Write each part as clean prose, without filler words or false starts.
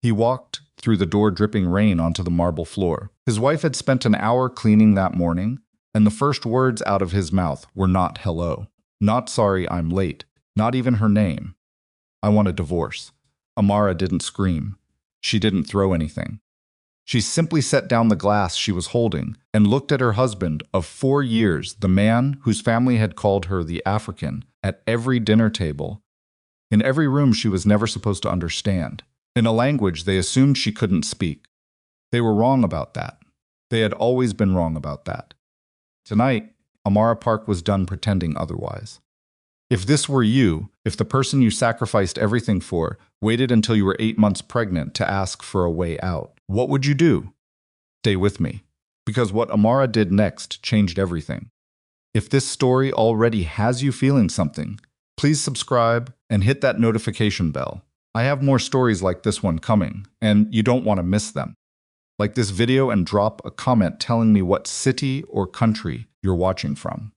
He walked through the door dripping rain onto the marble floor. His wife had spent an hour cleaning that morning, and the first words out of his mouth were not hello, not sorry I'm late, not even her name. I want a divorce. Amara didn't scream. She didn't throw anything. She simply set down the glass she was holding and looked at her husband of 4 years, the man whose family had called her the African, at every dinner table, in every room she was never supposed to understand, in a language they assumed she couldn't speak. They were wrong about that. They had always been wrong about that. Tonight, Amara Park was done pretending otherwise. If this were you, if the person you sacrificed everything for waited until you were 8 months pregnant to ask for a way out, what would you do? Stay with me, because what Amara did next changed everything. If this story already has you feeling something, please subscribe and hit that notification bell. I have more stories like this one coming, and you don't want to miss them. Like this video and drop a comment telling me what city or country you're watching from.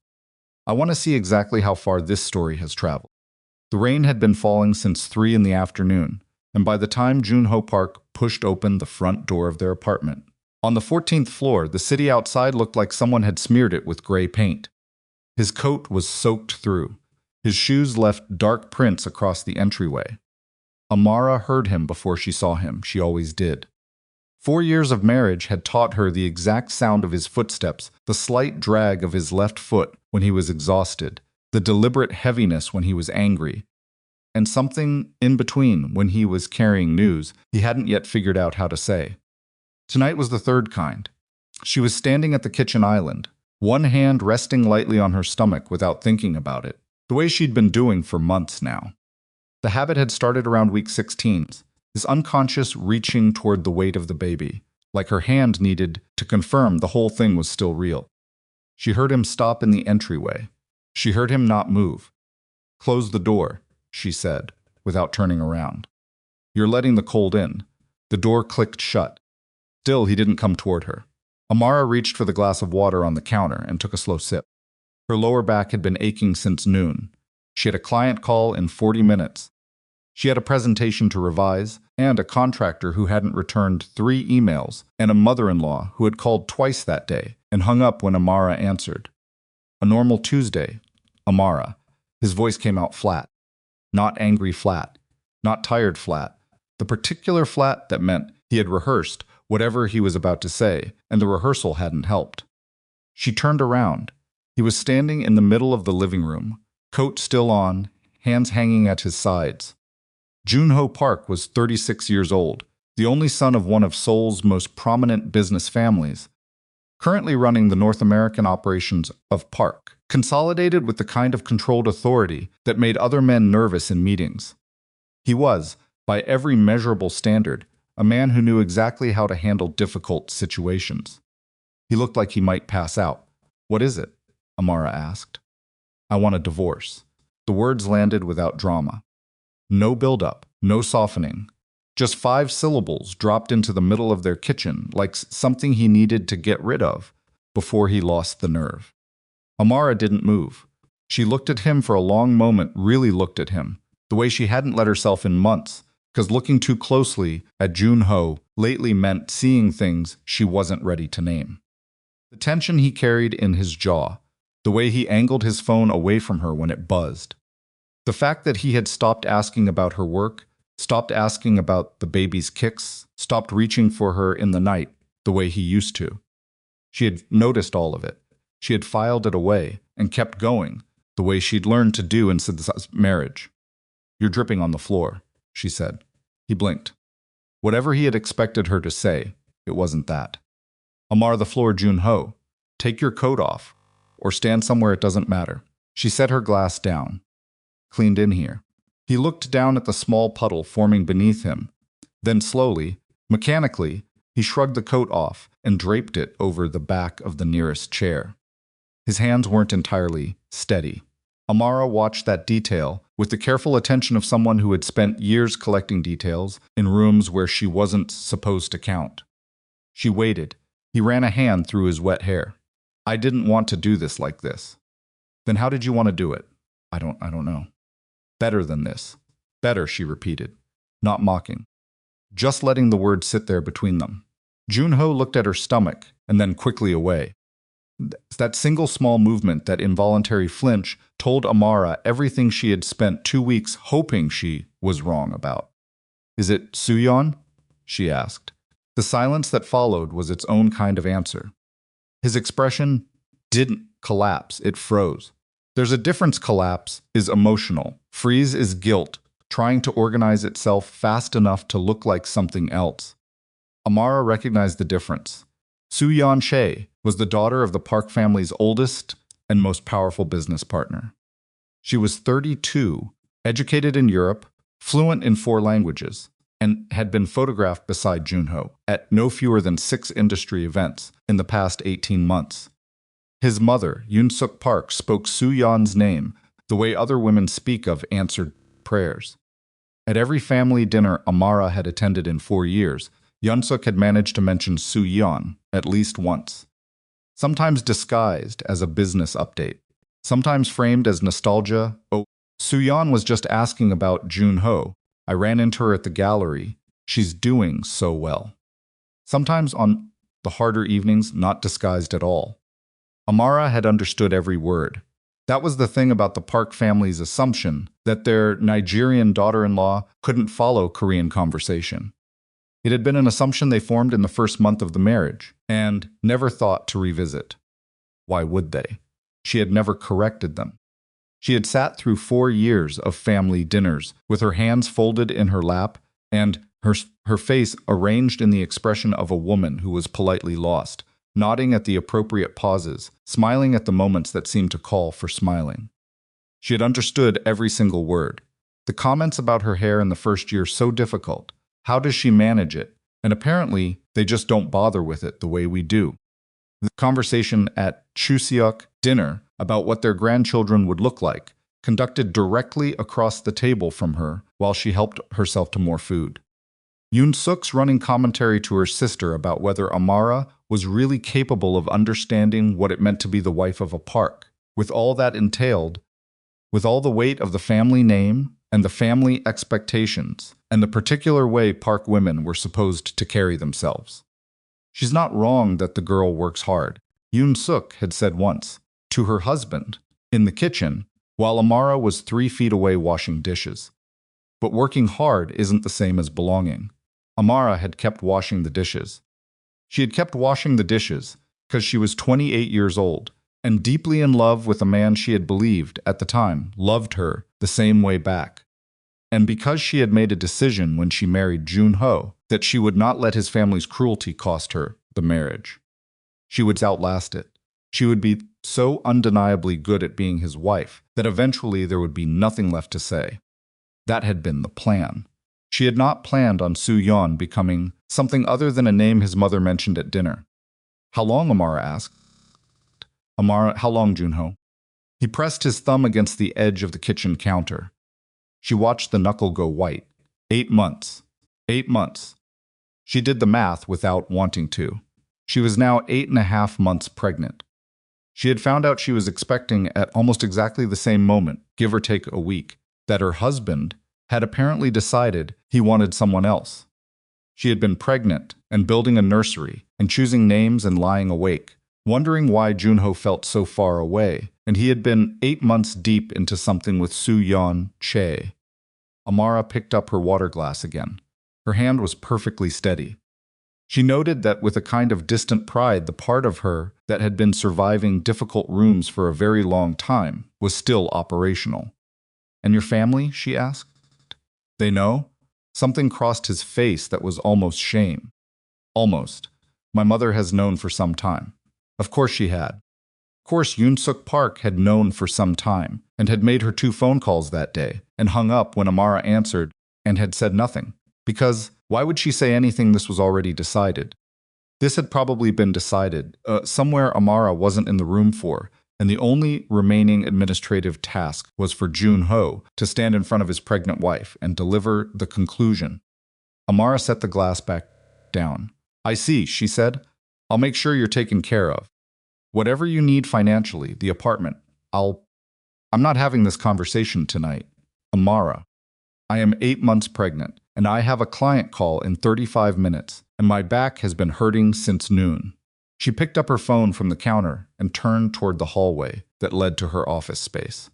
I want to see exactly how far this story has traveled. The rain had been falling since 3 in the afternoon, and by the time Junho Park pushed open the front door of their apartment, on the 14th floor, the city outside looked like someone had smeared it with gray paint. His coat was soaked through. His shoes left dark prints across the entryway. Amara heard him before she saw him. She always did. 4 years of marriage had taught her the exact sound of his footsteps, the slight drag of his left foot when he was exhausted, the deliberate heaviness when he was angry, and something in between when he was carrying news he hadn't yet figured out how to say. Tonight was the third kind. She was standing at the kitchen island, one hand resting lightly on her stomach without thinking about it, the way she'd been doing for months now. The habit had started around week 16, this unconscious reaching toward the weight of the baby, like her hand needed to confirm the whole thing was still real. She heard him stop in the entryway. She heard him not move. "Close the door," she said, without turning around. "You're letting the cold in." The door clicked shut. Still, he didn't come toward her. Amara reached for the glass of water on the counter and took a slow sip. Her lower back had been aching since noon. She had a client call in 40 minutes. She had a presentation to revise, and a contractor who hadn't returned 3 emails, and a mother-in-law who had called twice that day and hung up when Amara answered. A normal Tuesday, Amara. His voice came out flat. Not angry flat. Not tired flat. The particular flat that meant he had rehearsed whatever he was about to say, and the rehearsal hadn't helped. She turned around. He was standing in the middle of the living room, coat still on, hands hanging at his sides. Junho Park was 36 years old, the only son of one of Seoul's most prominent business families, currently running the North American operations of Park, consolidated with the kind of controlled authority that made other men nervous in meetings. He was, by every measurable standard, a man who knew exactly how to handle difficult situations. He looked like he might pass out. "What is it?" Amara asked. "I want a divorce." The words landed without drama. No build-up, no softening. Just 5 syllables dropped into the middle of their kitchen like something he needed to get rid of before he lost the nerve. Amara didn't move. She looked at him for a long moment, really looked at him, the way she hadn't let herself in months, because looking too closely at Junho lately meant seeing things she wasn't ready to name. The tension he carried in his jaw, the way he angled his phone away from her when it buzzed. The fact that he had stopped asking about her work, stopped asking about the baby's kicks, stopped reaching for her in the night the way he used to. She had noticed all of it. She had filed it away and kept going, the way she'd learned to do in Sid's marriage. "You're dripping on the floor," she said. He blinked. Whatever he had expected her to say, it wasn't that. "Amar, the floor, Junho. Take your coat off, or stand somewhere it doesn't matter." She set her glass down. "Cleaned in here." He looked down at the small puddle forming beneath him. Then slowly, mechanically, he shrugged the coat off and draped it over the back of the nearest chair. His hands weren't entirely steady. Amara watched that detail with the careful attention of someone who had spent years collecting details in rooms where she wasn't supposed to count. She waited. He ran a hand through his wet hair. "I didn't want to do this like this." "Then how did you want to do it?" I don't know." "Better than this." "Better," she repeated, not mocking. just letting the word sit there between them. Junho looked at her stomach and then quickly away. That single small movement, that involuntary flinch, told Amara everything she had spent 2 weeks hoping she was wrong about. "Is it Suyeon?" she asked. The silence that followed was its own kind of answer. His expression didn't collapse, it froze. There's a difference. Collapse is emotional. Freeze is guilt, trying to organize itself fast enough to look like something else. Amara recognized the difference. Suyeon Che was the daughter of the Park family's oldest and most powerful business partner. She was 32, educated in Europe, fluent in 4 languages, and had been photographed beside Junho at no fewer than 6 industry events in the past 18 months. His mother, Yoon-suk Park, spoke Suyeon's name the way other women speak of answered prayers. At every family dinner Amara had attended in 4 years, Yoon-suk had managed to mention Suyeon at least once. Sometimes disguised as a business update, sometimes framed as nostalgia. "Oh, Suyeon was just asking about Junho. I ran into her at the gallery. She's doing so well." Sometimes on the harder evenings, not disguised at all. Amara had understood every word. That was the thing about the Park family's assumption that their Nigerian daughter-in-law couldn't follow Korean conversation. It had been an assumption they formed in the first month of the marriage, and never thought to revisit. Why would they? She had never corrected them. She had sat through 4 years of family dinners, with her hands folded in her lap, and her face arranged in the expression of a woman who was politely lost, nodding at the appropriate pauses, smiling at the moments that seemed to call for smiling. She had understood every single word. The comments about her hair in the first year so difficult. How does she manage it? And apparently, they just don't bother with it the way we do. The conversation at Chuseok dinner about what their grandchildren would look like, conducted directly across the table from her while she helped herself to more food. Yoon-suk's running commentary to her sister about whether Amara was really capable of understanding what it meant to be the wife of a Park, with all that entailed, with all the weight of the family name and the family expectations, and the particular way Park women were supposed to carry themselves. "She's not wrong that the girl works hard," Yoon-suk had said once, to her husband, in the kitchen, while Amara was 3 feet away washing dishes. But working hard isn't the same as belonging. Amara had kept washing the dishes. She had kept washing the dishes because she was 28 years old, and deeply in love with a man she had believed, at the time, loved her the same way back. And because she had made a decision when she married Junho that she would not let his family's cruelty cost her the marriage. She would outlast it. She would be so undeniably good at being his wife that eventually there would be nothing left to say. That had been the plan. She had not planned on Suyeon becoming something other than a name his mother mentioned at dinner. "How long?" Amara asked. "Amara, how long, Junho?" He pressed his thumb against the edge of the kitchen counter. She watched the knuckle go white. 8 months. 8 months. She did the math without wanting to. She was now 8.5 months pregnant. She had found out she was expecting at almost exactly the same moment, give or take a week, that her husband had apparently decided he wanted someone else. She had been pregnant and building a nursery and choosing names and lying awake, wondering why Junho felt so far away, and he had been 8 months deep into something with Suyeon Che. Amara picked up her water glass again. Her hand was perfectly steady. She noted that with a kind of distant pride, the part of her that had been surviving difficult rooms for a very long time was still operational. "And your family?" she asked. "They know?" Something crossed his face that was almost shame. "Almost. My mother has known for some time." Of course she had. Of course Yoon-suk Park had known for some time, and had made her 2 phone calls that day, and hung up when Amara answered, and had said nothing. Because why would she say anything? This was already decided. This had probably been decided, somewhere Amara wasn't in the room for, and the only remaining administrative task was for Junho to stand in front of his pregnant wife and deliver the conclusion. Amara set the glass back down. "I see," she said. "I'll make sure you're taken care of. Whatever you need financially, the apartment, I'm not having this conversation tonight. Amara, I am 8 months pregnant, and I have a client call in 35 minutes, and my back has been hurting since noon. She picked up her phone from the counter and turned toward the hallway that led to her office space.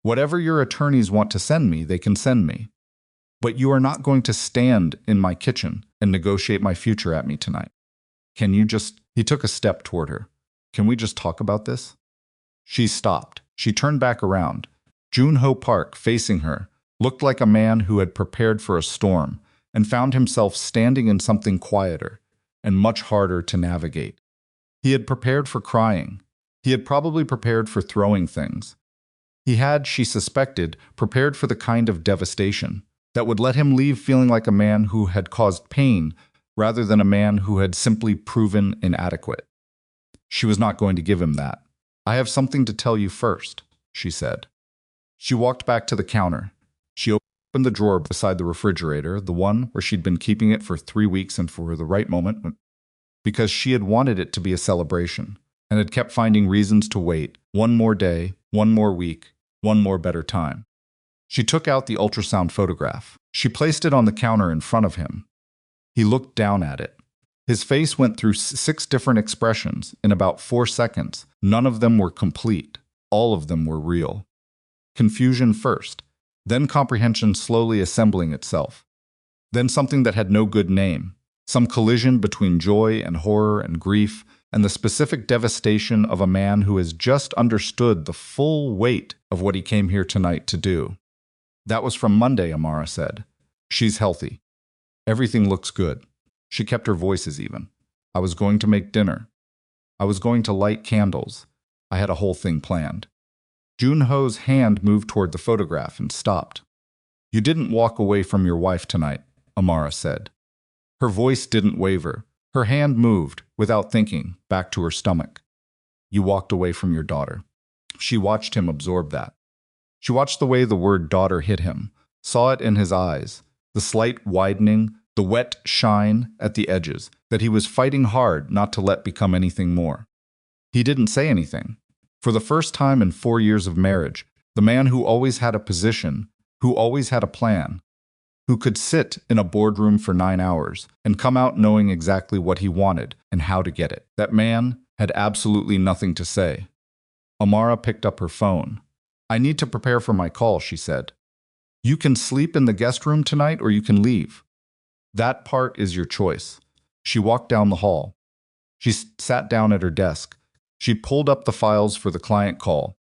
Whatever your attorneys want to send me, they can send me. But you are not going to stand in my kitchen and negotiate my future at me tonight. Can you just... He took a step toward her. Can we just talk about this? She stopped. She turned back around. Junho Park, facing her, looked like a man who had prepared for a storm and found himself standing in something quieter and much harder to navigate. He had prepared for crying. He had probably prepared for throwing things. He had, she suspected, prepared for the kind of devastation that would let him leave feeling like a man who had caused pain rather than a man who had simply proven inadequate. She was not going to give him that. I have something to tell you first, she said. She walked back to the counter. She opened the drawer beside the refrigerator, the one where she'd been keeping it for 3 weeks and for the right moment, because she had wanted it to be a celebration and had kept finding reasons to wait one more day, one more week, one more better time. She took out the ultrasound photograph. She placed it on the counter in front of him. He looked down at it. His face went through 6 different expressions in about 4 seconds. None of them were complete. All of them were real. Confusion first, then comprehension slowly assembling itself. Then something that had no good name, some collision between joy and horror and grief, and the specific devastation of a man who has just understood the full weight of what he came here tonight to do. That was from Monday, Amara said. She's healthy. Everything looks good. She kept her voices even. I was going to make dinner. I was going to light candles. I had a whole thing planned. Junho's hand moved toward the photograph and stopped. You didn't walk away from your wife tonight, Amara said. Her voice didn't waver. Her hand moved, without thinking, back to her stomach. You walked away from your daughter. She watched him absorb that. She watched the way the word daughter hit him, saw it in his eyes, the slight widening, the wet shine at the edges, that he was fighting hard not to let become anything more. He didn't say anything. For the first time in 4 years of marriage, the man who always had a position, who always had a plan, who could sit in a boardroom for 9 hours and come out knowing exactly what he wanted and how to get it. That man had absolutely nothing to say. Amara picked up her phone. I need to prepare for my call, she said. You can sleep in the guest room tonight or you can leave. That part is your choice. She walked down the hall. She sat down at her desk. She pulled up the files for the client call.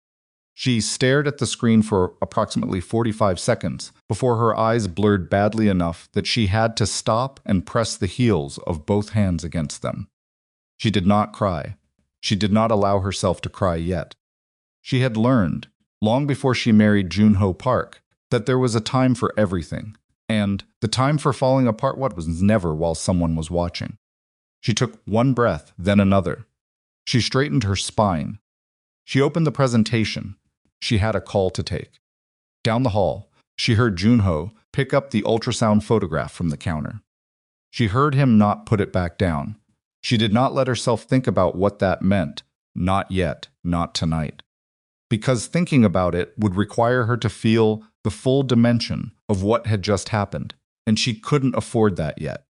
She stared at the screen for approximately 45 seconds before her eyes blurred badly enough that she had to stop and press the heels of both hands against them. She did not cry. She did not allow herself to cry yet. She had learned, long before she married Junho Park, that there was a time for everything, and the time for falling apart was never while someone was watching. She took one breath, then another. She straightened her spine. She opened the presentation. She had a call to take. Down the hall, she heard Junho pick up the ultrasound photograph from the counter. She heard him not put it back down. She did not let herself think about what that meant. Not yet, not tonight. Because thinking about it would require her to feel the full dimension of what had just happened, and she couldn't afford that yet.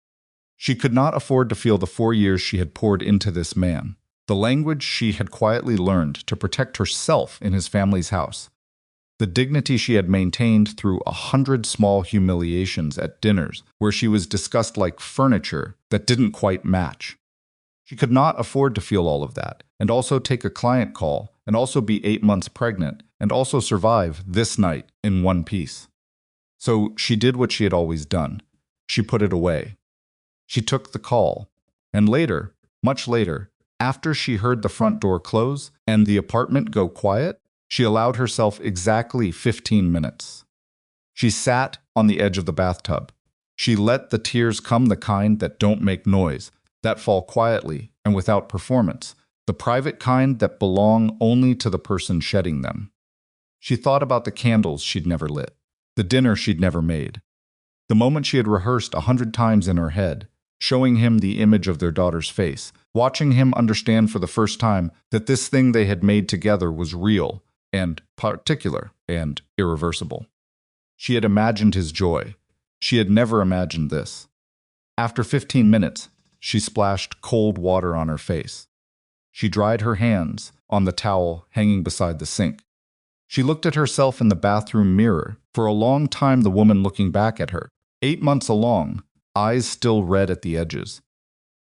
She could not afford to feel the 4 years she had poured into this man, the language she had quietly learned to protect herself in his family's house, the dignity she had maintained through 100 small humiliations at dinners where she was discussed like furniture that didn't quite match. She could not afford to feel all of that, and also take a client call, and also be 8 months pregnant, and also survive this night in one piece. So she did what she had always done. She put it away. She took the call, and later, much later, after she heard the front door close and the apartment go quiet, she allowed herself exactly 15 minutes. She sat on the edge of the bathtub. She let the tears come, the kind that don't make noise, that fall quietly and without performance, the private kind that belong only to the person shedding them. She thought about the candles she'd never lit, the dinner she'd never made, the moment she had rehearsed 100 times in her head, showing him the image of their daughter's face, watching him understand for the first time that this thing they had made together was real and particular and irreversible. She had imagined his joy. She had never imagined this. After 15 minutes, she splashed cold water on her face. She dried her hands on the towel hanging beside the sink. She looked at herself in the bathroom mirror, for a long time the woman looking back at her, 8 months along, eyes still red at the edges.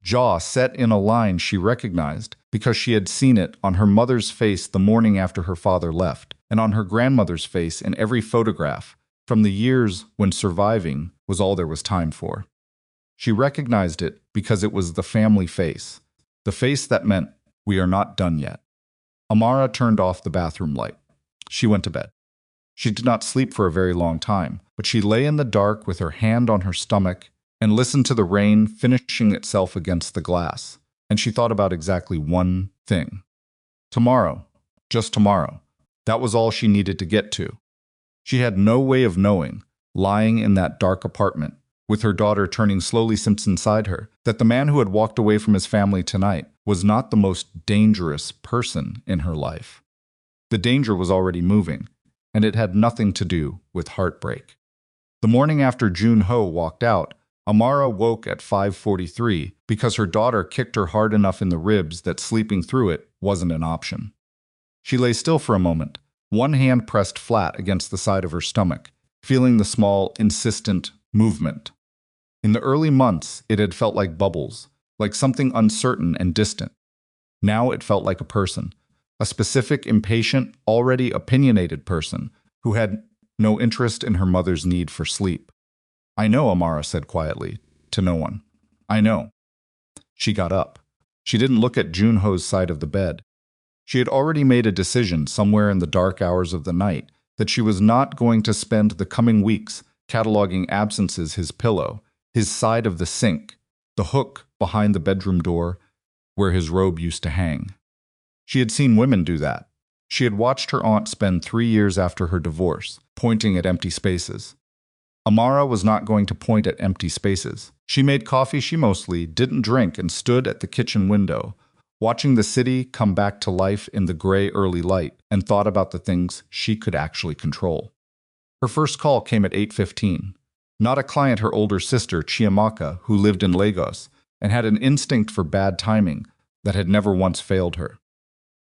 Jaw set in a line she recognized because she had seen it on her mother's face the morning after her father left, and on her grandmother's face in every photograph from the years when surviving was all there was time for. She recognized it because it was the family face, the face that meant, "We are not done yet." Amara turned off the bathroom light. She went to bed. She did not sleep for a very long time, but she lay in the dark with her hand on her stomach and listened to the rain finishing itself against the glass, and she thought about exactly one thing. Tomorrow, just tomorrow, that was all she needed to get to. She had no way of knowing, lying in that dark apartment, with her daughter turning slowly inside her, that the man who had walked away from his family tonight was not the most dangerous person in her life. The danger was already moving, and it had nothing to do with heartbreak. The morning after Jun-ho walked out, Amara woke at 5:43 because her daughter kicked her hard enough in the ribs that sleeping through it wasn't an option. She lay still for a moment, one hand pressed flat against the side of her stomach, feeling the small, insistent movement. In the early months, it had felt like bubbles, like something uncertain and distant. Now it felt like a person, a specific, impatient, already opinionated person who had no interest in her mother's need for sleep. "I know," Amara said quietly, to no one. "I know." She got up. She didn't look at Jun-ho's side of the bed. She had already made a decision somewhere in the dark hours of the night that she was not going to spend the coming weeks cataloging absences: his pillow, his side of the sink, the hook behind the bedroom door where his robe used to hang. She had seen women do that. She had watched her aunt spend 3 years after her divorce, pointing at empty spaces. Amara was not going to point at empty spaces. She made coffee she mostly didn't drink and stood at the kitchen window, watching the city come back to life in the gray early light, and thought about the things she could actually control. Her first call came at 8:15. Not a client, her older sister, Chiamaka, who lived in Lagos and had an instinct for bad timing that had never once failed her.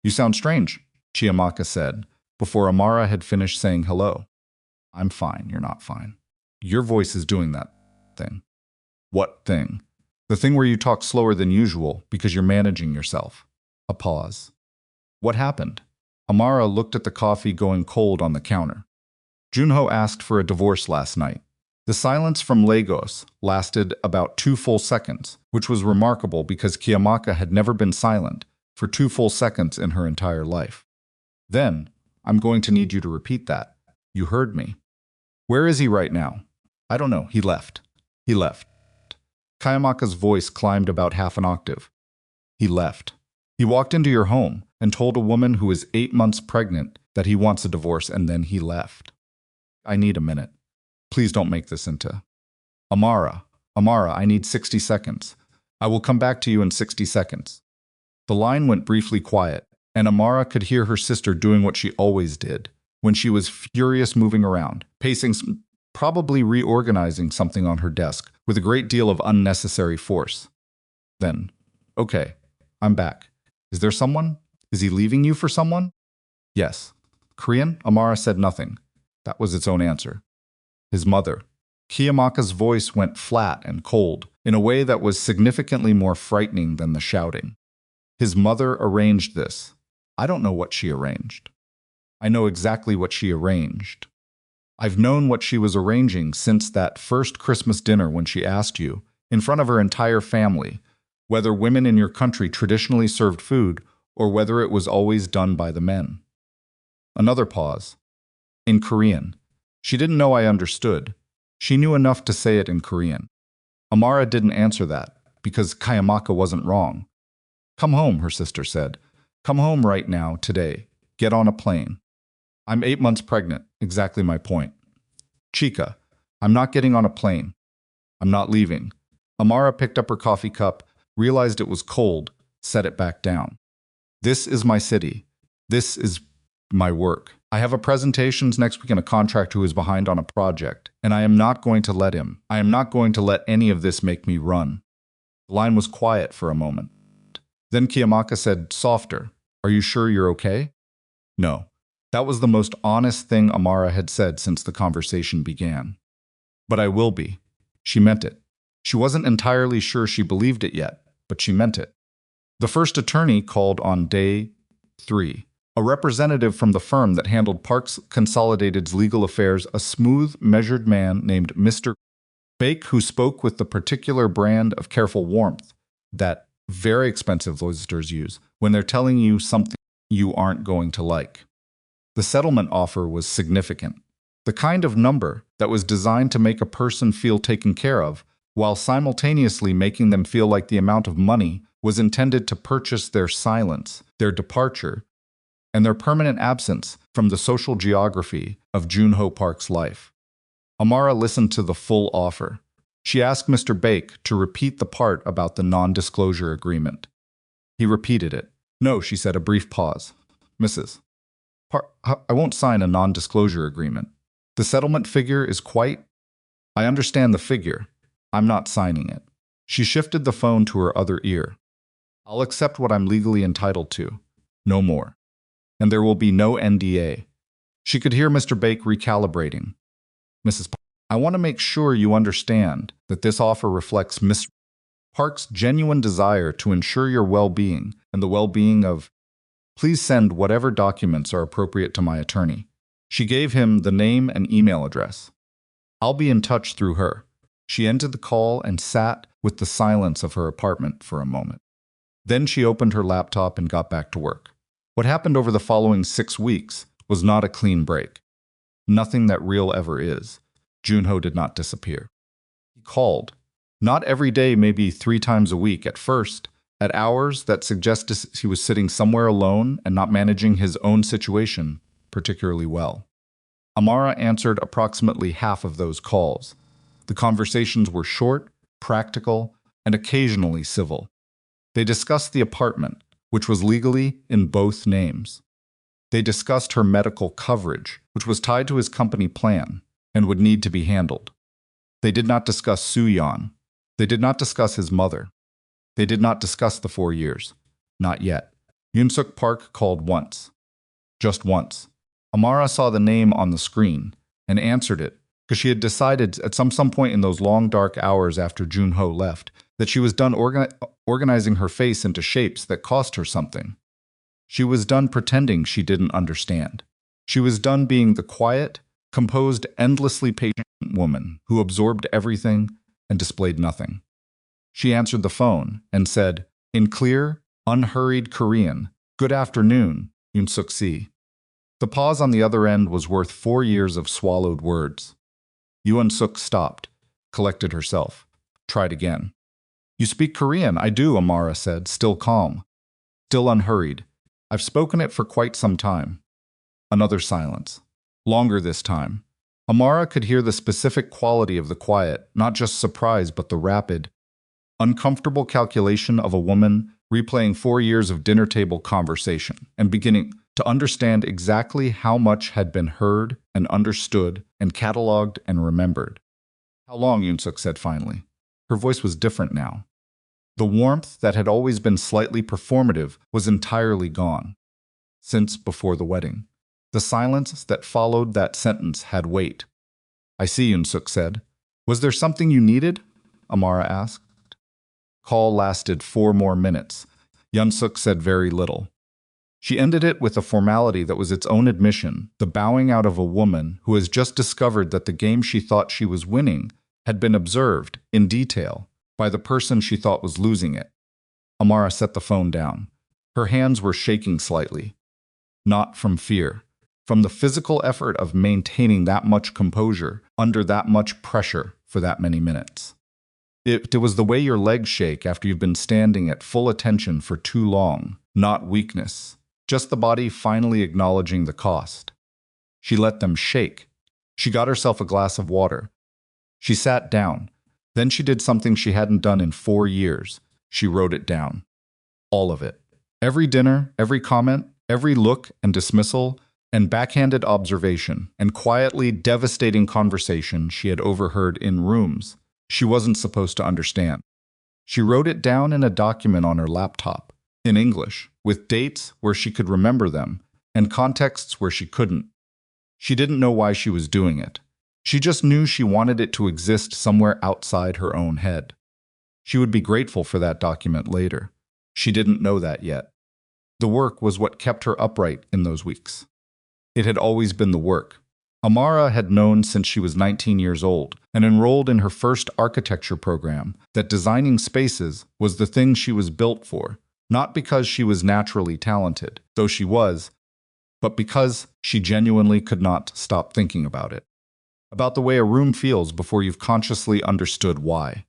"You sound strange," Chiamaka said, before Amara had finished saying hello. "I'm fine, you're not fine. Your voice is doing that thing." "What thing?" "The thing where you talk slower than usual because you're managing yourself." A pause. "What happened?" Amara looked at the coffee going cold on the counter. "Jun-ho asked for a divorce last night." The silence from Lagos lasted about 2 full seconds, which was remarkable because Chiamaka had never been silent for 2 full seconds in her entire life. Then, "I'm going to need you to repeat that. You heard me." "Where is he right now?" "I don't know. He left." "He left." Chiamaka's voice climbed about half an octave. "He left. He walked into your home and told a woman who is 8 months pregnant that he wants a divorce, and then he left." "I need a minute. Please don't make this into..." Amara, I need 60 seconds. I will come back to you in 60 seconds. The line went briefly quiet, and Amara could hear her sister doing what she always did when she was furious, moving around, pacing, probably reorganizing something on her desk with a great deal of unnecessary force. Then, "Okay, I'm back. Is there someone? Is he leaving you for someone?" "Yes." "Korean?" Amara said nothing. That was its own answer. "His mother." Chiamaka's voice went flat and cold in a way that was significantly more frightening than the shouting. "His mother arranged this." "I don't know what she arranged." "I know exactly what she arranged. I've known what she was arranging since that first Christmas dinner when she asked you, in front of her entire family, whether women in your country traditionally served food or whether it was always done by the men." Another pause. "In Korean." She didn't know I understood. She knew enough to say it in Korean. Amara didn't answer that, because Chiamaka wasn't wrong. "Come home," her sister said. "Come home right now, today. Get on a plane." "I'm 8 months pregnant." Exactly my point. "Chica, I'm not getting on a plane. I'm not leaving." Amara picked up her coffee cup, realized it was cold, set it back down. "This is my city. This is my work. I have a presentations next week and a contractor who is behind on a project, and I am not going to let him. I am not going to let any of this make me run. The line was quiet for a moment. Then Kiyomaka said, softer, are you sure you're okay? No. That was the most honest thing Amara had said since the conversation began. But I will be. She meant it. She wasn't entirely sure she believed it yet, but she meant it. The first attorney called on day 3. A representative from the firm that handled Parks Consolidated's legal affairs, a smooth, measured man named Mr. Bake, who spoke with the particular brand of careful warmth that very expensive solicitors use when they're telling you something you aren't going to like. The settlement offer was significant. The kind of number that was designed to make a person feel taken care of, while simultaneously making them feel like the amount of money was intended to purchase their silence, their departure, and their permanent absence from the social geography of Junho Park's life. Amara listened to the full offer. She asked Mr. Bake to repeat the part about the non-disclosure agreement. He repeated it. No, she said, a brief pause. Mrs. I won't sign a non-disclosure agreement. The settlement figure is quite... I understand the figure. I'm not signing it. She shifted the phone to her other ear. I'll accept what I'm legally entitled to. No more. And there will be no NDA. She could hear Mr. Bake recalibrating. Mrs. I want to make sure you understand that this offer reflects Miss Park's genuine desire to ensure your well-being and the well-being of... Please send whatever documents are appropriate to my attorney. She gave him the name and email address. I'll be in touch through her. She ended the call and sat with the silence of her apartment for a moment. Then she opened her laptop and got back to work. What happened over the following 6 weeks was not a clean break. Nothing that real ever is. Junho did not disappear. He called. Not every day, maybe 3 times a week at first, at hours that suggested he was sitting somewhere alone and not managing his own situation particularly well. Amara answered approximately half of those calls. The conversations were short, practical, and occasionally civil. They discussed the apartment, which was legally in both names. They discussed her medical coverage, which was tied to his company plan and would need to be handled. They did not discuss Suyeon. They did not discuss his mother. They did not discuss the 4 years. Not yet. Yoon-suk Park called once. Just once. Amara saw the name on the screen and answered it because she had decided at some point in those long dark hours after Junho left that she was done organizing her face into shapes that cost her something. She was done pretending she didn't understand. She was done being the quiet, composed, endlessly patient woman who absorbed everything and displayed nothing. She answered the phone and said, in clear, unhurried Korean, "Good afternoon, Yoon-suk Si." The pause on the other end was worth 4 years of swallowed words. Yoon-suk stopped, collected herself, tried again. You speak Korean? I do, Amara said, still calm, still unhurried. I've spoken it for quite some time. Another silence. Longer this time. Amara could hear the specific quality of the quiet, not just surprise, but the rapid, uncomfortable calculation of a woman replaying 4 years of dinner table conversation and beginning to understand exactly how much had been heard and understood and cataloged and remembered. How long, Yoon-suk said finally. Her voice was different now. The warmth that had always been slightly performative was entirely gone. Since before the wedding. The silence that followed that sentence had weight. I see, Yoon-suk said. Was there something you needed? Amara asked. Call lasted 4 more minutes. Yoon-suk said very little. She ended it with a formality that was its own admission, the bowing out of a woman who has just discovered that the game she thought she was winning had been observed, in detail, by the person she thought was losing it. Amara set the phone down. Her hands were shaking slightly. Not from fear. From the physical effort of maintaining that much composure under that much pressure for that many minutes. It was the way your legs shake after you've been standing at full attention for too long, not weakness, just the body finally acknowledging the cost. She let them shake. She got herself a glass of water. She sat down. Then she did something she hadn't done in 4 years. She wrote it down. All of it. Every dinner, every comment, every look and dismissal, and backhanded observation and quietly devastating conversation she had overheard in rooms she wasn't supposed to understand. She wrote it down in a document on her laptop, in English, with dates where she could remember them and contexts where she couldn't. She didn't know why she was doing it. She just knew she wanted it to exist somewhere outside her own head. She would be grateful for that document later. She didn't know that yet. The work was what kept her upright in those weeks. It had always been the work. Amara had known since she was 19 years old and enrolled in her first architecture program that designing spaces was the thing she was built for, not because she was naturally talented, though she was, but because she genuinely could not stop thinking about it. About the way a room feels before you've consciously understood why.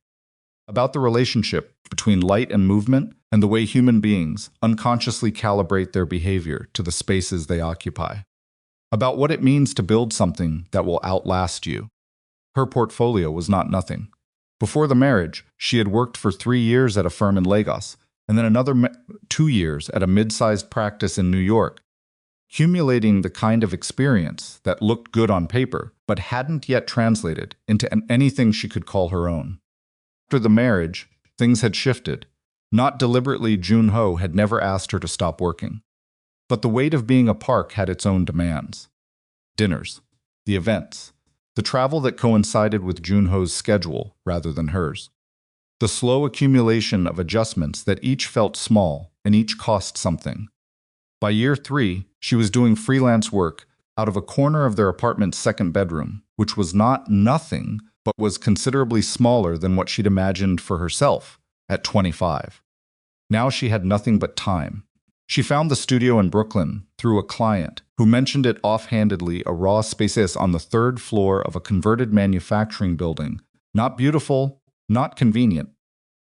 About the relationship between light and movement and the way human beings unconsciously calibrate their behavior to the spaces they occupy. About what it means to build something that will outlast you. Her portfolio was not nothing. Before the marriage, she had worked for 3 years at a firm in Lagos, and then another 2 years at a mid-sized practice in New York, accumulating the kind of experience that looked good on paper, but hadn't yet translated into anything she could call her own. After the marriage, things had shifted. Not deliberately, Junho had never asked her to stop working. But the weight of being a park had its own demands. Dinners, the events, the travel that coincided with Junho's schedule rather than hers. The slow accumulation of adjustments that each felt small and each cost something. By year 3, she was doing freelance work out of a corner of their apartment's second bedroom, which was not nothing, but was considerably smaller than what she'd imagined for herself at 25. Now she had nothing but time. She found the studio in Brooklyn through a client who mentioned it offhandedly, a raw space on the 3rd floor of a converted manufacturing building, not beautiful, not convenient,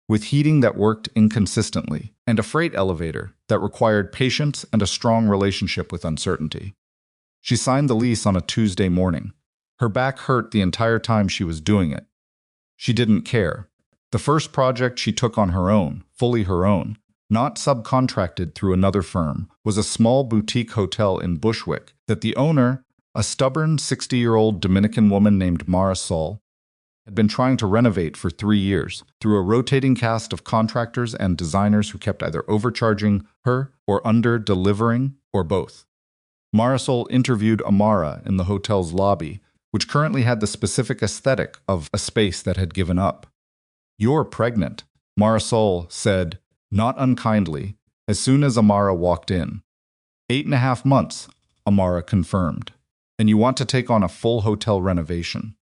with heating that worked inconsistently, and a freight elevator that required patience and a strong relationship with uncertainty. She signed the lease on a Tuesday morning. Her back hurt the entire time she was doing it. She didn't care. The first project she took on her own, fully her own, not subcontracted through another firm, was a small boutique hotel in Bushwick that the owner, a stubborn 60-year-old Dominican woman named Marisol, had been trying to renovate for 3 years through a rotating cast of contractors and designers who kept either overcharging her or under-delivering or both. Marisol interviewed Amara in the hotel's lobby, which currently had the specific aesthetic of a space that had given up. "You're pregnant," Marisol said, not unkindly, as soon as Amara walked in. 8.5 months, Amara confirmed. "And you want to take on a full hotel renovation."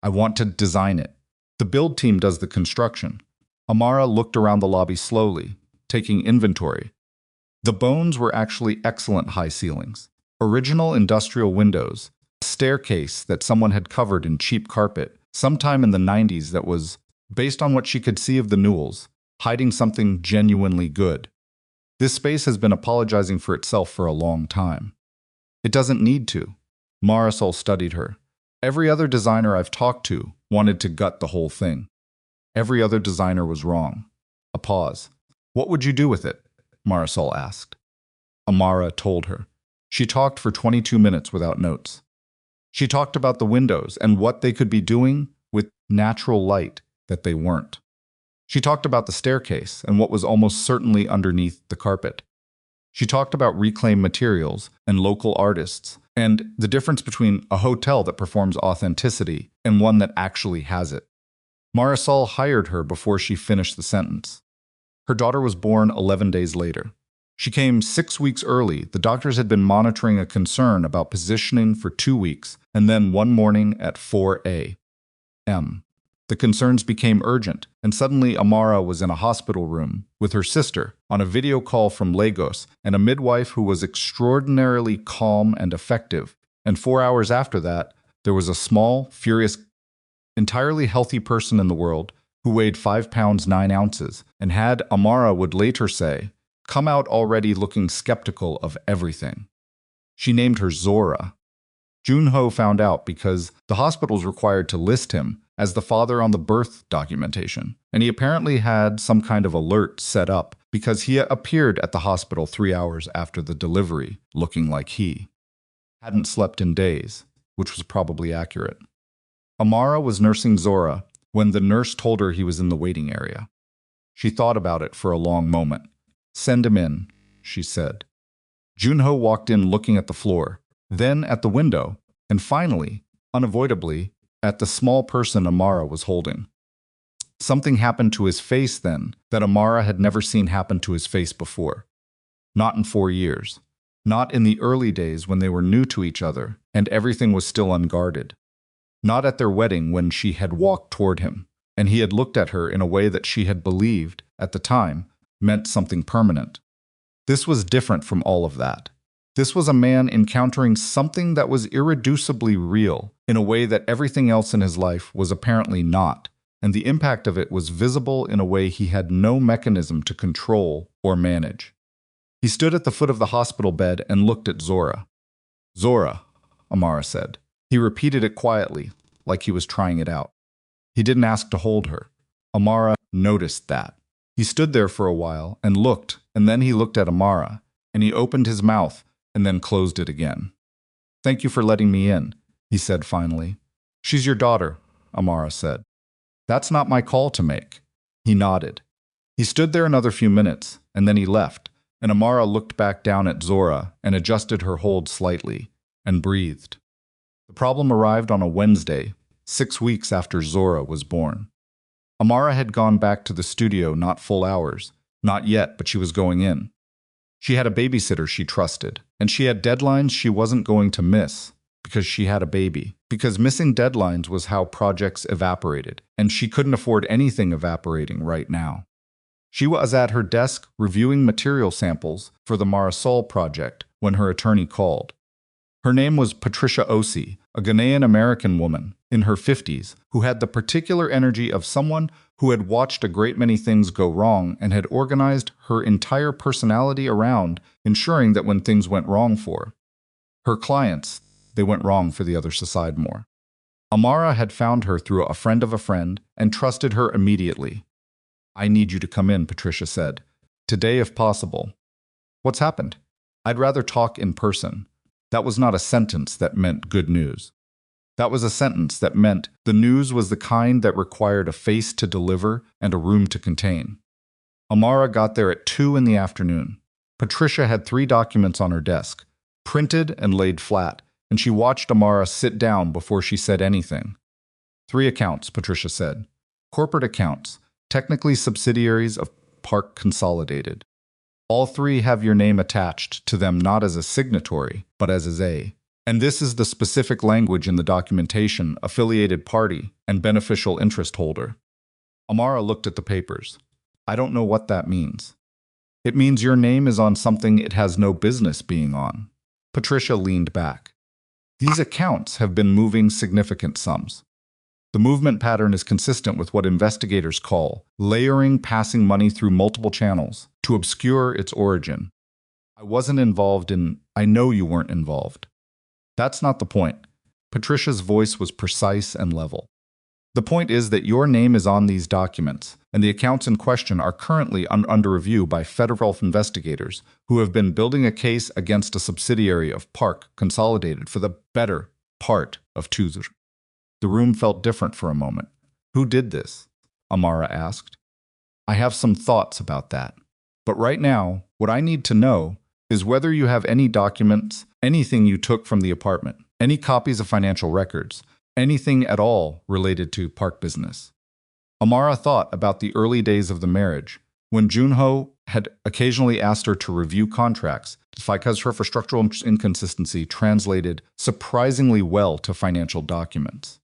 "I want to design it. The build team does the construction." Amara looked around the lobby slowly, taking inventory. The bones were actually excellent high ceilings, original industrial windows, a staircase that someone had covered in cheap carpet sometime in the 90s that was, based on what she could see of the Newells, hiding something genuinely good. This space has been apologizing for itself for a long time. It doesn't need to. Marisol studied her. Every other designer I've talked to wanted to gut the whole thing. Every other designer was wrong. A pause. "What would you do with it?" Marisol asked. Amara told her. She talked for 22 minutes without notes. She talked about the windows and what they could be doing with natural light that they weren't. She talked about the staircase and what was almost certainly underneath the carpet. She talked about reclaimed materials and local artists and the difference between a hotel that performs authenticity and one that actually has it. Marisol hired her before she finished the sentence. Her daughter was born 11 days later. She came 6 weeks early. The doctors had been monitoring a concern about positioning for 2 weeks, and then one morning at 4 a.m. The concerns became urgent, and suddenly Amara was in a hospital room with her sister on a video call from Lagos and a midwife who was extraordinarily calm and effective. And 4 hours after that, there was a small, furious, entirely healthy person in the world who weighed 5 pounds 9 ounces and had, Amara would later say, come out already looking skeptical of everything. She named her Zora. Junho found out because the hospital's required to list him as the father on the birth documentation, and he apparently had some kind of alert set up because he appeared at the hospital 3 hours after the delivery, looking like he. hadn't slept in days, which was probably accurate. Amara was nursing Zora when the nurse told her he was in the waiting area. She thought about it for a long moment. "Send him in," she said. Junho walked in looking at the floor, then at the window, and finally, unavoidably, at the small person Amara was holding. Something happened to his face then that Amara had never seen happen to his face before. Not in 4 years. Not in the early days when they were new to each other and everything was still unguarded. Not at their wedding when she had walked toward him, and he had looked at her in a way that she had believed, at the time, meant something permanent. This was different from all of that. This was a man encountering something that was irreducibly real in a way that everything else in his life was apparently not, and the impact of it was visible in a way he had no mechanism to control or manage. He stood at the foot of the hospital bed and looked at Zora. "Zora," Amara said. He repeated it quietly, like he was trying it out. He didn't ask to hold her. Amara noticed that. He stood there for a while and looked, and then he looked at Amara, and he opened his mouth and then closed it again. "Thank you for letting me in," he said finally. "She's your daughter," Amara said. "That's not my call to make." He nodded. He stood there another few minutes, and then he left, and Amara looked back down at Zora and adjusted her hold slightly, and breathed. The problem arrived on a Wednesday, 6 weeks after Zora was born. Amara had gone back to the studio not full hours. Not yet, but she was going in. She had a babysitter she trusted, and she had deadlines she wasn't going to miss, because she had a baby. Because missing deadlines was how projects evaporated, and she couldn't afford anything evaporating right now. She was at her desk reviewing material samples for the Marisol project when her attorney called. Her name was Patricia Osi, a Ghanaian-American woman in her 50s who had the particular energy of someone who had watched a great many things go wrong and had organized her entire personality around ensuring that when things went wrong for her clients, they went wrong for the other side more. Amara had found her through a friend of a friend and trusted her immediately. "I need you to come in," Patricia said. "Today if possible." "What's happened?" "I'd rather talk in person." That was not a sentence that meant good news. That was a sentence that meant the news was the kind that required a face to deliver and a room to contain. Amara got there at 2 in the afternoon. Patricia had 3 documents on her desk, printed and laid flat, and she watched Amara sit down before she said anything. 3 accounts, Patricia said. Corporate accounts, technically subsidiaries of Park Consolidated. All 3 have your name attached to them not as a signatory, but as a. And this is the specific language in the documentation, affiliated party, and beneficial interest holder. Amara looked at the papers. "I don't know what that means." "It means your name is on something it has no business being on." Patricia leaned back. "These accounts have been moving significant sums. The movement pattern is consistent with what investigators call layering passing money through multiple channels to obscure its origin. I wasn't involved in. I know you weren't involved." "That's not the point." Patricia's voice was precise and level. "The point is that your name is on these documents, and the accounts in question are currently under review by federal investigators who have been building a case against a subsidiary of Park Consolidated for the better part of 2 years. The room felt different for a moment. "Who did this?" Amara asked. "I have some thoughts about that. But right now, what I need to know is whether you have any documents, anything you took from the apartment, any copies of financial records, anything at all related to Park business." Amara thought about the early days of the marriage, when Junho had occasionally asked her to review contracts because her structural inconsistency translated surprisingly well to financial documents.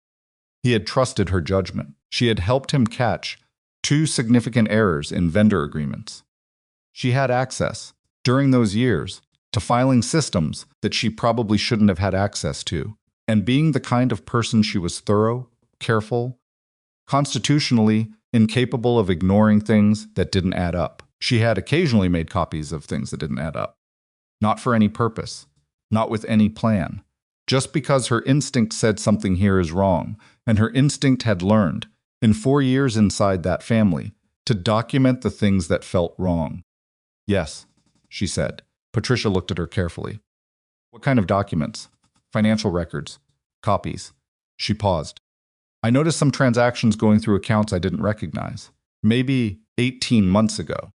He had trusted her judgment. She had helped him catch 2 significant errors in vendor agreements. She had access, during those years, to filing systems that she probably shouldn't have had access to, and being the kind of person she was thorough, careful, constitutionally incapable of ignoring things that didn't add up. She had occasionally made copies of things that didn't add up. Not for any purpose, not with any plan. Just because her instinct said something here is wrong, and her instinct had learned, in 4 years inside that family, to document the things that felt wrong. "Yes," she said. Patricia looked at her carefully. "What kind of documents?" Financial records. Copies. She paused. I noticed some transactions going through accounts I didn't recognize. Maybe 18 months ago.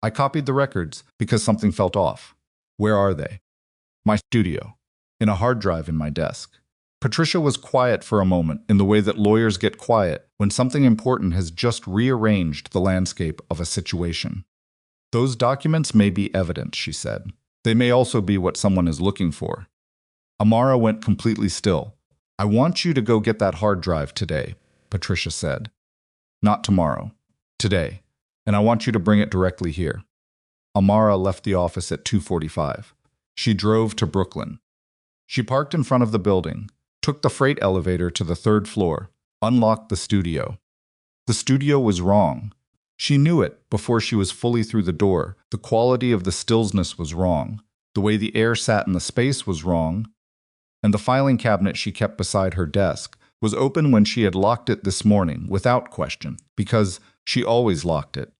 I copied the records because something felt off. Where are they? My studio. In a hard drive in my desk. Patricia was quiet for a moment in the way that lawyers get quiet when something important has just rearranged the landscape of a situation. Those documents may be evidence, she said. They may also be what someone is looking for. Amara went completely still. I want you to go get that hard drive today, Patricia said. Not tomorrow. Today. And I want you to bring it directly here. Amara left the office at 2:45. She drove to Brooklyn. She parked in front of the building, took the freight elevator to the 3rd floor, unlocked the studio. The studio was wrong. She knew it before she was fully through the door. The quality of the stillness was wrong. The way the air sat in the space was wrong. And the filing cabinet she kept beside her desk was open when she had locked it this morning without question, because she always locked it.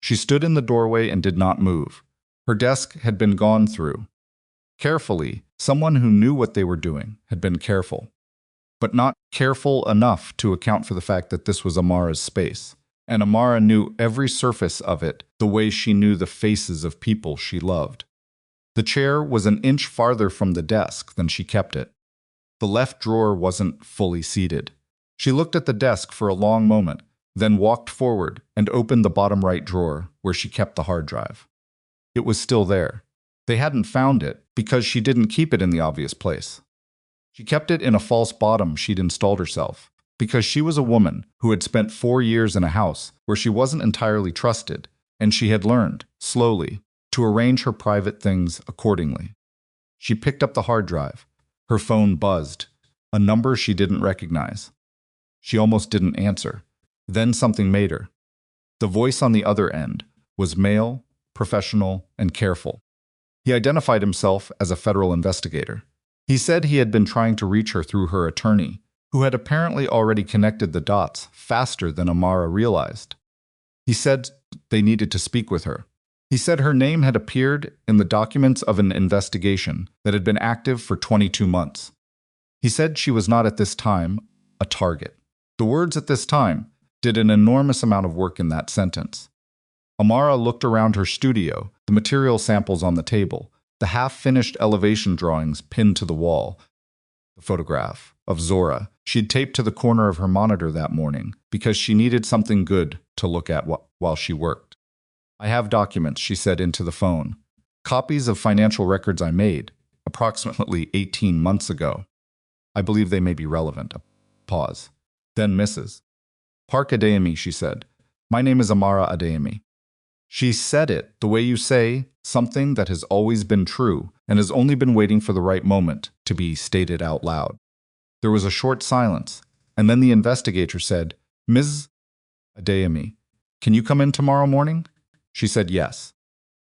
She stood in the doorway and did not move. Her desk had been gone through. Carefully, someone who knew what they were doing had been careful, but not careful enough to account for the fact that this was Amara's space, and Amara knew every surface of it the way she knew the faces of people she loved. The chair was an inch farther from the desk than she kept it. The left drawer wasn't fully seated. She looked at the desk for a long moment, then walked forward and opened the bottom right drawer where she kept the hard drive. It was still there. They hadn't found it because she didn't keep it in the obvious place. She kept it in a false bottom she'd installed herself, because she was a woman who had spent 4 years in a house where she wasn't entirely trusted, and she had learned, slowly, to arrange her private things accordingly. She picked up the hard drive. Her phone buzzed, a number she didn't recognize. She almost didn't answer. Then something made her. The voice on the other end was male, professional, and careful. He identified himself as a federal investigator. He said he had been trying to reach her through her attorney, who had apparently already connected the dots faster than Amara realized. He said they needed to speak with her. He said her name had appeared in the documents of an investigation that had been active for 22 months. He said she was not at this time a target. The words "at this time" did an enormous amount of work in that sentence. Amara looked around her studio, the material samples on the table, the half-finished elevation drawings pinned to the wall, the photograph of Zora she'd taped to the corner of her monitor that morning because she needed something good to look at while she worked. I have documents, she said into the phone. Copies of financial records I made, approximately 18 months ago. I believe they may be relevant. A pause. Then Mrs. Park Adeyemi, she said. My name is Amara Adeyemi. She said it the way you say something that has always been true and has only been waiting for the right moment to be stated out loud. There was a short silence, and then the investigator said, Ms. Adeyemi, can you come in tomorrow morning? She said yes.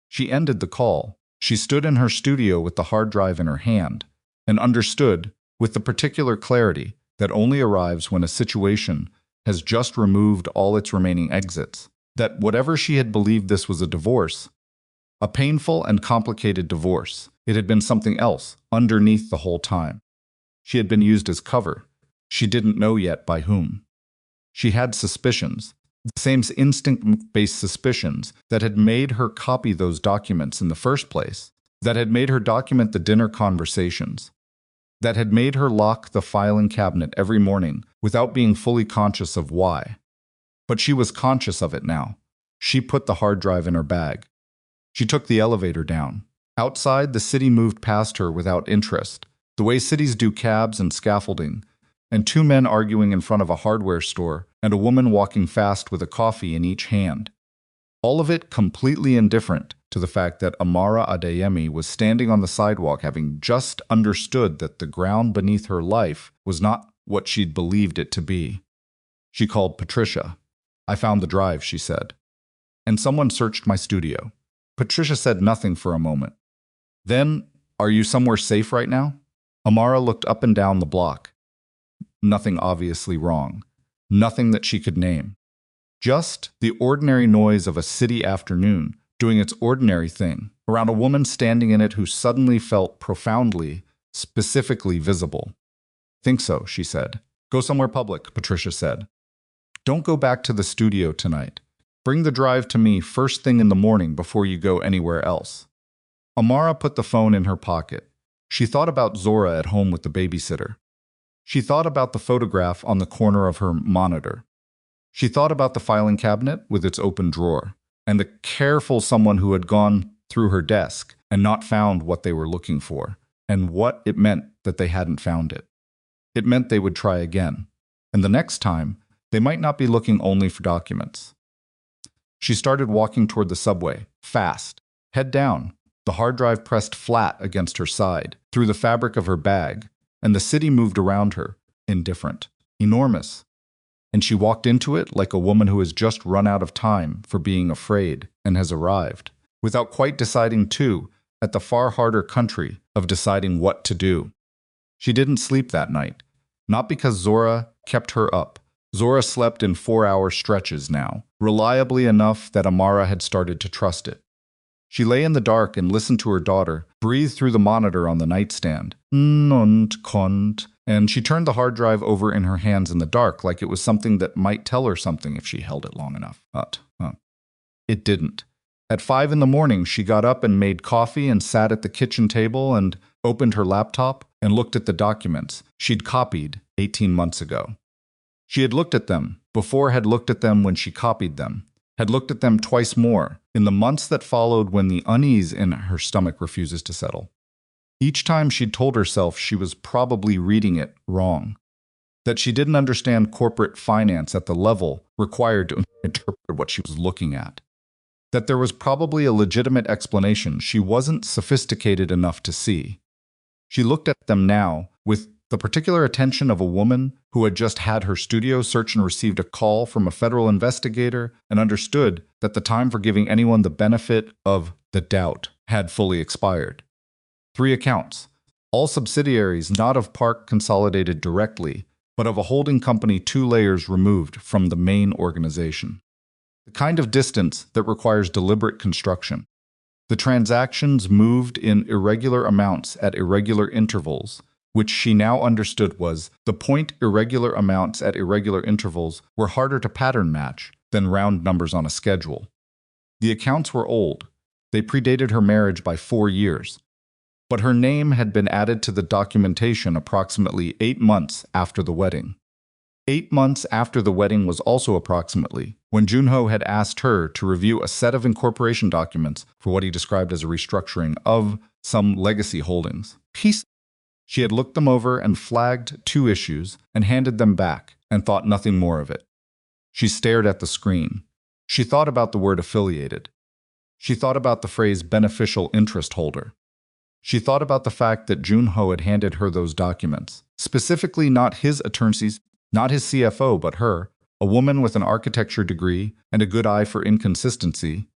She ended the call. She stood in her studio with the hard drive in her hand and understood, with the particular clarity that only arrives when a situation has just removed all its remaining exits, that whatever she had believed this was a divorce, a painful and complicated divorce, it had been something else underneath the whole time. She had been used as cover. She didn't know yet by whom. She had suspicions, the same instinct-based suspicions that had made her copy those documents in the first place, that had made her document the dinner conversations, that had made her lock the filing cabinet every morning without being fully conscious of why. But she was conscious of it now. She put the hard drive in her bag. She took the elevator down. Outside, the city moved past her without interest, the way cities do cabs and scaffolding, and 2 men arguing in front of a hardware store and a woman walking fast with a coffee in each hand. All of it completely indifferent to the fact that Amara Adeyemi was standing on the sidewalk having just understood that the ground beneath her life was not what she'd believed it to be. She called Patricia. I found the drive, she said. And someone searched my studio. Patricia said nothing for a moment. Then, are you somewhere safe right now? Amara looked up and down the block. Nothing obviously wrong. Nothing that she could name. Just the ordinary noise of a city afternoon doing its ordinary thing around a woman standing in it who suddenly felt profoundly, specifically visible. Think so, she said. Go somewhere public, Patricia said. Don't go back to the studio tonight. Bring the drive to me first thing in the morning before you go anywhere else. Amara put the phone in her pocket. She thought about Zora at home with the babysitter. She thought about the photograph on the corner of her monitor. She thought about the filing cabinet with its open drawer, and the careful someone who had gone through her desk and not found what they were looking for, and what it meant that they hadn't found it. It meant they would try again, and the next time, they might not be looking only for documents. She started walking toward the subway, fast, head down, the hard drive pressed flat against her side, through the fabric of her bag, and the city moved around her, indifferent, enormous. And she walked into it like a woman who has just run out of time for being afraid and has arrived, without quite deciding to, at the far harder country of deciding what to do. She didn't sleep that night, not because Zora kept her up. Zora slept in 4-hour stretches now, reliably enough that Amara had started to trust it. She lay in the dark and listened to her daughter breathe through the monitor on the nightstand. Und kommt. And she turned the hard drive over in her hands in the dark like it was something that might tell her something if she held it long enough. It didn't. At 5 in the morning, she got up and made coffee and sat at the kitchen table and opened her laptop and looked at the documents she'd copied 18 months ago. She had looked at them, had looked at them when she copied them, had looked at them twice more in the months that followed when the unease in her stomach refuses to settle. Each time she'd told herself she was probably reading it wrong, that she didn't understand corporate finance at the level required to interpret what she was looking at, that there was probably a legitimate explanation she wasn't sophisticated enough to see. She looked at them now with the particular attention of a woman who had just had her studio searched and received a call from a federal investigator and understood that the time for giving anyone the benefit of the doubt had fully expired. 3 accounts, all subsidiaries not of Park consolidated directly, but of a holding company 2 layers removed from the main organization. The kind of distance that requires deliberate construction. The transactions moved in irregular amounts at irregular intervals, which she now understood was the point. Irregular amounts at irregular intervals were harder to pattern match than round numbers on a schedule. The accounts were old. They predated her marriage by 4 years. But her name had been added to the documentation approximately 8 months after the wedding. 8 months after the wedding was also approximately when Junho had asked her to review a set of incorporation documents for what he described as a restructuring of some legacy holdings. She had looked them over and flagged 2 issues and handed them back and thought nothing more of it. She stared at the screen. She thought about the word affiliated. She thought about the phrase beneficial interest holder. She thought about the fact that Junho had handed her those documents, specifically not his attorneys, not his CFO, but her, a woman with an architecture degree and a good eye for inconsistency,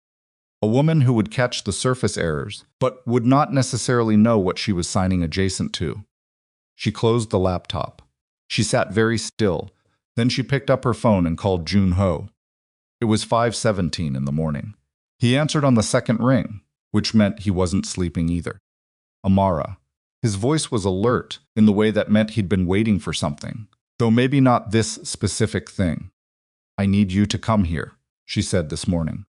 a woman who would catch the surface errors, but would not necessarily know what she was signing adjacent to. She closed the laptop. She sat very still. Then she picked up her phone and called Junho. It was 5:17 in the morning. He answered on the second ring, which meant he wasn't sleeping either. Amara. His voice was alert in the way that meant he'd been waiting for something, though maybe not this specific thing. I need you to come here, she said this morning.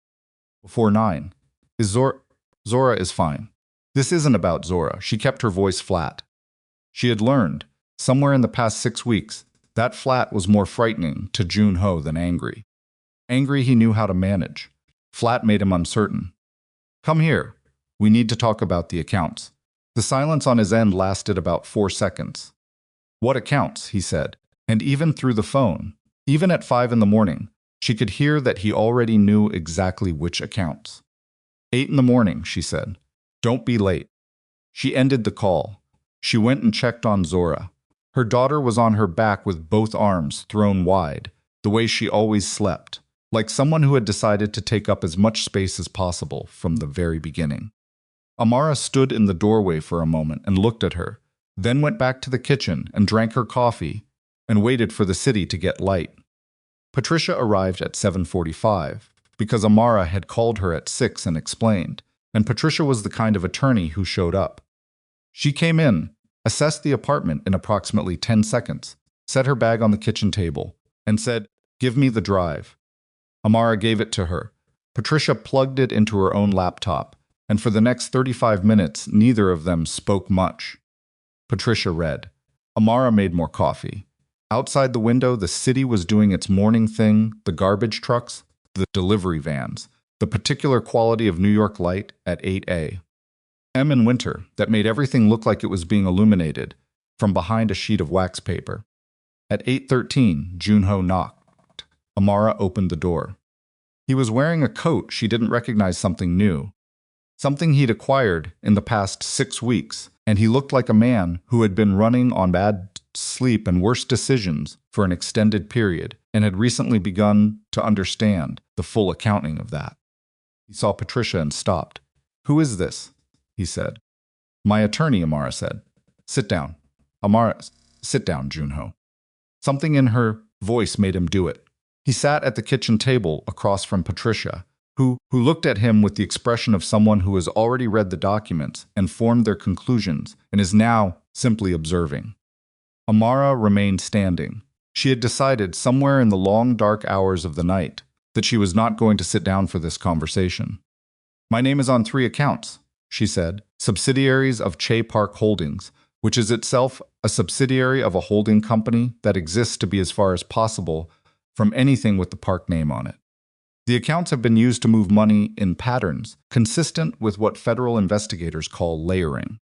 Before 9. Zora is fine. This isn't about Zora. She kept her voice flat. She had learned, somewhere in the past 6 weeks, that flat was more frightening to Junho than angry. Angry he knew how to manage. Flat made him uncertain. Come here. We need to talk about the accounts. The silence on his end lasted about 4 seconds. What accounts? He said. And even through the phone, even at 5 in the morning, she could hear that he already knew exactly which accounts. 8 in the morning, she said. Don't be late. She ended the call. She went and checked on Zora. Her daughter was on her back with both arms thrown wide, the way she always slept, like someone who had decided to take up as much space as possible from the very beginning. Amara stood in the doorway for a moment and looked at her, then went back to the kitchen and drank her coffee and waited for the city to get light. Patricia arrived at 7:45 because Amara had called her at 6 and explained, and Patricia was the kind of attorney who showed up. She came in, assessed the apartment in approximately 10 seconds, set her bag on the kitchen table, and said, "Give me the drive." Amara gave it to her. Patricia plugged it into her own laptop, and for the next 35 minutes, neither of them spoke much. Patricia read. Amara made more coffee. Outside the window, the city was doing its morning thing, the garbage trucks, the delivery vans, the particular quality of New York light at 8 a.m. in winter that made everything look like it was being illuminated from behind a sheet of wax paper. At 8:13, Junho knocked. Amara opened the door. He was wearing a coat she didn't recognize, something new, something he'd acquired in the past 6 weeks, and he looked like a man who had been running on bad sleep and worse decisions for an extended period and had recently begun to understand the full accounting of that. He saw Patricia and stopped. "Who is this?" he said. "My attorney," Amara said. "Sit down." "Amara, sit down, Junho." Something in her voice made him do it. He sat at the kitchen table across from Patricia, who looked at him with the expression of someone who has already read the documents and formed their conclusions and is now simply observing. Amara remained standing. She had decided somewhere in the long, dark hours of the night that she was not going to sit down for this conversation. "My name is on 3 accounts," she said, "subsidiaries of Che Park Holdings, which is itself a subsidiary of a holding company that exists to be as far as possible from anything with the park name on it. The accounts have been used to move money in patterns consistent with what federal investigators call layering.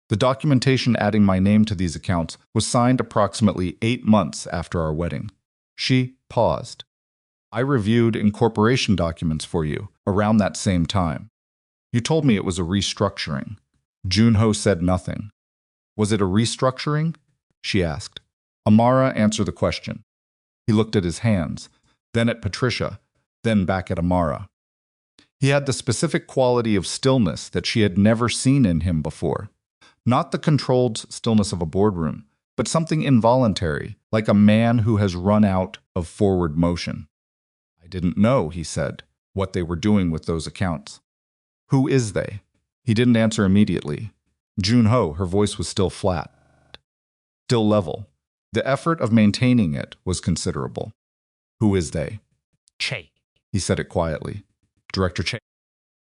The documentation adding my name to these accounts was signed approximately 8 months after our wedding." She paused. "I reviewed incorporation documents for you around that same time. You told me it was a restructuring." Junho said nothing. "Was it a restructuring?" she asked. Amara answered the question. He looked at his hands, then at Patricia, then back at Amara. He had the specific quality of stillness that she had never seen in him before. Not the controlled stillness of a boardroom, but something involuntary, like a man who has run out of forward motion. "I didn't know," he said, "what they were doing with those accounts." "Who is they?" He didn't answer immediately. Junho, her voice was still flat, still level. The effort of maintaining it was considerable. "Who is they?" Che. He said it quietly. "Director Che."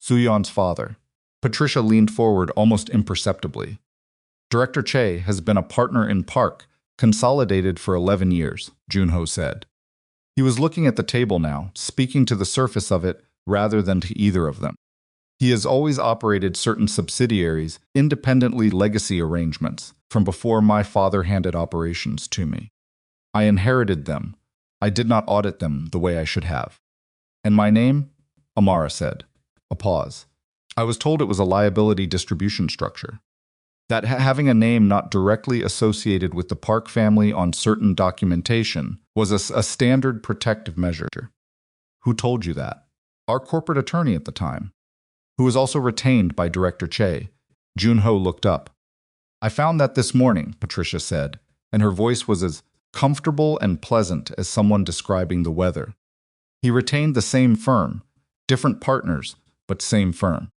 Suyon's father. Patricia leaned forward almost imperceptibly. "Director Che has been a partner in Park, consolidated for 11 years, Junho said. He was looking at the table now, speaking to the surface of it rather than to either of them. He has always operated certain subsidiaries, independently legacy arrangements, from before my father handed operations to me. I inherited them. I did not audit them the way I should have. And my name?" Amara said. A pause. "I was told it was a liability distribution structure. That having a name not directly associated with the Park family on certain documentation was a standard protective measure." "Who told you that?" "Our corporate attorney at the time, who was also retained by Director Che." Junho looked up. "I found that this morning," Patricia said, and her voice was as comfortable and pleasant as someone describing the weather. "He retained the same firm, different partners, but same firm.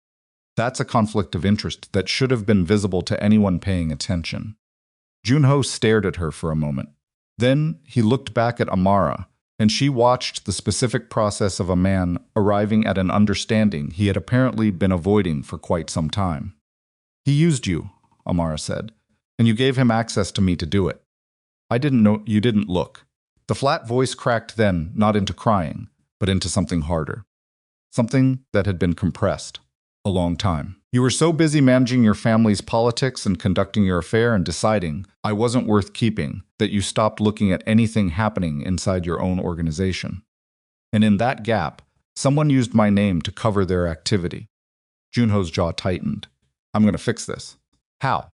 That's a conflict of interest that should have been visible to anyone paying attention." Junho stared at her for a moment. Then he looked back at Amara, and she watched the specific process of a man arriving at an understanding he had apparently been avoiding for quite some time. "He used you," Amara said, "and you gave him access to me to do it. I didn't know you didn't look." The flat voice cracked then, not into crying, but into something harder. Something that had been compressed. "A long time. You were so busy managing your family's politics and conducting your affair and deciding I wasn't worth keeping that you stopped looking at anything happening inside your own organization. And in that gap, someone used my name to cover their activity." Junho's jaw tightened. "I'm going to fix this." "How?"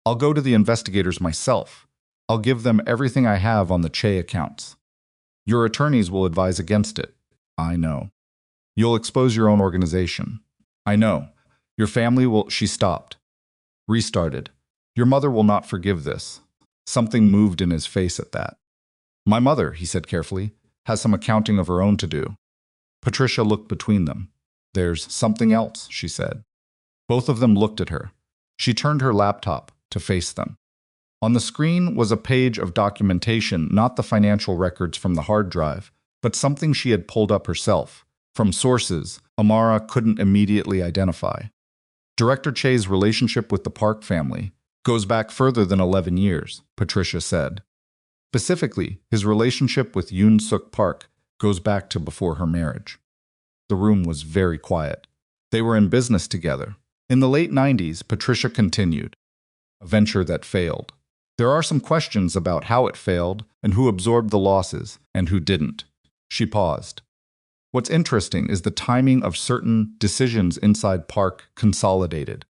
"I'll go to the investigators myself. I'll give them everything I have on the Che accounts. Your attorneys will advise against it." "I know." "You'll expose your own organization." "I know. Your family will—" She stopped. Restarted. "Your mother will not forgive this." Something moved in his face at that. "My mother," he said carefully, "has some accounting of her own to do." Patricia looked between them. "There's something else," she said. Both of them looked at her. She turned her laptop to face them. On the screen was a page of documentation, not the financial records from the hard drive, but something she had pulled up herself, from sources Amara couldn't immediately identify. Director Che's relationship with the Park family goes back further than 11 years, Patricia said. Specifically, his relationship with Yoon Suk Park goes back to before her marriage. The room was very quiet. They were in business together. In the late 90s, Patricia continued, a venture that failed. There are some questions about how it failed and who absorbed the losses and who didn't. She paused. What's interesting is the timing of certain decisions inside Park consolidated.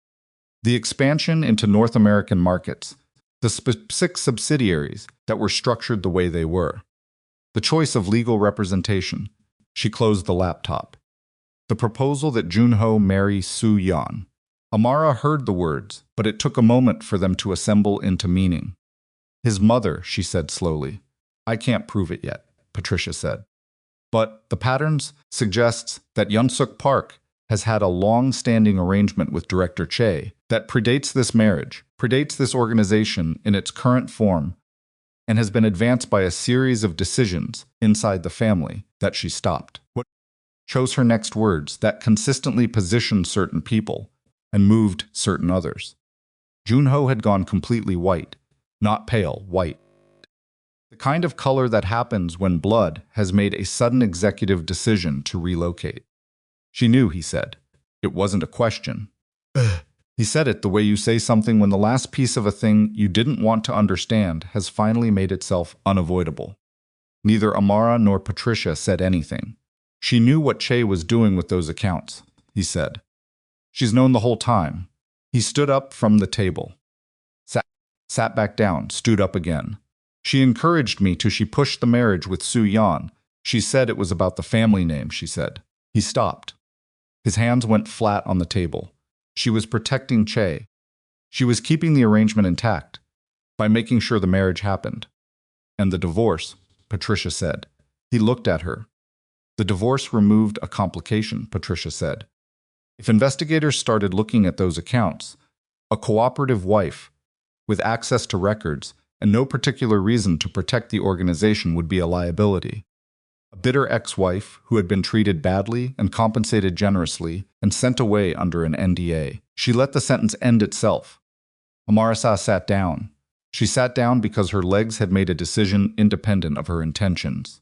The expansion into North American markets, the specific subsidiaries that were structured the way they were. The choice of legal representation. She closed the laptop. The proposal that Junho marry Soo Yeon. Amara heard the words, but it took a moment for them to assemble into meaning. His mother, she said slowly. I can't prove it yet, Patricia said. But the patterns suggests that Yoon-suk Park has had a long-standing arrangement with Director Che that predates this marriage, predates this organization in its current form, and has been advanced by a series of decisions inside the family that she stopped. What chose her next words that consistently positioned certain people and moved certain others. Junho had gone completely white, not pale, white. The kind of color that happens when blood has made a sudden executive decision to relocate. She knew, he said. It wasn't a question. He said it the way you say something when the last piece of a thing you didn't want to understand has finally made itself unavoidable. Neither Amara nor Patricia said anything. She knew what Che was doing with those accounts, he said. She's known the whole time. He stood up from the table. Sat back down, stood up again. She encouraged me till she pushed the marriage with Soo Yeon. She said it was about the family name, she said. He stopped. His hands went flat on the table. She was protecting Che. She was keeping the arrangement intact by making sure the marriage happened. And the divorce, Patricia said. He looked at her. The divorce removed a complication, Patricia said. If investigators started looking at those accounts, a cooperative wife with access to records and no particular reason to protect the organization would be a liability. A bitter ex-wife who had been treated badly and compensated generously and sent away under an NDA. She let the sentence end itself. Amara sat down. She sat down because her legs had made a decision independent of her intentions.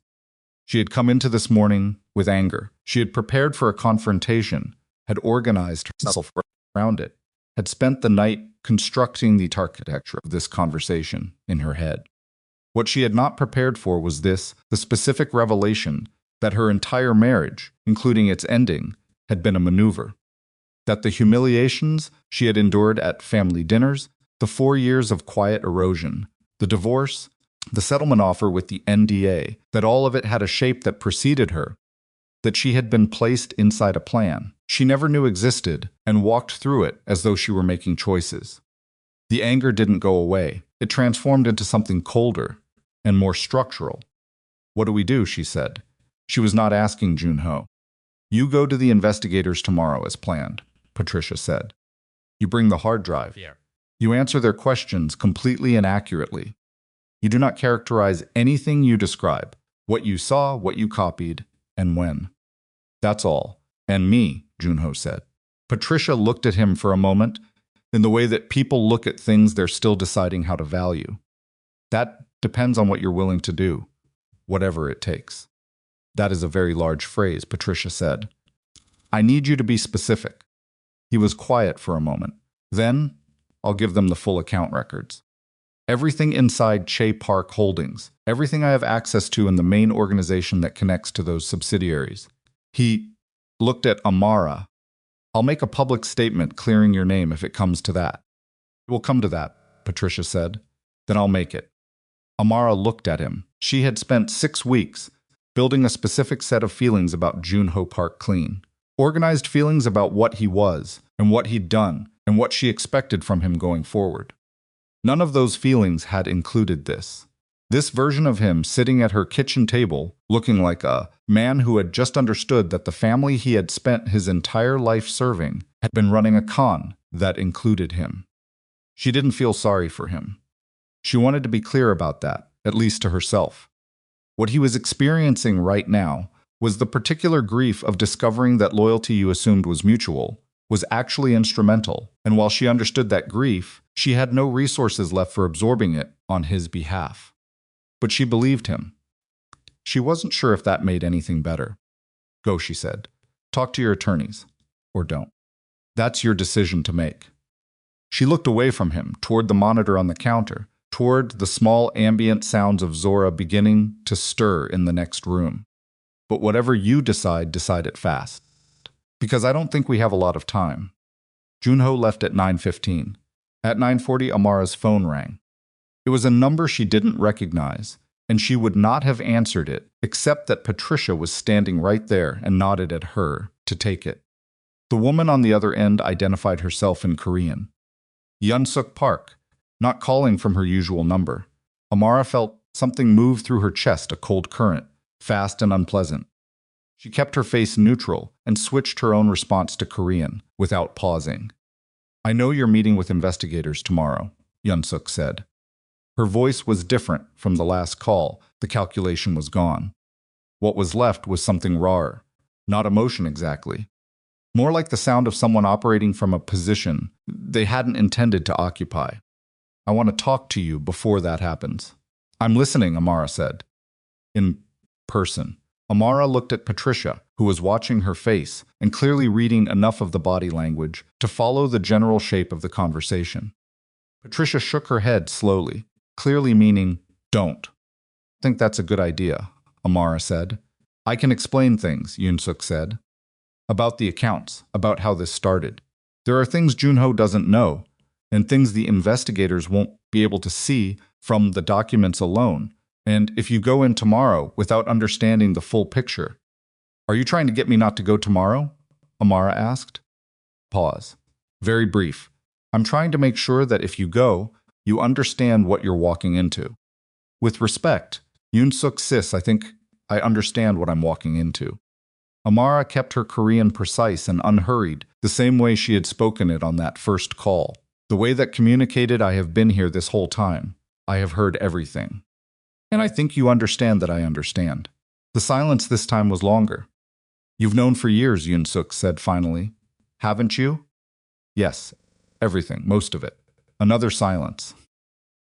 She had come into this morning with anger. She had prepared for a confrontation, had organized herself around it, had spent the night constructing the architecture of this conversation in her head. What she had not prepared for was this, the specific revelation that her entire marriage, including its ending, had been a maneuver. That the humiliations she had endured at family dinners, the 4 years of quiet erosion, the divorce, the settlement offer with the NDA, that all of it had a shape that preceded her, that she had been placed inside a plan she never knew existed and walked through it as though she were making choices. The anger didn't go away. It transformed into something colder and more structural. What do we do? She said. She was not asking Junho. You go to the investigators tomorrow as planned, Patricia said. You bring the hard drive. Yeah. You answer their questions completely and accurately. You do not characterize anything you describe, what you saw, what you copied, and when. That's all. And me, Junho said. Patricia looked at him for a moment in the way that people look at things they're still deciding how to value. That depends on what you're willing to do, whatever it takes. That is a very large phrase, Patricia said. I need you to be specific. He was quiet for a moment. Then, I'll give them the full account records. Everything inside Che Park Holdings, everything I have access to in the main organization that connects to those subsidiaries. He looked at Amara. I'll make a public statement clearing your name if it comes to that. It will come to that, Patricia said. Then I'll make it. Amara looked at him. She had spent 6 weeks building a specific set of feelings about Junho Park Clean. Organized feelings about what he was, and what he'd done, and what she expected from him going forward. None of those feelings had included this. This version of him sitting at her kitchen table, looking like a man who had just understood that the family he had spent his entire life serving had been running a con that included him. She didn't feel sorry for him. She wanted to be clear about that, at least to herself. What he was experiencing right now was the particular grief of discovering that loyalty you assumed was mutual was actually instrumental, and while she understood that grief, she had no resources left for absorbing it on his behalf. But she believed him. She wasn't sure if that made anything better. Go, she said. Talk to your attorneys. Or don't. That's your decision to make. She looked away from him, toward the monitor on the counter, toward the small ambient sounds of Zora beginning to stir in the next room. But whatever you decide it fast. Because I don't think we have a lot of time. Junho left at 9:15. At 9:40, Amara's phone rang. It was a number she didn't recognize, and she would not have answered it except that Patricia was standing right there and nodded at her to take it. The woman on the other end identified herself in Korean. Yunsuk Park, not calling from her usual number. Amara felt something move through her chest, a cold current, fast and unpleasant. She kept her face neutral and switched her own response to Korean without pausing. I know you're meeting with investigators tomorrow, Yunsuk said. Her voice was different from the last call. The calculation was gone. What was left was something rawer, not emotion exactly. More like the sound of someone operating from a position they hadn't intended to occupy. I want to talk to you before that happens. I'm listening, Amara said. In person. Amara looked at Patricia, who was watching her face and clearly reading enough of the body language to follow the general shape of the conversation. Patricia shook her head slowly, clearly meaning, don't. I think that's a good idea, Amara said. I can explain things, Yunsuk said. About the accounts, about how this started. There are things Junho doesn't know, and things the investigators won't be able to see from the documents alone. And if you go in tomorrow without understanding the full picture. Are you trying to get me not to go tomorrow? Amara asked. Pause. Very brief. I'm trying to make sure that if you go, you understand what you're walking into. With respect, Yunsuk sis, I think I understand what I'm walking into. Amara kept her Korean precise and unhurried, the same way she had spoken it on that first call. The way that communicated, I have been here this whole time. I have heard everything. And I think you understand that I understand. The silence this time was longer. You've known for years, Yunsuk said finally. Haven't you? Yes, everything, most of it. Another silence.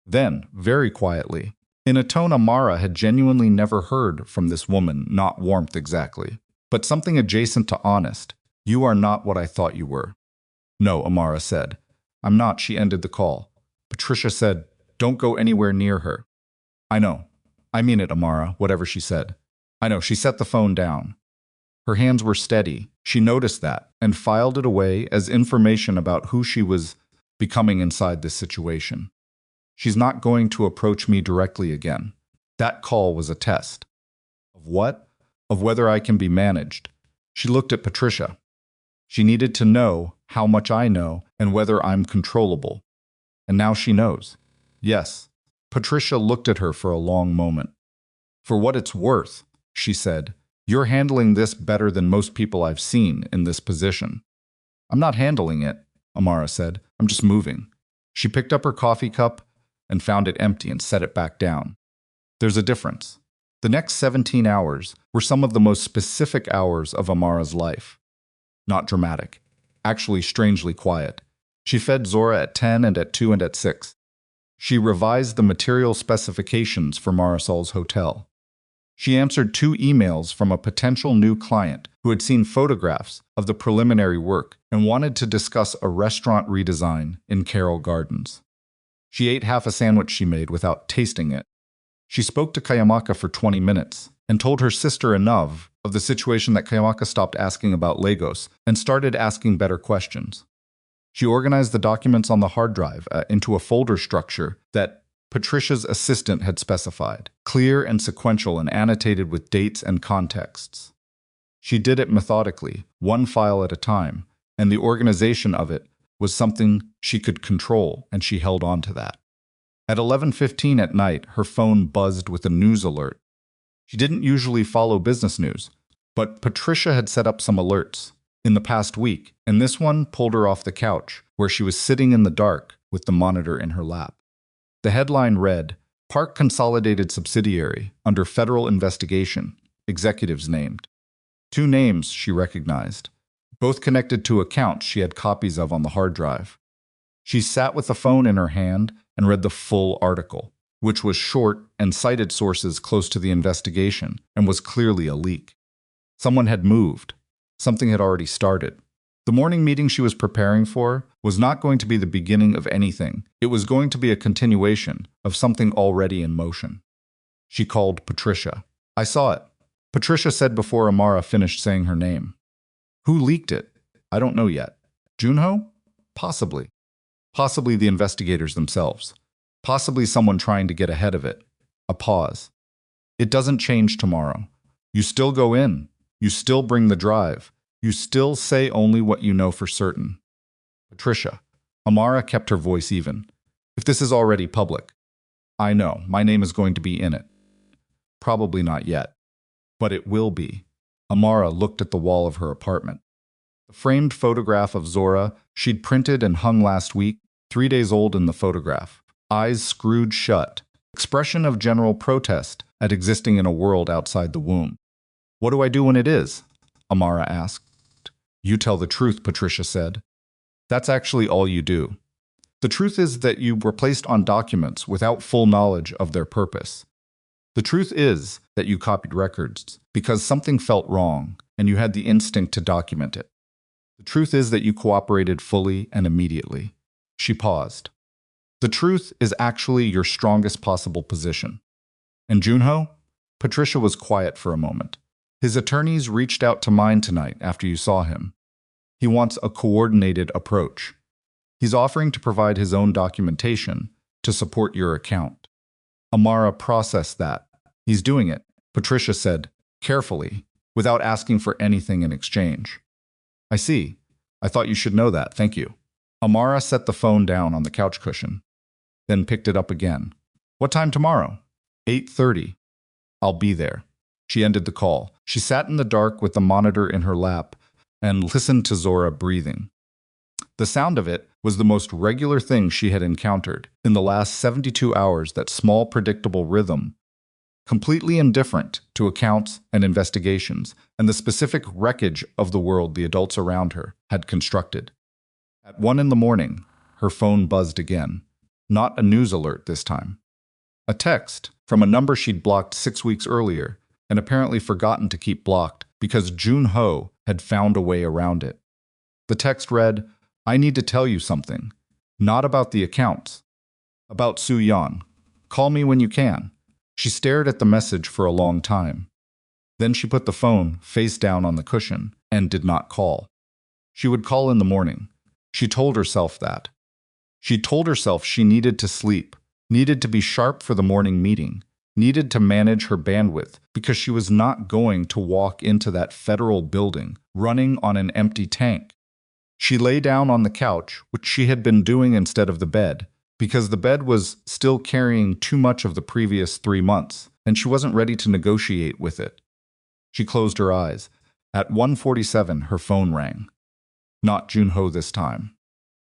Then, very quietly, in a tone Amara had genuinely never heard from this woman, not warmth exactly, but something adjacent to honest. You are not what I thought you were. No, Amara said. I'm not, she ended the call. Patricia said, don't go anywhere near her. I know. I mean it, Amara, whatever she said. I know, she set the phone down. Her hands were steady. She noticed that and filed it away as information about who she was becoming inside this situation. She's not going to approach me directly again. That call was a test. Of what? Of whether I can be managed. She looked at Patricia. She needed to know how much I know and whether I'm controllable. And now she knows. Yes. Patricia looked at her for a long moment. For what it's worth, she said, you're handling this better than most people I've seen in this position. I'm not handling it, Amara said. I'm just moving. She picked up her coffee cup and found it empty and set it back down. There's a difference. The next 17 hours were some of the most specific hours of Amara's life. Not dramatic. Actually strangely quiet. She fed Zora at 10 and at 2 and at 6. She revised the material specifications for Marisol's hotel. She answered 2 emails from a potential new client who had seen photographs of the preliminary work and wanted to discuss a restaurant redesign in Carroll Gardens. She ate half a sandwich she made without tasting it. She spoke to Kayamaka for 20 minutes and told her sister enough of the situation that Kayamaka stopped asking about Lagos and started asking better questions. She organized the documents on the hard drive into a folder structure that Patricia's assistant had specified, clear and sequential and annotated with dates and contexts. She did it methodically, one file at a time, and the organization of it was something she could control, and she held on to that. At 11:15 at night, her phone buzzed with a news alert. She didn't usually follow business news, but Patricia had set up some alerts in the past week, and this one pulled her off the couch, where she was sitting in the dark with the monitor in her lap. The headline read, Park Consolidated Subsidiary, under federal investigation, executives named. Two names she recognized, both connected to accounts she had copies of on the hard drive. She sat with the phone in her hand and read the full article, which was short and cited sources close to the investigation and was clearly a leak. Someone had moved. Something had already started. The morning meeting she was preparing for was not going to be the beginning of anything. It was going to be a continuation of something already in motion. She called Patricia. I saw it, Patricia said before Amara finished saying her name. Who leaked it? I don't know yet. Junho? Possibly. Possibly the investigators themselves. Possibly someone trying to get ahead of it. A pause. It doesn't change tomorrow. You still go in. You still bring the drive. You still say only what you know for certain. Patricia. Amara kept her voice even. If this is already public. I know, my name is going to be in it. Probably not yet. But it will be. Amara looked at the wall of her apartment. The framed photograph of Zora she'd printed and hung last week, 3 days old in the photograph. Eyes screwed shut. Expression of general protest at existing in a world outside the womb. What do I do when it is? Amara asked. You tell the truth, Patricia said. That's actually all you do. The truth is that you were placed on documents without full knowledge of their purpose. The truth is that you copied records because something felt wrong and you had the instinct to document it. The truth is that you cooperated fully and immediately. She paused. The truth is actually your strongest possible position. And Junho? Patricia was quiet for a moment. His attorneys reached out to mine tonight after you saw him. He wants a coordinated approach. He's offering to provide his own documentation to support your account. Amara processed that. He's doing it, Patricia said, carefully, without asking for anything in exchange. I see. I thought you should know that, thank you. Amara set the phone down on the couch cushion, then picked it up again. What time tomorrow? 8:30. I'll be there. She ended the call. She sat in the dark with the monitor in her lap and listened to Zora breathing. The sound of it was the most regular thing she had encountered in the last 72 hours, that small, predictable rhythm, completely indifferent to accounts and investigations and the specific wreckage of the world the adults around her had constructed. At 1 a.m, her phone buzzed again. Not a news alert this time. A text from a number she'd blocked 6 weeks earlier and apparently forgotten to keep blocked because Junho had found a way around it. The text read, I need to tell you something. Not about the accounts. About Su Yan. Call me when you can. She stared at the message for a long time. Then she put the phone face down on the cushion and did not call. She would call in the morning. She told herself that. She told herself she needed to sleep, needed to be sharp for the morning meeting, needed to manage her bandwidth because she was not going to walk into that federal building running on an empty tank. She lay down on the couch, which she had been doing instead of the bed, because the bed was still carrying too much of the previous 3 months, and she wasn't ready to negotiate with it. She closed her eyes. At 1:47, her phone rang. Not Junho this time.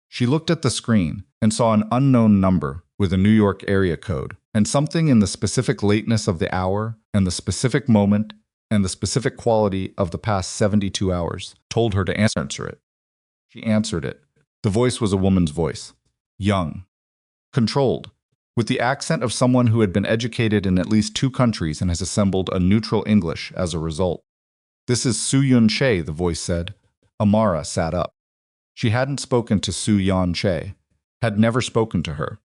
She looked at the screen and saw an unknown number with a New York area code, and something in the specific lateness of the hour and the specific moment and the specific quality of the past 72 hours told her to answer it. She answered it. The voice was a woman's voice. Young. Controlled. With the accent of someone who had been educated in at least 2 countries and has assembled a neutral English as a result. This is Su Yun Che, the voice said. Amara sat up. She hadn't spoken to Su Yan Che, had never spoken to her.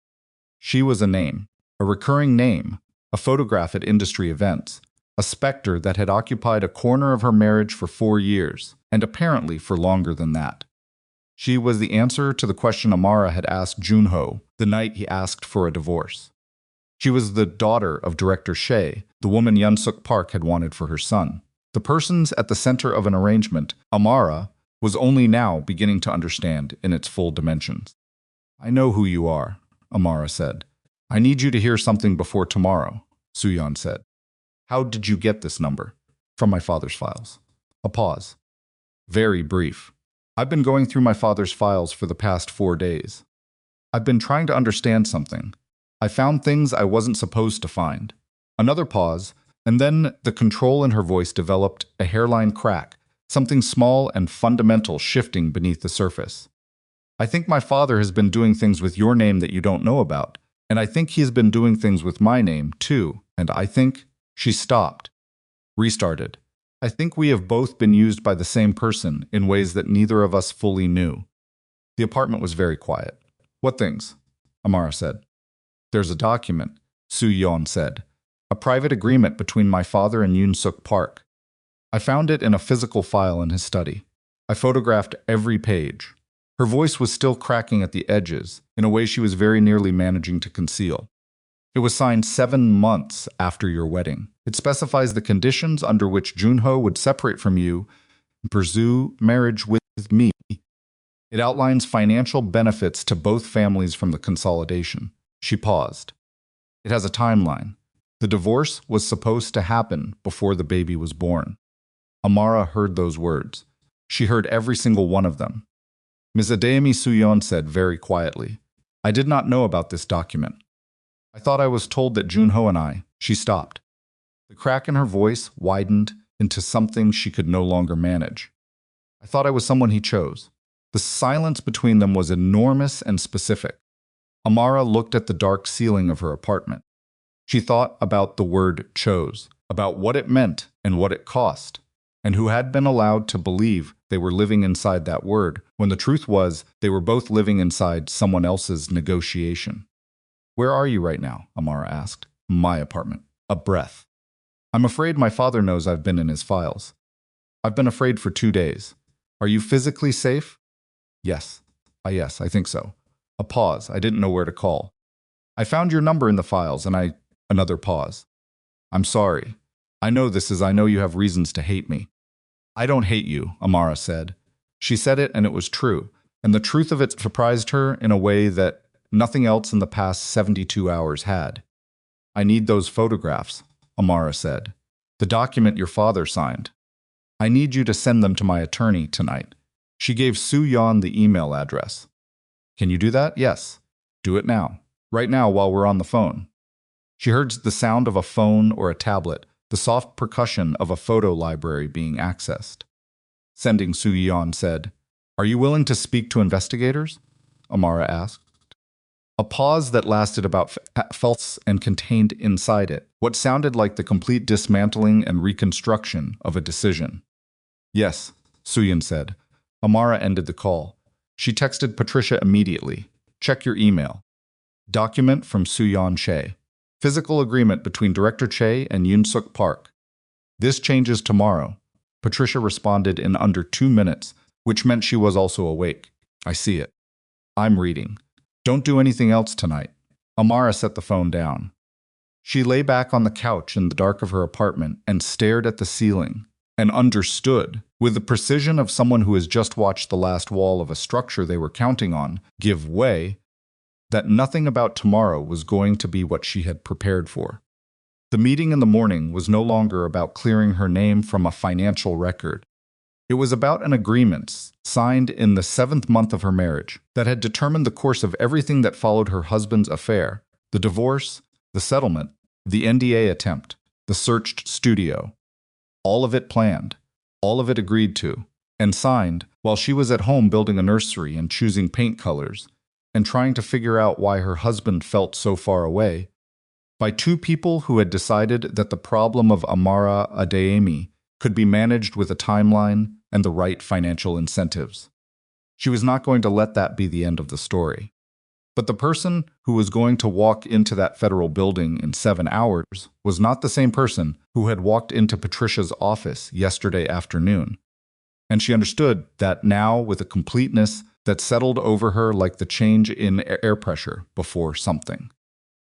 She was a name, a recurring name, a photograph at industry events, a specter that had occupied a corner of her marriage for 4 years, and apparently for longer than that. She was the answer to the question Amara had asked Junho the night he asked for a divorce. She was the daughter of Director Shea, the woman Yunsuk Park had wanted for her son. The persons at the center of an arrangement, Amara, was only now beginning to understand in its full dimensions. I know who you are, Amara said. I need you to hear something before tomorrow, Suyan said. How did you get this number? From my father's files. A pause. Very brief. I've been going through my father's files for the past 4 days. I've been trying to understand something. I found things I wasn't supposed to find. Another pause, and then the control in her voice developed a hairline crack, something small and fundamental shifting beneath the surface. I think my father has been doing things with your name that you don't know about, and I think he has been doing things with my name, too, and I think… She stopped, restarted. I think we have both been used by the same person in ways that neither of us fully knew. The apartment was very quiet. What things? Amara said. There's a document, Su-yeon said. A private agreement between my father and Yoon-suk Park. I found it in a physical file in his study. I photographed every page. Her voice was still cracking at the edges, in a way she was very nearly managing to conceal. It was signed 7 months after your wedding. It specifies the conditions under which Junho would separate from you and pursue marriage with me. It outlines financial benefits to both families from the consolidation. She paused. It has a timeline. The divorce was supposed to happen before the baby was born. Amara heard those words. She heard every single one of them. Ms. Adeyemi Su-yeon said very quietly, I did not know about this document. I thought I was told that Junho and I… She stopped. The crack in her voice widened into something she could no longer manage. I thought I was someone he chose. The silence between them was enormous and specific. Amara looked at the dark ceiling of her apartment. She thought about the word chose, about what it meant and what it cost, and who had been allowed to believe they were living inside that word, when the truth was they were both living inside someone else's negotiation. Where are you right now? Amara asked. My apartment. A breath. I'm afraid my father knows I've been in his files. I've been afraid for 2 days. Are you physically safe? Yes. Yes, I think so. A pause. I didn't know where to call. I found your number in the files, and Another pause. I'm sorry. I know you have reasons to hate me. I don't hate you, Amara said. She said it, and it was true, and the truth of it surprised her in a way that nothing else in the past 72 hours had. I need those photographs, Amara said. The document your father signed. I need you to send them to my attorney tonight. She gave Su-yeon the email address. Can you do that? Yes. Do it now. Right now while we're on the phone. She heard the sound of a phone or a tablet, the soft percussion of a photo library being accessed. Sending, Su-yeon said. Are you willing to speak to investigators? Amara asked. A pause that lasted about felt and contained inside it what sounded like the complete dismantling and reconstruction of a decision. Yes, Su-yeon said. Amara ended the call. She texted Patricia immediately. Check your email. Document from Su-yeon Che. Physical agreement between Director Che and Yoon-suk Park. This changes tomorrow. Patricia responded in under 2 minutes, which meant she was also awake. I see it. I'm reading. Don't do anything else tonight. Amara set the phone down. She lay back on the couch in the dark of her apartment and stared at the ceiling, and understood, with the precision of someone who has just watched the last wall of a structure they were counting on give way, that nothing about tomorrow was going to be what she had prepared for. The meeting in the morning was no longer about clearing her name from a financial record. It was about an agreement signed in the 7th month of her marriage that had determined the course of everything that followed her husband's affair, the divorce, the settlement, the NDA attempt, the searched studio. All of it planned, all of it agreed to, and signed while she was at home building a nursery and choosing paint colors, and trying to figure out why her husband felt so far away, by 2 people who had decided that the problem of Amara Adeyemi could be managed with a timeline and the right financial incentives. She was not going to let that be the end of the story. But the person who was going to walk into that federal building in 7 hours was not the same person who had walked into Patricia's office yesterday afternoon. And she understood that now with a completeness that settled over her like the change in air pressure before something.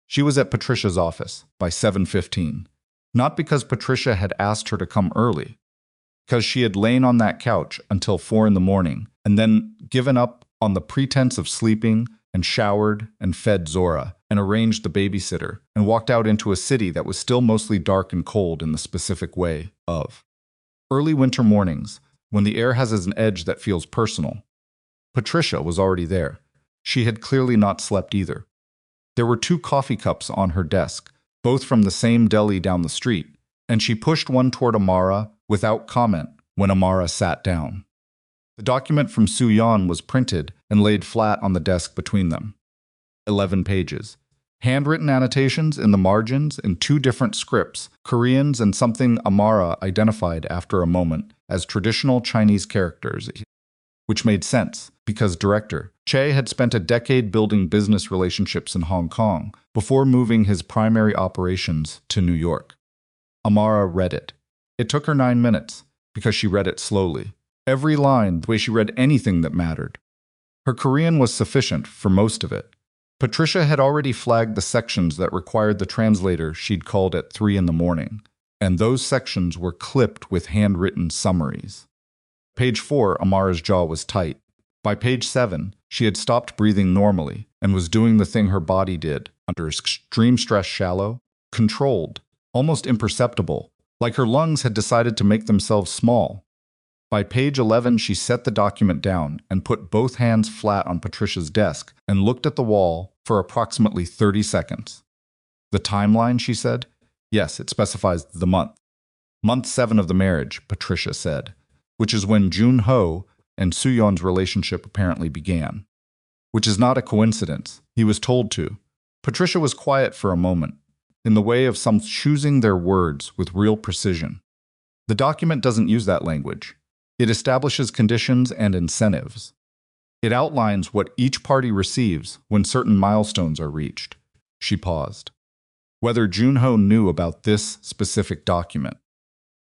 She was at Patricia's office by 7:15, not because Patricia had asked her to come early, because she had lain on that couch until 4 in the morning and then given up on the pretense of sleeping and showered and fed Zora and arranged the babysitter and walked out into a city that was still mostly dark and cold in the specific way of early winter mornings when the air has an edge that feels personal. Patricia was already there. She had clearly not slept either. There were 2 coffee cups on her desk, both from the same deli down the street, and she pushed one toward Amara without comment when Amara sat down. The document from Soo-yeon was printed and laid flat on the desk between them. 11 pages. Handwritten annotations in the margins in 2 different scripts, Koreans and something Amara identified after a moment as traditional Chinese characters, which made sense because director Che had spent a decade building business relationships in Hong Kong before moving his primary operations to New York. Amara read it. It took her 9 minutes because she read it slowly. Every line, the way she read anything that mattered. Her Korean was sufficient for most of it. Patricia had already flagged the sections that required the translator she'd called at 3 in the morning, and those sections were clipped with handwritten summaries. Page 4, Amara's jaw was tight. By page 7, she had stopped breathing normally and was doing the thing her body did under extreme stress, shallow, controlled, almost imperceptible, like her lungs had decided to make themselves small. By page 11, she set the document down and put both hands flat on Patricia's desk and looked at the wall for approximately 30 seconds. The timeline, she said? Yes, it specifies the month. Month 7 of the marriage, Patricia said, which is when Jun-ho and Soo-yeon's relationship apparently began. Which is not a coincidence. He was told to. Patricia was quiet for a moment, in the way of some choosing their words with real precision. The document doesn't use that language. It establishes conditions and incentives. It outlines what each party receives when certain milestones are reached. She paused. Whether Jun-ho knew about this specific document.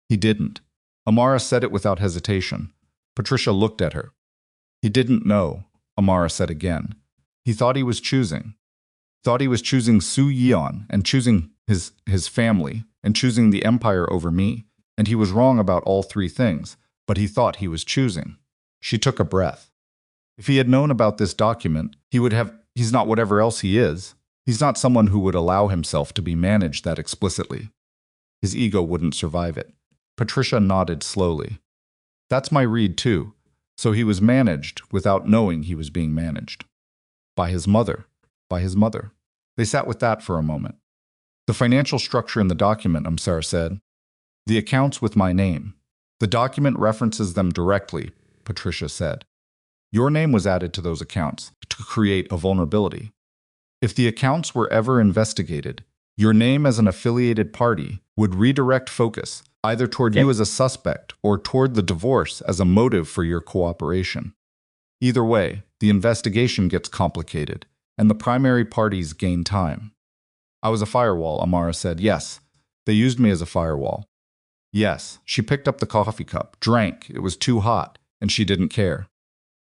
He didn't. Amara said it without hesitation. Patricia looked at her. He didn't know, Amara said again. He thought he was choosing. Thought he was choosing Soo-yeon and choosing his family and choosing the empire over me. And he was wrong about all 3 things, but he thought he was choosing. She took a breath. If he had known about this document, he's not whatever else he is. He's not someone who would allow himself to be managed that explicitly. His ego wouldn't survive it. Patricia nodded slowly. That's my read too. So he was managed without knowing he was being managed. By his mother. By his mother. They sat with that for a moment. The financial structure in the document, Amara said. The accounts with my name. The document references them directly, Patricia said. Your name was added to those accounts to create a vulnerability. If the accounts were ever investigated, your name as an affiliated party would redirect focus either toward you as a suspect or toward the divorce as a motive for your cooperation. Either way, the investigation gets complicated, and the primary parties gain time. I was a firewall, Amara said. Yes, they used me as a firewall. Yes, she picked up the coffee cup, drank, it was too hot, and she didn't care.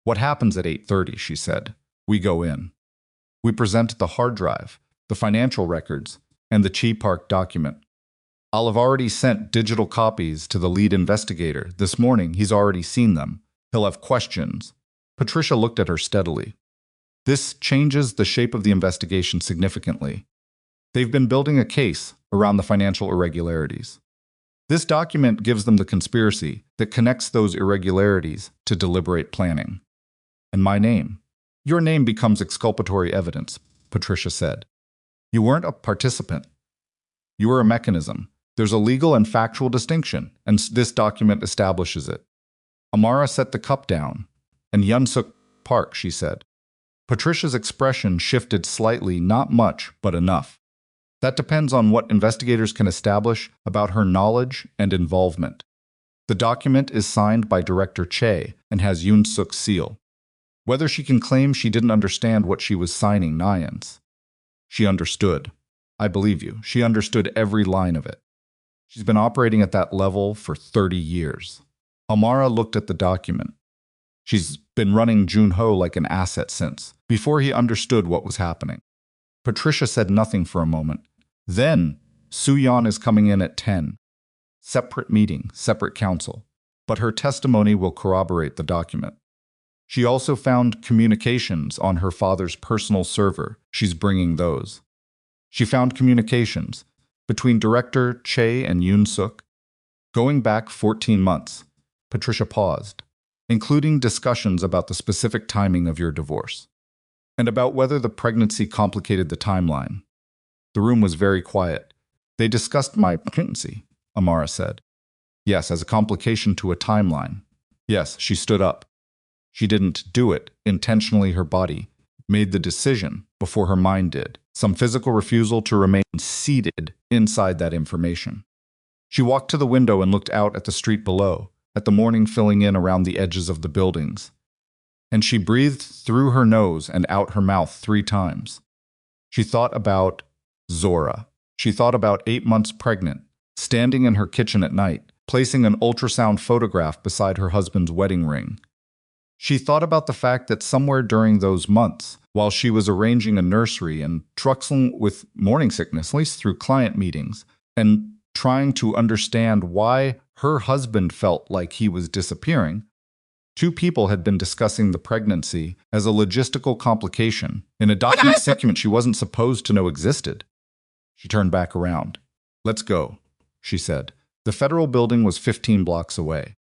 What happens at 8:30, she said. We go in. We present the hard drive, the financial records, and the Chi Park document. I'll have already sent digital copies to the lead investigator. This morning, he's already seen them. He'll have questions. Patricia looked at her steadily. This changes the shape of the investigation significantly. They've been building a case around the financial irregularities. This document gives them the conspiracy that connects those irregularities to deliberate planning. And my name. Your name becomes exculpatory evidence, Patricia said. You weren't a participant. You were a mechanism. There's a legal and factual distinction, and this document establishes it. Amara set the cup down. And Yun-suk Park, she said. Patricia's expression shifted slightly, not much, but enough. That depends on what investigators can establish about her knowledge and involvement. The document is signed by Director Che and has Yun-suk's seal. Whether she can claim she didn't understand what she was signing, Nyan's. She understood. I believe you. She understood every line of it. She's been operating at that level for 30 years. Amara looked at the document. She's been running Jun-ho like an asset since, before he understood what was happening. Patricia said nothing for a moment. Then, Soo-yeon is coming in at 10. Separate meeting, separate counsel. But her testimony will corroborate the document. She also found communications on her father's personal server. She's bringing those. She found communications between Director Che and Yun-suk, going back 14 months. Patricia paused, including discussions about the specific timing of your divorce. and about whether the pregnancy complicated the timeline. The room was very quiet. They discussed my pregnancy, Amara said. Yes, as a complication to a timeline. Yes, she stood up. She didn't do it intentionally. Her body made the decision before her mind did. Some physical refusal to remain seated inside that information. She walked to the window and looked out at the street below, at the morning filling in around the edges of the buildings. And she breathed through her nose and out her mouth 3 times. She thought about Zora. She thought about 8 months pregnant, standing in her kitchen at night, placing an ultrasound photograph beside her husband's wedding ring. She thought about the fact that somewhere during those months, while she was arranging a nursery and struggling with morning sickness, at least through client meetings, and trying to understand why her husband felt like he was disappearing, 2 people had been discussing the pregnancy as a logistical complication in a document she wasn't supposed to know existed. She turned back around. Let's go, she said. The federal building was 15 blocks away.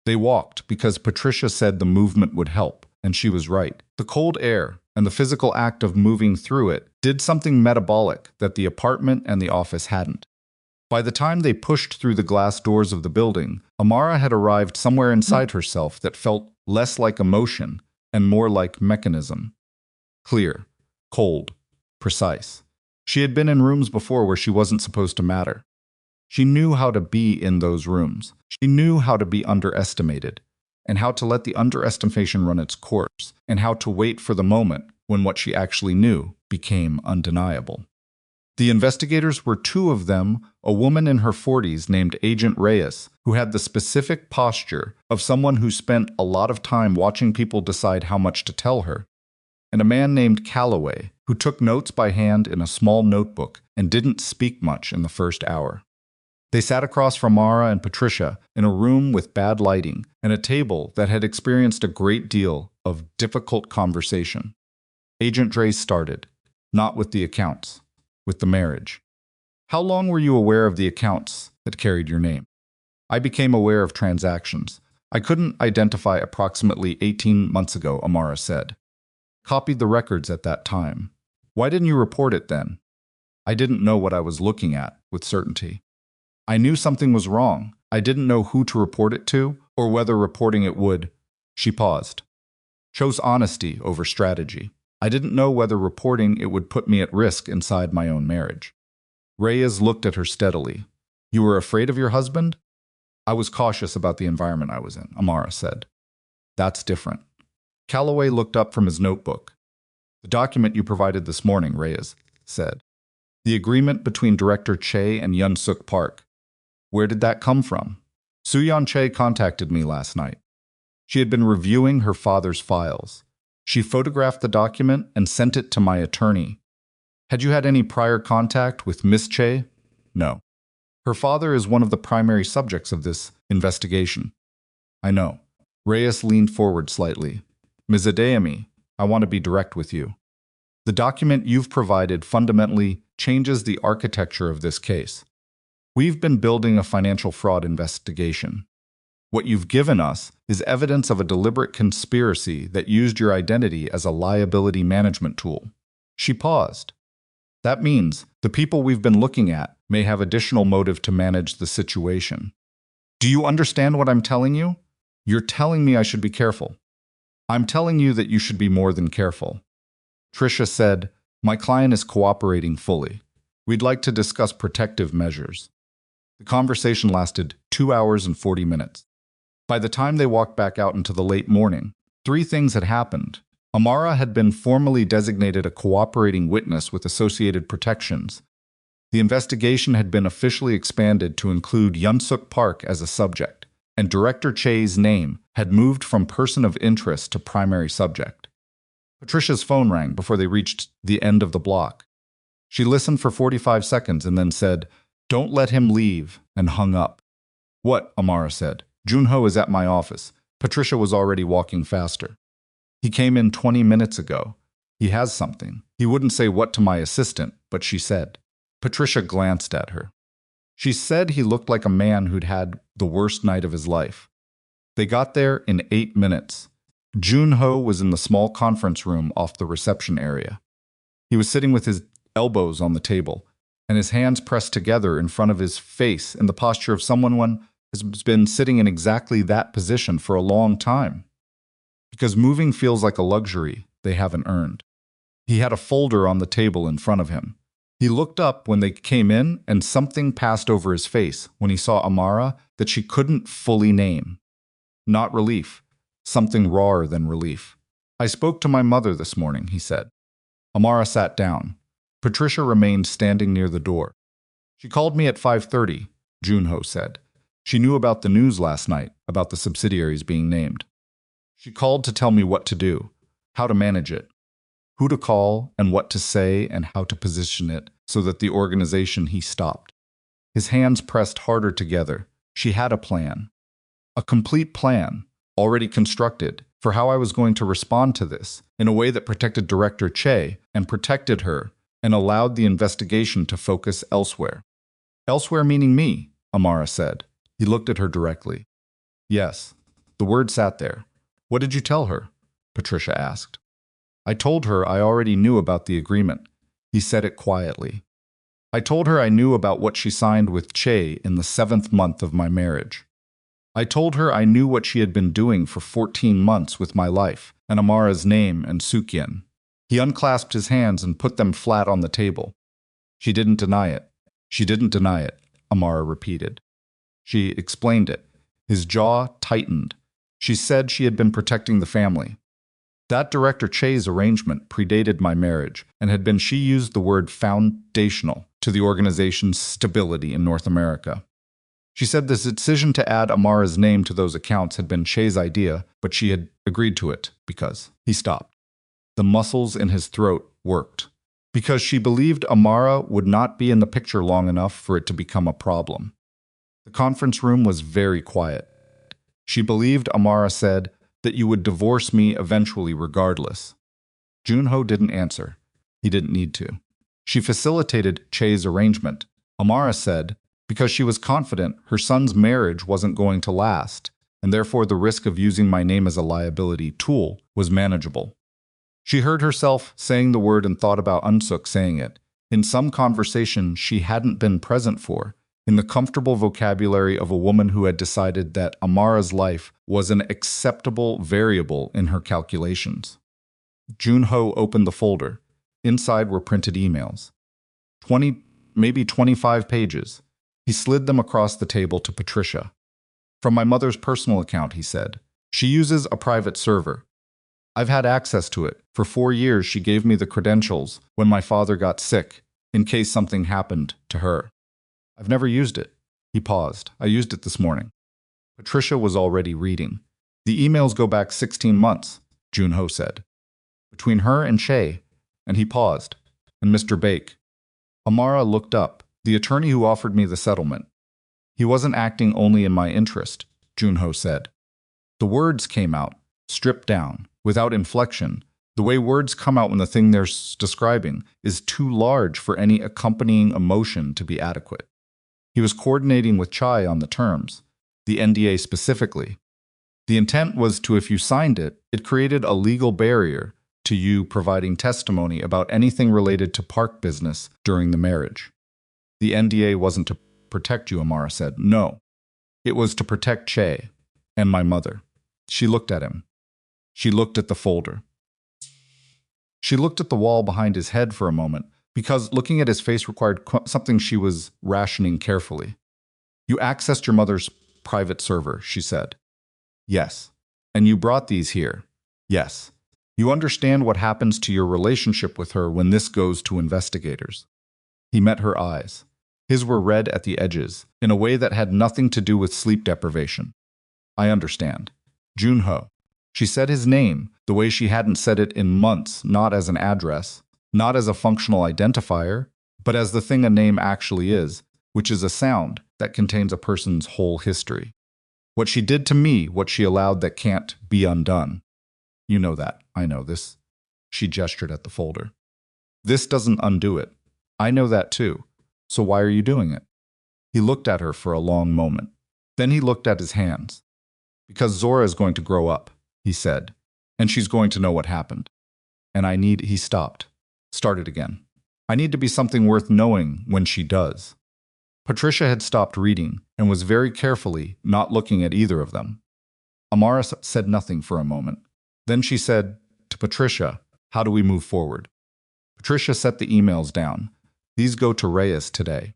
They walked because Patricia said the movement would help, and she was right. The cold air and the physical act of moving through it did something metabolic that the apartment and the office hadn't. By the time they pushed through the glass doors of the building, Amara had arrived somewhere inside herself that felt less like emotion and more like mechanism. Clear, cold, precise. She had been in rooms before where she wasn't supposed to matter. She knew how to be in those rooms. She knew how to be underestimated, and how to let the underestimation run its course, and how to wait for the moment when what she actually knew became undeniable. The investigators were 2 of them, a woman in her 40s named Agent Reyes, who had the specific posture of someone who spent a lot of time watching people decide how much to tell her, and a man named Calloway, who took notes by hand in a small notebook and didn't speak much in the first hour. They sat across from Amara and Patricia in a room with bad lighting and a table that had experienced a great deal of difficult conversation. Agent Reyes started, not with the accounts, with the marriage. How long were you aware of the accounts that carried your name? I became aware of transactions. I couldn't identify approximately 18 months ago, Amara said. Copied the records at that time. Why didn't you report it then? I didn't know what I was looking at with certainty. I knew something was wrong. I didn't know who to report it to or whether reporting it would. She paused. Chose honesty over strategy. I didn't know whether reporting it would put me at risk inside my own marriage. Reyes looked at her steadily. You were afraid of your husband? I was cautious about the environment I was in, Amara said. That's different. Calloway looked up from his notebook. The document you provided this morning, Reyes said. The agreement between Director Che and Yun-Suk Park. Where did that come from? Soo-yeon Che contacted me last night. She had been reviewing her father's files. She photographed the document and sent it to my attorney. Had you had any prior contact with Miss Che? No. Her father is one of the primary subjects of this investigation. I know. Reyes leaned forward slightly. Ms. Adeyemi, I want to be direct with you. The document you've provided fundamentally changes the architecture of this case. We've been building a financial fraud investigation. What you've given us is evidence of a deliberate conspiracy that used your identity as a liability management tool. She paused. That means the people we've been looking at may have additional motive to manage the situation. Do you understand what I'm telling you? You're telling me I should be careful. I'm telling you that you should be more than careful. Tricia said, my client is cooperating fully. We'd like to discuss protective measures. The conversation lasted 2 hours and 40 minutes. By the time they walked back out into the late morning, 3 things had happened. Amara had been formally designated a cooperating witness with associated protections. The investigation had been officially expanded to include Yun-Suk Park as a subject, and Director Che's name had moved from person of interest to primary subject. Patricia's phone rang before they reached the end of the block. She listened for 45 seconds and then said, "Don't let him leave," and hung up. "What?" Amara said. "Junho is at my office." Patricia was already walking faster. "He came in 20 minutes ago. He has something. He wouldn't say what to my assistant, but she said." Patricia glanced at her. She said he looked like a man who'd had the worst night of his life. They got there in 8 minutes. Jun-ho was in the small conference room off the reception area. He was sitting with his elbows on the table and his hands pressed together in front of his face in the posture of someone has been sitting in exactly that position for a long time. Because moving feels like a luxury they haven't earned. He had a folder on the table in front of him. He looked up when they came in, and something passed over his face when he saw Amara that she couldn't fully name. Not relief, something rawer than relief. "I spoke to my mother this morning," he said. Amara sat down. Patricia remained standing near the door. "She called me at 5:30, Junho said. "She knew about the news last night, about the subsidiaries being named. She called to tell me what to do, how to manage it, who to call and what to say and how to position it so that the organization." He stopped. His hands pressed harder together. "She had a plan. A complete plan, already constructed, for how I was going to respond to this, in a way that protected Director Che and protected her and allowed the investigation to focus elsewhere." "Elsewhere meaning me," Amara said. He looked at her directly. "Yes." The word sat there. "What did you tell her?" Patricia asked. "I told her I already knew about the agreement." He said it quietly. "I told her I knew about what she signed with Che in the 7th month of my marriage. I told her I knew what she had been doing for 14 months with my life, and Amara's name and Sukyen." He unclasped his hands and put them flat on the table. "She didn't deny it. She didn't deny it," Amara repeated. "She explained it." His jaw tightened. "She said she had been protecting the family. That Director Che's arrangement predated my marriage and had been, she used the word, foundational to the organization's stability in North America. She said the decision to add Amara's name to those accounts had been Che's idea, but she had agreed to it because..." He stopped. The muscles in his throat worked. "Because she believed Amara would not be in the picture long enough for it to become a problem." The conference room was very quiet. "She believed," Amara said, "that you would divorce me eventually regardless." Junho didn't answer. He didn't need to. "She facilitated Che's arrangement," Amara said, "because she was confident her son's marriage wasn't going to last, and therefore the risk of using my name as a liability tool was manageable." She heard herself saying the word and thought about Unsuk saying it, in some conversation she hadn't been present for, in the comfortable vocabulary of a woman who had decided that Amara's life was an acceptable variable in her calculations. Junho opened the folder. Inside were printed emails. 20, maybe 25 pages. He slid them across the table to Patricia. "From my mother's personal account," he said. "She uses a private server. I've had access to it. For 4 years she gave me the credentials when my father got sick, in case something happened to her. I've never used it." He paused. "I used it this morning." Patricia was already reading. "The emails go back 16 months, Junho said. "Between her and Che," and he paused, "and Mr. Bake." Amara looked up, "The attorney who offered me the settlement. He wasn't acting only in my interest," Junho said. The words came out, stripped down, without inflection, the way words come out when the thing they're describing is too large for any accompanying emotion to be adequate. He was coordinating with Chai on the terms, the NDA specifically. The intent was to, if you signed it, it created a legal barrier to you providing testimony about anything related to park business during the marriage. The NDA wasn't to protect you, Amara said. No. It was to protect Che and my mother. She looked at him. She looked at the folder. She looked at the wall behind his head for a moment, because looking at his face required something she was rationing carefully. "You accessed your mother's private server," she said. "Yes. And you brought these here." "Yes. You understand what happens to your relationship with her when this goes to investigators." He met her eyes. His were red at the edges, in a way that had nothing to do with sleep deprivation. "I understand. Junho." She said his name, the way she hadn't said it in months, not as an address, not as a functional identifier, but as the thing a name actually is, which is a sound that contains a person's whole history. "What she did to me, what she allowed that can't be undone. You know that. I know this." She gestured at the folder. "This doesn't undo it. I know that too. So why are you doing it?" He looked at her for a long moment. Then he looked at his hands. "Because Zora is going to grow up," he said. and she's going to know what happened. And he stopped, started again. I need to be something worth knowing when she does. Patricia had stopped reading and was very carefully not looking at either of them. Amara said nothing for a moment. Then she said to Patricia, "How do we move forward?" Patricia set the emails down. "These go to Reyes today."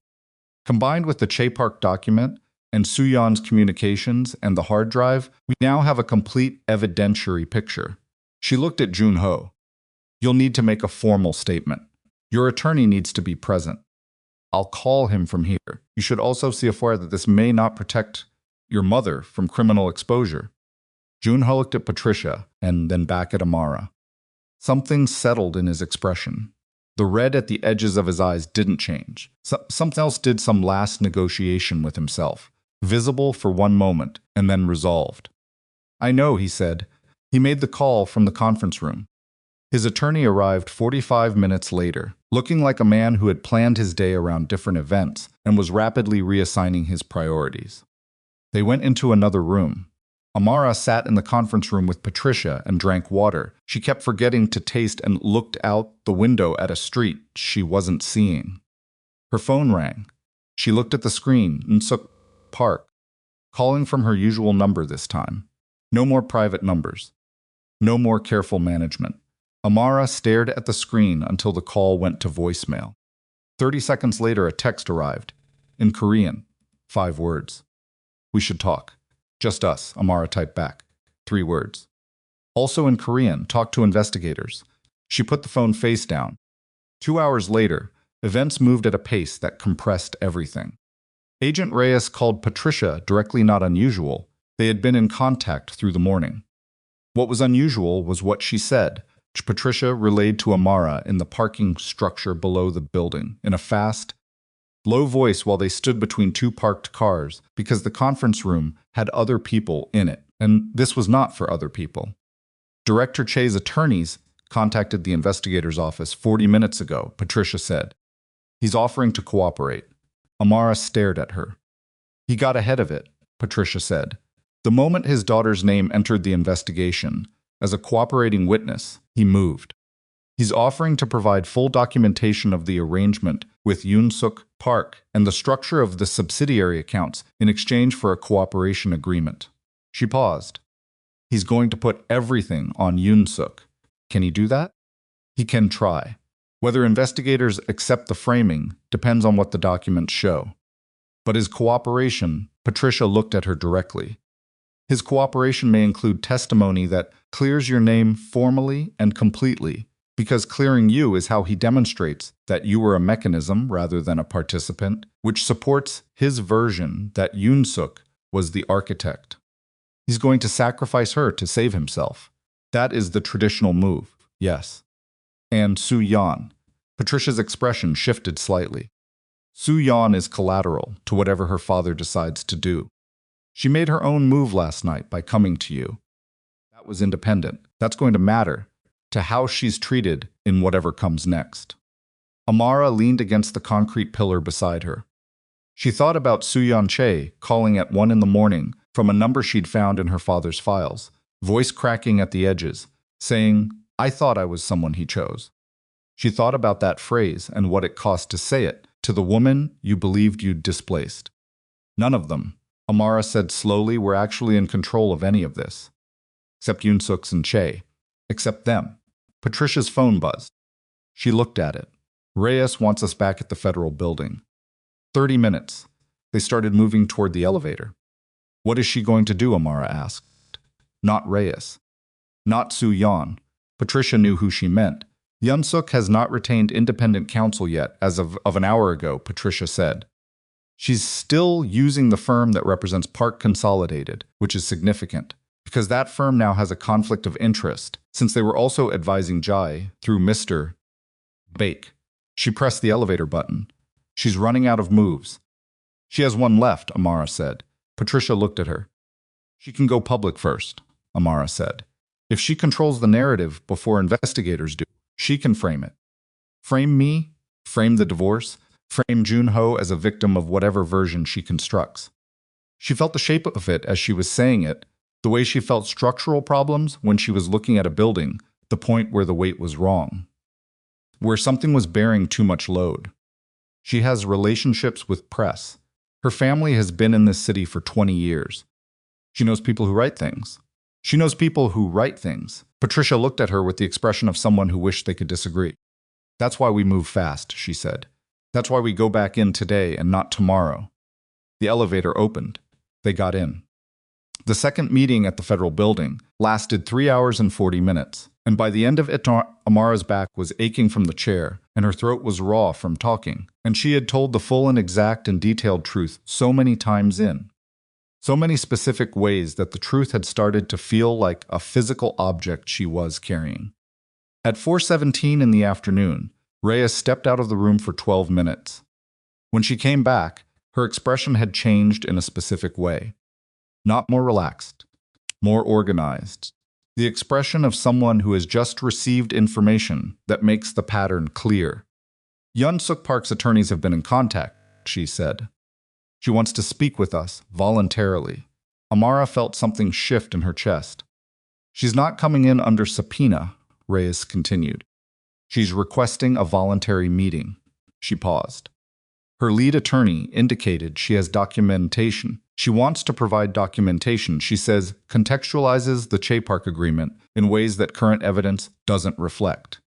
Combined with the Che Park document and Suyan's communications and the hard drive, we now have a complete evidentiary picture. She looked at Junho. "You'll need to make a formal statement. Your attorney needs to be present. I'll call him from here. You should also see aware that this may not protect your mother from criminal exposure." Junho looked at Patricia and then back at Amara. Something settled in his expression. The red at the edges of his eyes didn't change. Something else did some last negotiation with himself, visible for one moment and then resolved. "I know," he said. He made the call from the conference room. His attorney arrived 45 minutes later, looking like a man who had planned his day around different events and was rapidly reassigning his priorities. They went into another room. Amara sat in the conference room with Patricia and drank water. She kept forgetting to taste and looked out the window at a street she wasn't seeing. Her phone rang. She looked at the screen and saw Park, calling from her usual number this time. No more private numbers. No more careful management. Amara stared at the screen until the call went to voicemail. 30 seconds later, a text arrived. In Korean. 5 words. "We should talk." "Just us," Amara typed back. 3 words. Also in Korean, "Talk to investigators." She put the phone face down. 2 hours later, events moved at a pace that compressed everything. Agent Reyes called Patricia directly, not unusual. They had been in contact through the morning. What was unusual was what she said, which Patricia relayed to Amara in the parking structure below the building, in a fast, low voice while they stood between 2 parked cars, because the conference room had other people in it, and this was not for other people. Director Che's attorneys contacted the investigator's office 40 minutes ago, Patricia said. "He's offering to cooperate." Amara stared at her. "He got ahead of it," Patricia said. The moment his daughter's name entered the investigation, as a cooperating witness, he moved. He's offering to provide full documentation of the arrangement with Yoon-suk Park and the structure of the subsidiary accounts in exchange for a cooperation agreement. She paused. "He's going to put everything on Yoon-suk. Can he do that?" "He can try. Whether investigators accept the framing depends on what the documents show. But his cooperation," Patricia looked at her directly. "His cooperation may include testimony that clears your name formally and completely, because clearing you is how he demonstrates that you were a mechanism rather than a participant, which supports his version that Yoon-suk was the architect. He's going to sacrifice her to save himself. That is the traditional move, yes." "And Su-yeon." Patricia's expression shifted slightly. "Su-yeon is collateral to whatever her father decides to do. She made her own move last night by coming to you. That was independent. That's going to matter to how she's treated in whatever comes next." Amara leaned against the concrete pillar beside her. She thought about Su-yeon Che calling at 1 in the morning from a number she'd found in her father's files, voice cracking at the edges, saying, "I thought I was someone he chose." She thought about that phrase and what it cost to say it to the woman you believed you'd displaced. "None of them," Amara said slowly, "were actually in control of any of this. Except Yoon-suk's and Che. Except them." Patricia's phone buzzed. She looked at it. "Reyes wants us back at the federal building." 30 minutes. They started moving toward the elevator. "What is she going to do?" Amara asked. "Not Reyes. Not Su-yeon." Patricia knew who she meant. "Yoon-suk has not retained independent counsel yet, as of an hour ago," Patricia said. "She's still using the firm that represents Park Consolidated, which is significant, because that firm now has a conflict of interest, since they were also advising Jai through Mr. Bake." She pressed the elevator button. "She's running out of moves." "She has one left," Amara said. Patricia looked at her. "She can go public first," Amara said. "If she controls the narrative before investigators do, she can frame it. Frame me, frame the divorce, frame Junho as a victim of whatever version she constructs." She felt the shape of it as she was saying it, The way she felt structural problems when she was looking at a building, the point where the weight was wrong, where something was bearing too much load. She has relationships with press. Her family has been in this city for 20 years. She knows people who write things. She knows people who write things. Patricia looked at her with the expression of someone who wished they could disagree. That's why we move fast, she said. That's why we go back in today and not tomorrow. The elevator opened. They got in. The second meeting at the federal building lasted 3 hours and 40 minutes, and by the end of it, Amara's back was aching from the chair, and her throat was raw from talking, and she had told the full and exact and detailed truth so many times in so many specific ways that the truth had started to feel like a physical object she was carrying. At 4:17 in the afternoon, Reyes stepped out of the room for 12 minutes. When she came back, her expression had changed in a specific way. Not more relaxed, more organized. The expression of someone who has just received information that makes the pattern clear. Yoon Suk Park's attorneys have been in contact, she said. She wants to speak with us, voluntarily. Amara felt something shift in her chest. She's not coming in under subpoena, Reyes continued. She's requesting a voluntary meeting. She paused. Her lead attorney indicated she has documentation. She wants to provide documentation, she says, contextualizes the Che Park agreement in ways that current evidence doesn't reflect.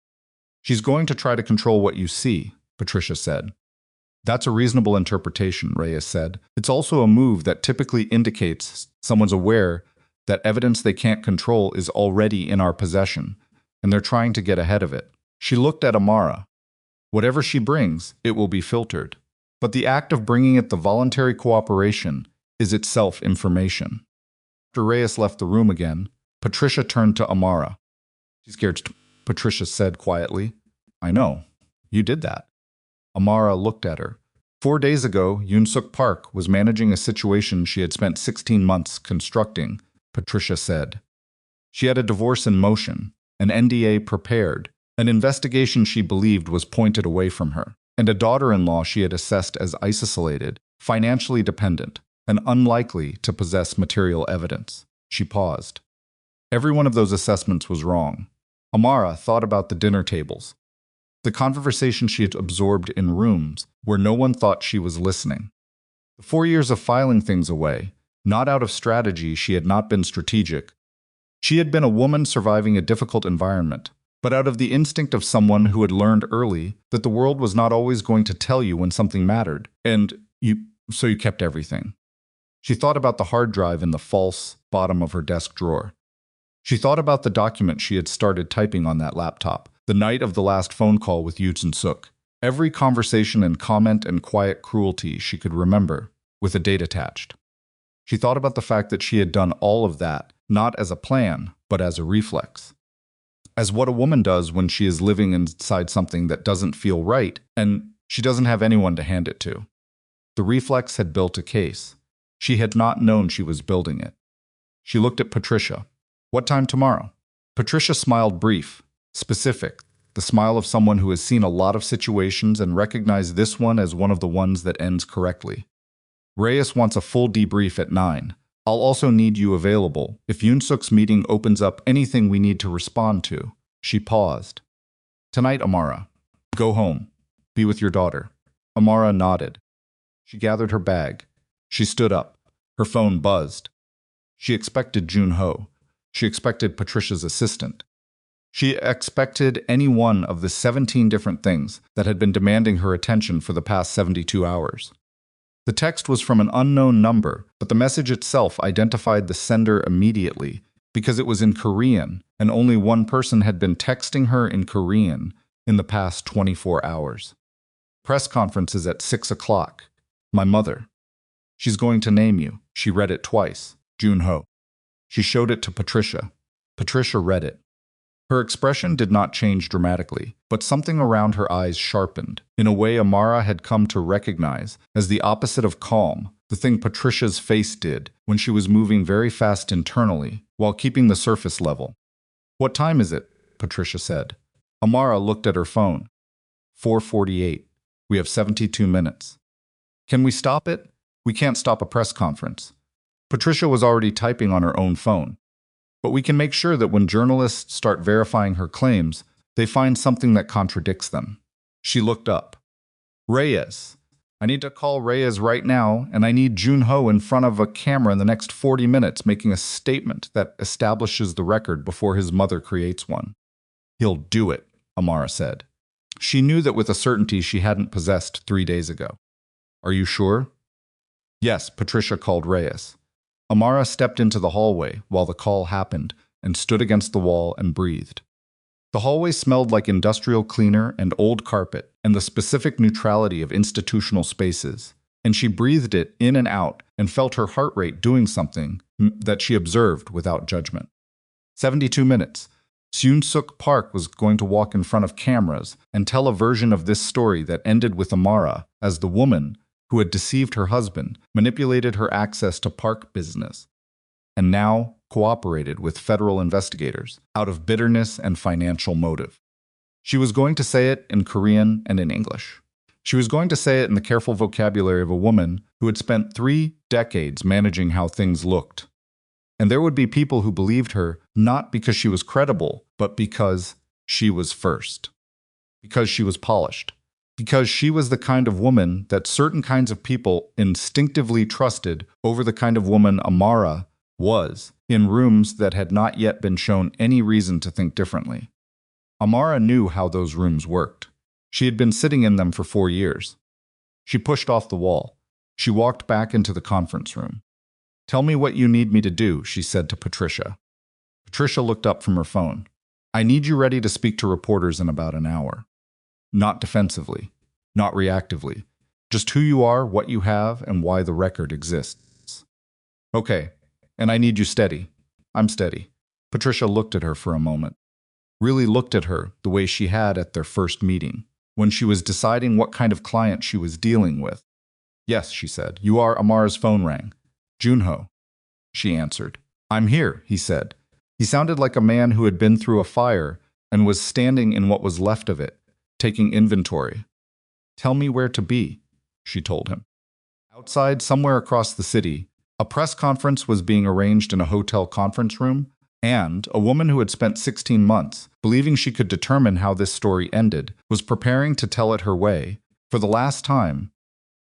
She's going to try to control what you see, Patricia said. That's a reasonable interpretation, Reyes said. It's also a move that typically indicates someone's aware that evidence they can't control is already in our possession, and they're trying to get ahead of it. She looked at Amara. Whatever she brings, it will be filtered. But the act of bringing it the voluntary cooperation is itself information. After Reyes left the room again, Patricia turned to Amara. She's scared, Patricia said quietly. I know. You did that. Amara looked at her. 4 days ago, Yoon Suk Park was managing a situation she had spent 16 months constructing, Patricia said. She had a divorce in motion, an NDA prepared, an investigation she believed was pointed away from her, and a daughter-in-law she had assessed as isolated, financially dependent, and unlikely to possess material evidence. She paused. Every one of those assessments was wrong. Amara thought about the dinner tables, the conversation she had absorbed in rooms where no one thought she was listening. The 4 years of filing things away, not out of strategy, she had not been strategic. She had been a woman surviving a difficult environment, but out of the instinct of someone who had learned early that the world was not always going to tell you when something mattered, so you kept everything. She thought about the hard drive in the false bottom of her desk drawer. She thought about the document she had started typing on that laptop, the night of the last phone call with Yoon Suk. Every conversation and comment and quiet cruelty she could remember, with a date attached. She thought about the fact that she had done all of that, not as a plan, but as a reflex. As what a woman does when she is living inside something that doesn't feel right, and she doesn't have anyone to hand it to. The reflex had built a case. She had not known she was building it. She looked at Patricia. What time tomorrow? Patricia smiled brief, specific, the smile of someone who has seen a lot of situations and recognized this one as one of the ones that ends correctly. Reyes wants a full debrief at 9. I'll also need you available if Yoon Suk's meeting opens up anything we need to respond to. She paused. Tonight, Amara. Go home. Be with your daughter. Amara nodded. She gathered her bag. She stood up. Her phone buzzed. She expected Jun-ho. She expected Patricia's assistant. She expected any one of the 17 different things that had been demanding her attention for the past 72 hours. The text was from an unknown number, but the message itself identified the sender immediately because it was in Korean, and only one person had been texting her in Korean in the past 24 hours. Press conference is at 6 o'clock. My mother. She's going to name you. She read it twice. Jun-ho. She showed it to Patricia. Patricia read it. Her expression did not change dramatically, but something around her eyes sharpened, in a way Amara had come to recognize as the opposite of calm, the thing Patricia's face did when she was moving very fast internally, while keeping the surface level. What time is it? Patricia said. Amara looked at her phone. 4:48. We have 72 minutes. Can we stop it? We can't stop a press conference. Patricia was already typing on her own phone. But we can make sure that when journalists start verifying her claims, they find something that contradicts them. She looked up. Reyes. I need to call Reyes right now, and I need Junho in front of a camera in the next 40 minutes making a statement that establishes the record before his mother creates one. He'll do it, Amara said. She knew that with a certainty she hadn't possessed 3 days ago. Are you sure? Yes, Patricia called Reyes. Amara stepped into the hallway while the call happened and stood against the wall and breathed. The hallway smelled like industrial cleaner and old carpet and the specific neutrality of institutional spaces, and she breathed it in and out and felt her heart rate doing something that she observed without judgment. 72 minutes. Seung-suk Park was going to walk in front of cameras and tell a version of this story that ended with Amara as the woman who had deceived her husband, manipulated her access to Park business, and now cooperated with federal investigators out of bitterness and financial motive. She was going to say it in Korean and in English. She was going to say it in the careful vocabulary of a woman who had spent 3 decades managing how things looked. And there would be people who believed her not because she was credible, but because she was first. Because she was polished. Because she was the kind of woman that certain kinds of people instinctively trusted over the kind of woman Amara was in rooms that had not yet been shown any reason to think differently. Amara knew how those rooms worked. She had been sitting in them for 4 years. She pushed off the wall. She walked back into the conference room. Tell me what you need me to do, she said to Patricia. Patricia looked up from her phone. I need you ready to speak to reporters in about an hour. Not defensively, not reactively. Just who you are, what you have, and why the record exists. Okay, and I need you steady. I'm steady. Patricia looked at her for a moment. Really looked at her the way she had at their first meeting, when she was deciding what kind of client she was dealing with. Yes, she said. You are. Amara's phone rang. Junho, she answered. I'm here, he said. He sounded like a man who had been through a fire and was standing in what was left of it, taking inventory. Tell me where to be, she told him. Outside, somewhere across the city, a press conference was being arranged in a hotel conference room, and a woman who had spent 16 months, believing she could determine how this story ended, was preparing to tell it her way, for the last time,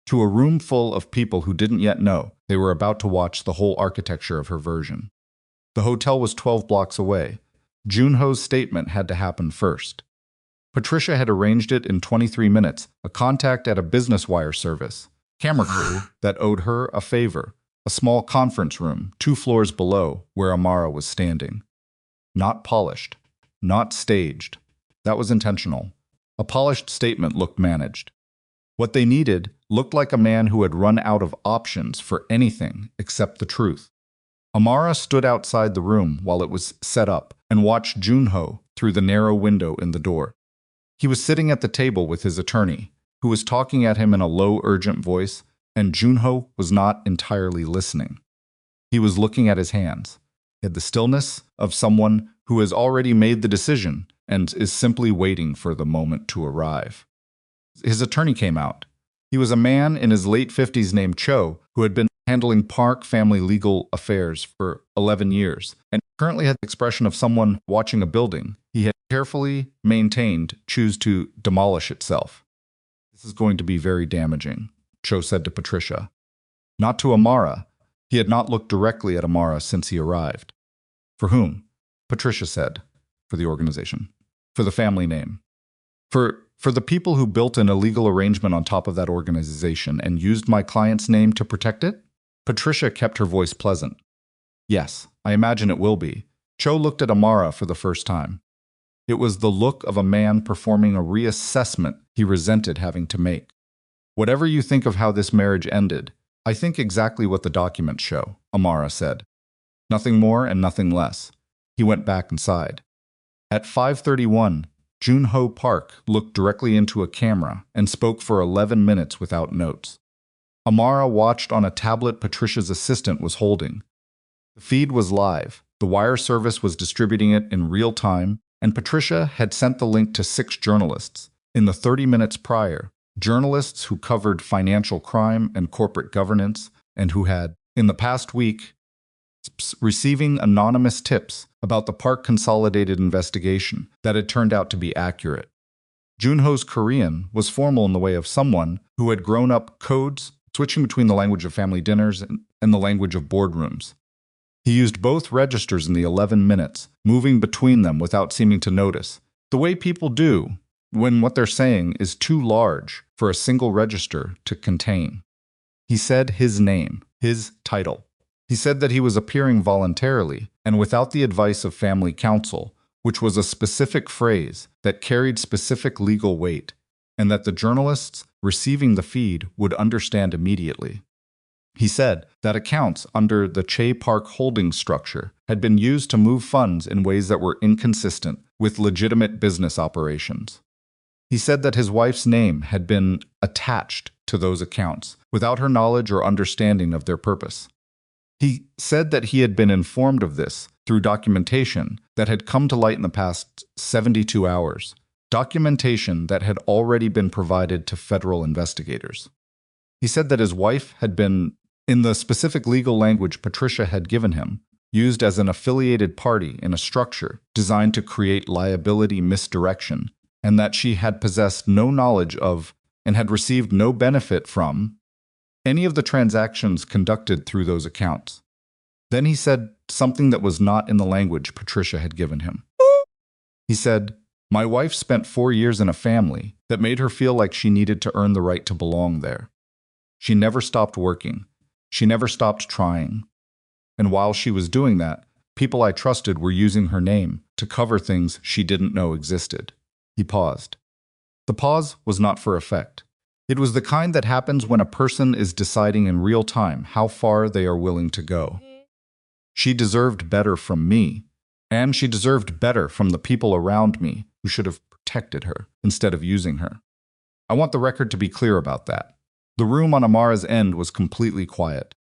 to a room full of people who didn't yet know they were about to watch the whole architecture of her version. The hotel was 12 blocks away. Junho's statement had to happen first. Patricia had arranged it in 23 minutes, a contact at a business wire service, camera crew that owed her a favor, a small conference room 2 floors below where Amara was standing. Not polished, not staged. That was intentional. A polished statement looked managed. What they needed looked like a man who had run out of options for anything except the truth. Amara stood outside the room while it was set up and watched Junho through the narrow window in the door. He was sitting at the table with his attorney, who was talking at him in a low, urgent voice, and Junho was not entirely listening. He was looking at his hands. He had the stillness of someone who has already made the decision and is simply waiting for the moment to arrive. His attorney came out. He was a man in his late 50s named Cho, who had been handling Park family legal affairs for 11 years, and currently had the expression of someone watching a building he had carefully maintained choose to demolish itself. This is going to be very damaging, Cho said to Patricia. Not to Amara. He had not looked directly at Amara since he arrived. For whom? Patricia said. For the organization. For the family name. For the people who built an illegal arrangement on top of that organization and used my client's name to protect it? Patricia kept her voice pleasant. Yes, I imagine it will be. Cho looked at Amara for the first time. It was the look of a man performing a reassessment he resented having to make. Whatever you think of how this marriage ended, I think exactly what the documents show, Amara said. Nothing more and nothing less. He went back inside. At 5:31, Junho Park looked directly into a camera and spoke for 11 minutes without notes. Amara watched on a tablet Patricia's assistant was holding. The feed was live, the wire service was distributing it in real time, and Patricia had sent the link to 6 journalists. In the 30 minutes prior, journalists who covered financial crime and corporate governance and who had In the past week, receiving anonymous tips about the Park Consolidated investigation that had turned out to be accurate. Junho's Korean was formal in the way of someone who had grown up codes, switching between the language of family dinners and the language of boardrooms. He used both registers in the 11 minutes, moving between them without seeming to notice, the way people do when what they're saying is too large for a single register to contain. He said his name, his title. He said that he was appearing voluntarily and without the advice of family counsel, which was a specific phrase that carried specific legal weight, and that the journalists receiving the feed would understand immediately. He said that accounts under the Che Park holding structure had been used to move funds in ways that were inconsistent with legitimate business operations. He said that his wife's name had been attached to those accounts without her knowledge or understanding of their purpose. He said that he had been informed of this through documentation that had come to light in the past 72 hours, documentation that had already been provided to federal investigators. He said that his wife had been, in the specific legal language Patricia had given him, used as an affiliated party in a structure designed to create liability misdirection, and that she had possessed no knowledge of and had received no benefit from any of the transactions conducted through those accounts. Then he said something that was not in the language Patricia had given him. He said, "My wife spent 4 years in a family that made her feel like she needed to earn the right to belong there. She never stopped working. She never stopped trying. And while she was doing that, people I trusted were using her name to cover things she didn't know existed." He paused. The pause was not for effect. It was the kind that happens when a person is deciding in real time how far they are willing to go. She deserved better from me, and she deserved better from the people around me who should have protected her instead of using her. I want the record to be clear about that. The room on Amara's end was completely quiet.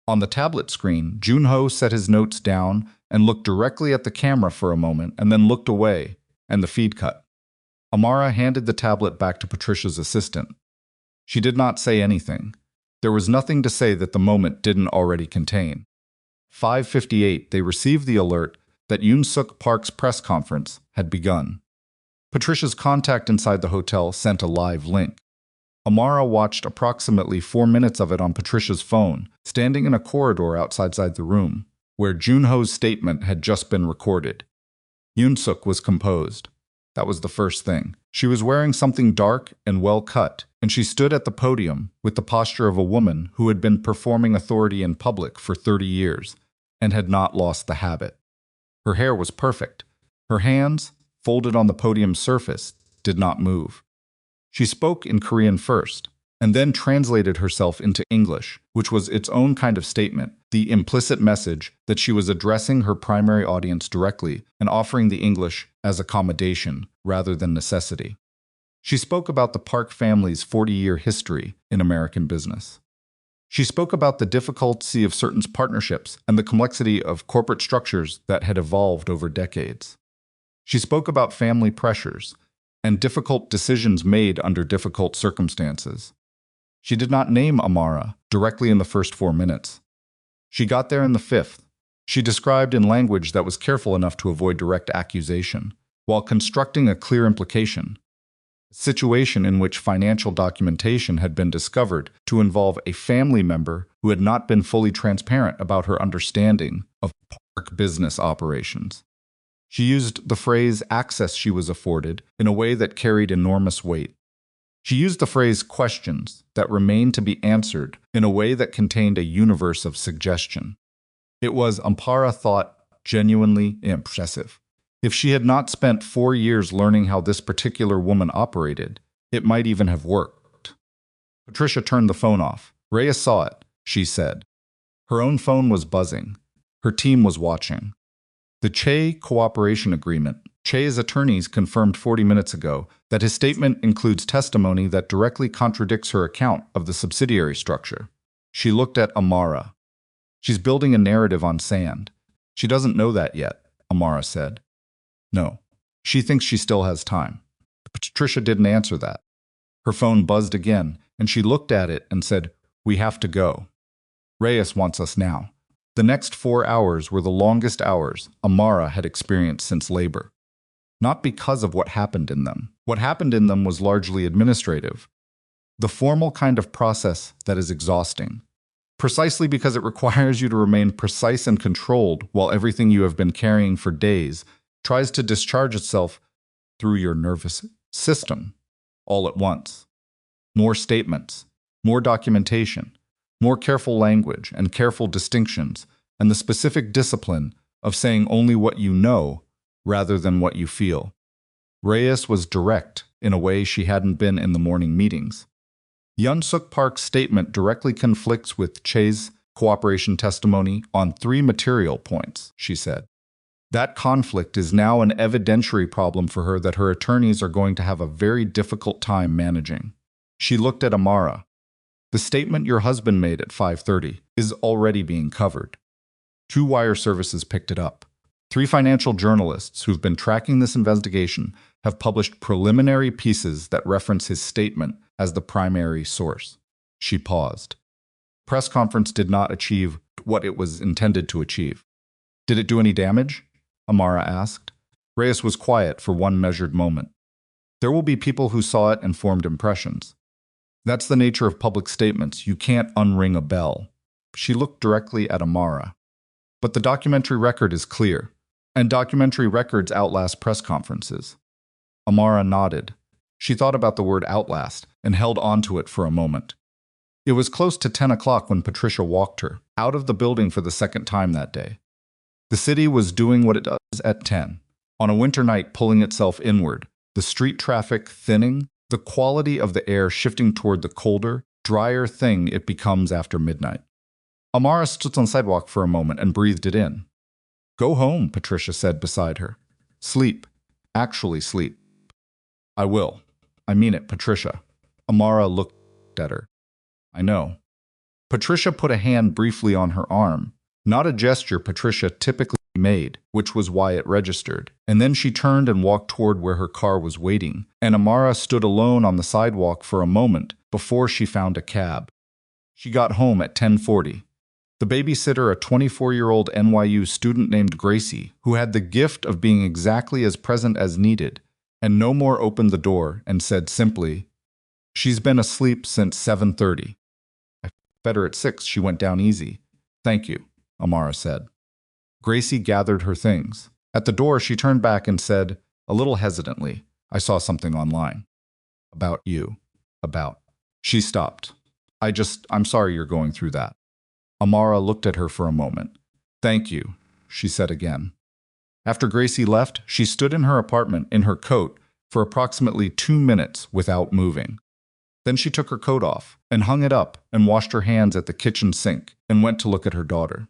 On the tablet screen, Junho set his notes down and looked directly at the camera for a moment and then looked away, and the feed cut. Amara handed the tablet back to Patricia's assistant. She did not say anything. There was nothing to say that the moment didn't already contain. 5:58, they received the alert that Yoon-suk Park's press conference had begun. Patricia's contact inside the hotel sent a live link. Amara watched approximately 4 minutes of it on Patricia's phone, standing in a corridor outside the room, where Junho's statement had just been recorded. Yoon-suk was composed. That was the first thing. She was wearing something dark and well cut, and she stood at the podium with the posture of a woman who had been performing authority in public for 30 years and had not lost the habit. Her hair was perfect. Her hands, folded on the podium's surface, did not move. She spoke in Korean first, and then translated herself into English, which was its own kind of statement, the implicit message that she was addressing her primary audience directly and offering the English as accommodation rather than necessity. She spoke about the Park family's 40-year history in American business. She spoke about the difficulty of certain partnerships and the complexity of corporate structures that had evolved over decades. She spoke about family pressures and difficult decisions made under difficult circumstances. She did not name Amara directly in the first 4 minutes. She got there in the 5th. She described in language that was careful enough to avoid direct accusation, while constructing a clear implication. A situation in which financial documentation had been discovered to involve a family member who had not been fully transparent about her understanding of Park business operations. She used the phrase access she was afforded in a way that carried enormous weight. She used the phrase questions that remained to be answered in a way that contained a universe of suggestion. It was, Amara thought, genuinely impressive. If she had not spent 4 years learning how this particular woman operated, it might even have worked. Patricia turned the phone off. Rhea saw it, she said. Her own phone was buzzing. Her team was watching. The Che Cooperation Agreement. Che's attorneys confirmed 40 minutes ago that his statement includes testimony that directly contradicts her account of the subsidiary structure. She looked at Amara. She's building a narrative on sand. She doesn't know that yet, Amara said. No, she thinks she still has time. Patricia didn't answer that. Her phone buzzed again, and she looked at it and said, "We have to go." Reyes wants us now. The next 4 hours were the longest hours Amara had experienced since labor. Not because of what happened in them. What happened in them was largely administrative. The formal kind of process that is exhausting. Precisely because it requires you to remain precise and controlled while everything you have been carrying for days tries to discharge itself through your nervous system all at once. More statements, more documentation, more careful language and careful distinctions, and the specific discipline of saying only what you know rather than what you feel. Reyes was direct in a way she hadn't been in the morning meetings. Yoon-suk Park's statement directly conflicts with Che's cooperation testimony on 3 material points, she said. That conflict is now an evidentiary problem for her that her attorneys are going to have a very difficult time managing. She looked at Amara. The statement your husband made at 5:30 is already being covered. 2 wire services picked it up. 3 financial journalists who've been tracking this investigation have published preliminary pieces that reference his statement as the primary source. She paused. Press conference did not achieve what it was intended to achieve. Did it do any damage? Amara asked. Reyes was quiet for one measured moment. There will be people who saw it and formed impressions. That's the nature of public statements. You can't unring a bell. She looked directly at Amara. But the documentary record is clear, and documentary records outlast press conferences. Amara nodded. She thought about the word outlast and held onto it for a moment. It was close to 10 o'clock when Patricia walked her out of the building for the second time that day. The city was doing what it does at 10, on a winter night pulling itself inward, the street traffic thinning, the quality of the air shifting toward the colder, drier thing it becomes after midnight. Amara stood on the sidewalk for a moment and breathed it in. Go home, Patricia said beside her. Sleep. Actually sleep. I will. I mean it, Patricia. Amara looked at her. I know. Patricia put a hand briefly on her arm, not a gesture Patricia typically made, which was why it registered. And then she turned and walked toward where her car was waiting, and Amara stood alone on the sidewalk for a moment before she found a cab. She got home at 10:40. The babysitter, a 24-year-old NYU student named Gracie, who had the gift of being exactly as present as needed, and no more opened the door and said simply, She's been asleep since 7:30. I fed her at 6. She went down easy. Thank you, Amara said. Gracie gathered her things. At the door, she turned back and said, a little hesitantly, I saw something online. About you. About. She stopped. I'm sorry you're going through that. Amara looked at her for a moment. Thank you, she said again. After Gracie left, she stood in her apartment in her coat for approximately 2 minutes without moving. Then she took her coat off and hung it up and washed her hands at the kitchen sink and went to look at her daughter.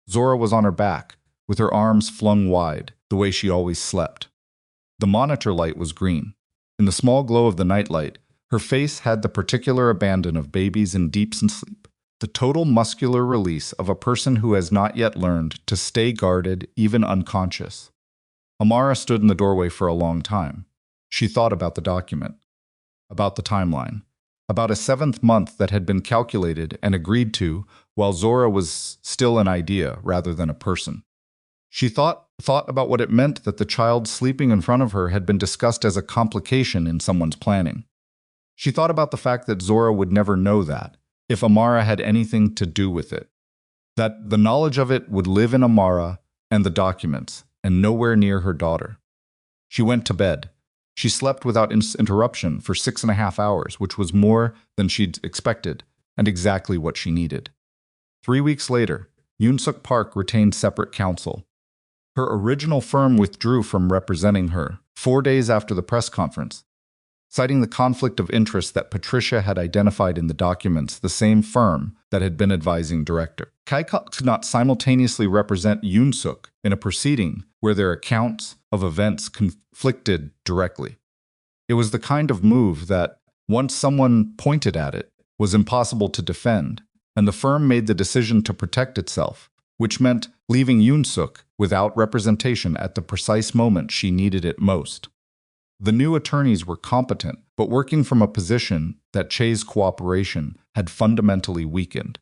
Zora was on her back, with her arms flung wide, the way she always slept. The monitor light was green. In the small glow of the nightlight, her face had the particular abandon of babies in deep sleep, the total muscular release of a person who has not yet learned to stay guarded, even unconscious. Amara stood in the doorway for a long time. She thought about the document, about the timeline, about a 7th month that had been calculated and agreed to while Zora was still an idea rather than a person. She thought about what it meant that the child sleeping in front of her had been discussed as a complication in someone's planning. She thought about the fact that Zora would never know that, if Amara had anything to do with it, that the knowledge of it would live in Amara and the documents, and nowhere near her daughter. She went to bed. She slept without interruption for 6.5 hours, which was more than she'd expected, and exactly what she needed. 3 weeks later, Yoon-suk Park retained separate counsel. Her original firm withdrew from representing her 4 days after the press conference, citing the conflict of interest that Patricia had identified in the documents, the same firm that had been advising director. Kai-kuk could not simultaneously represent Yoon-suk in a proceeding where their accounts of events conflicted directly. It was the kind of move that, once someone pointed at it, was impossible to defend, and the firm made the decision to protect itself, which meant leaving Yoon-suk without representation at the precise moment she needed it most. The new attorneys were competent, but working from a position that Che's cooperation had fundamentally weakened.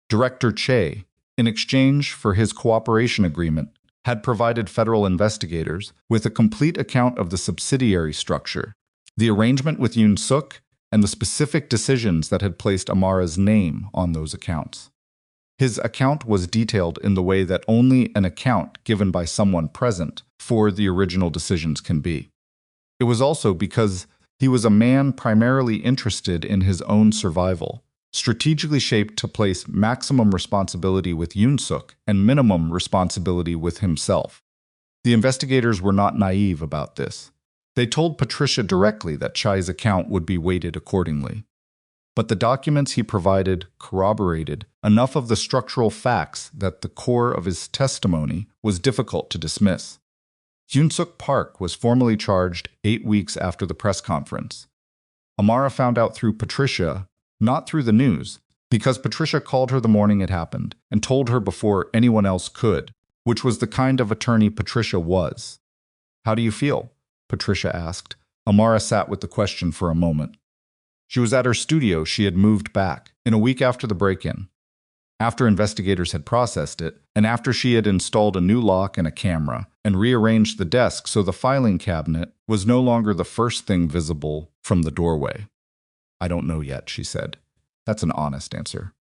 Director Che, in exchange for his cooperation agreement, had provided federal investigators with a complete account of the subsidiary structure, the arrangement with Yoon Suk, and the specific decisions that had placed Amara's name on those accounts. His account was detailed in the way that only an account given by someone present for the original decisions can be. It was also because he was a man primarily interested in his own survival, strategically shaped to place maximum responsibility with Yoon Suk and minimum responsibility with himself. The investigators were not naive about this. They told Patricia directly that Chai's account would be weighted accordingly. But the documents he provided corroborated enough of the structural facts that the core of his testimony was difficult to dismiss. Yoon Suk Park was formally charged 8 weeks after the press conference. Amara found out through Patricia, not through the news, because Patricia called her the morning it happened and told her before anyone else could, which was the kind of attorney Patricia was. "How do you feel?" Patricia asked. Amara sat with the question for a moment. She was at her studio she had moved back, in a week after the break-in. After investigators had processed it, and after she had installed a new lock and a camera, and rearranged the desk so the filing cabinet was no longer the first thing visible from the doorway. "I don't know yet," she said. That's an honest answer.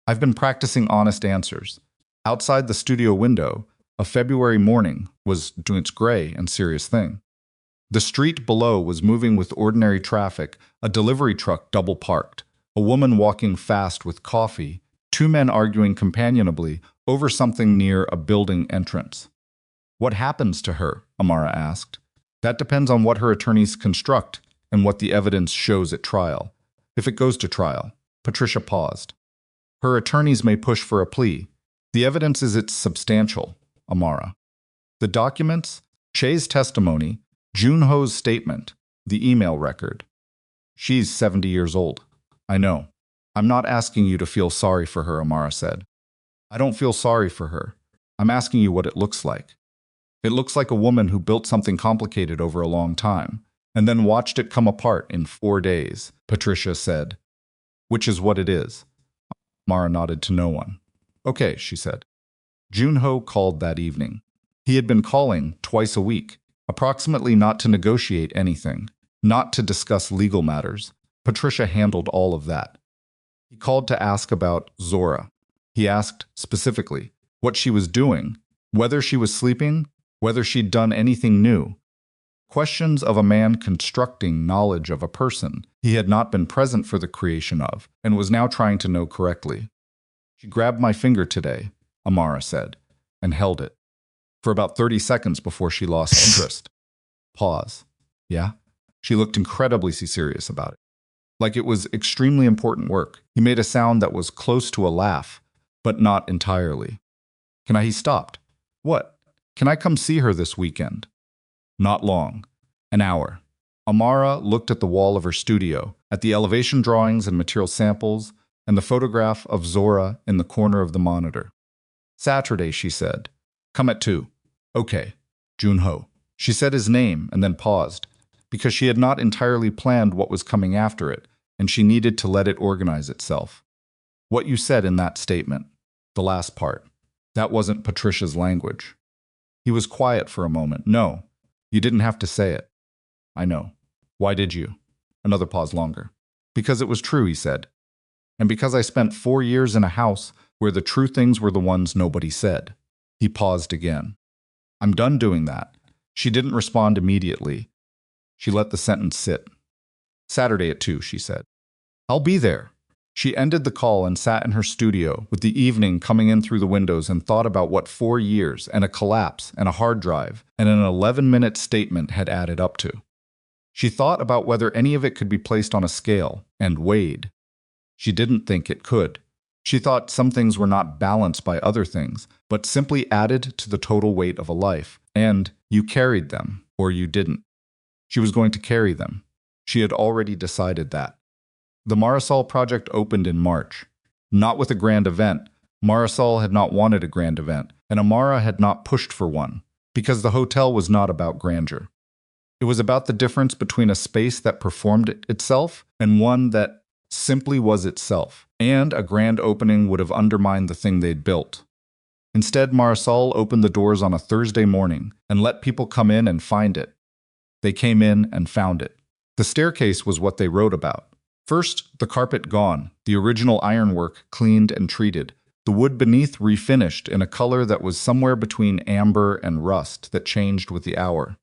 "I've been practicing honest answers." Outside the studio window, a February morning was doing its gray and serious thing. The street below was moving with ordinary traffic, a delivery truck double parked, a woman walking fast with coffee, 2 men arguing companionably over something near a building entrance. "What happens to her?" Amara asked. "That depends on what her attorneys construct and what the evidence shows at trial. If it goes to trial." Patricia paused. "Her attorneys may push for a plea. The evidence is it's substantial, Amara. The documents, Che's testimony, Junho's statement, the email record. She's 70 years old. I know. I'm not asking you to feel sorry for her," Amara said. "I don't feel sorry for her. I'm asking you what it looks like. It looks like a woman who built something complicated over a long time, and then watched it come apart in 4 days," Patricia said. "Which is what it is." Amara nodded to no one. "Okay," she said. Junho called that evening. He had been calling twice a week, approximately not to negotiate anything, not to discuss legal matters. Patricia handled all of that. He called to ask about Zora. He asked specifically what she was doing, whether she was sleeping, whether she'd done anything new. Questions of a man constructing knowledge of a person he had not been present for the creation of and was now trying to know correctly. "She grabbed my finger today," Amara said, and held it for about 30 seconds before she lost interest. Pause. "Yeah?" She looked incredibly serious about it, like it was extremely important work. He made a sound that was close to a laugh, but not entirely. He stopped. "What? Can I come see her this weekend?" "Not long. An hour." Amara looked at the wall of her studio, at the elevation drawings and material samples, and the photograph of Zora in the corner of the monitor. "Saturday," she said. "Come at 2. "Okay. Junho." She said his name and then paused, because she had not entirely planned what was coming after it, and she needed to let it organize itself. "What you said in that statement, the last part, that wasn't Patricia's language." He was quiet for a moment. "No, you didn't have to say it." "I know. Why did you?" Another pause longer. "Because it was true," he said. "And because I spent 4 years in a house where the true things were the ones nobody said." He paused again. "I'm done doing that." She didn't respond immediately. She let the sentence sit. "Saturday at 2, she said. "I'll be there." She ended the call and sat in her studio with the evening coming in through the windows and thought about what 4 years and a collapse and a hard drive and an 11-minute statement had added up to. She thought about whether any of it could be placed on a scale and weighed. She didn't think it could. She thought some things were not balanced by other things, but simply added to the total weight of a life, and you carried them, or you didn't. She was going to carry them. She had already decided that. The Marisol project opened in March. Not with a grand event. Marisol had not wanted a grand event, and Amara had not pushed for one, because the hotel was not about grandeur. It was about the difference between a space that performed itself and one that simply was itself, and a grand opening would have undermined the thing they'd built. Instead, Marisol opened the doors on a Thursday morning and let people come in and find it. They came in and found it. The staircase was what they wrote about. First, the carpet gone, the original ironwork cleaned and treated, the wood beneath refinished in a color that was somewhere between amber and rust that changed with the hour.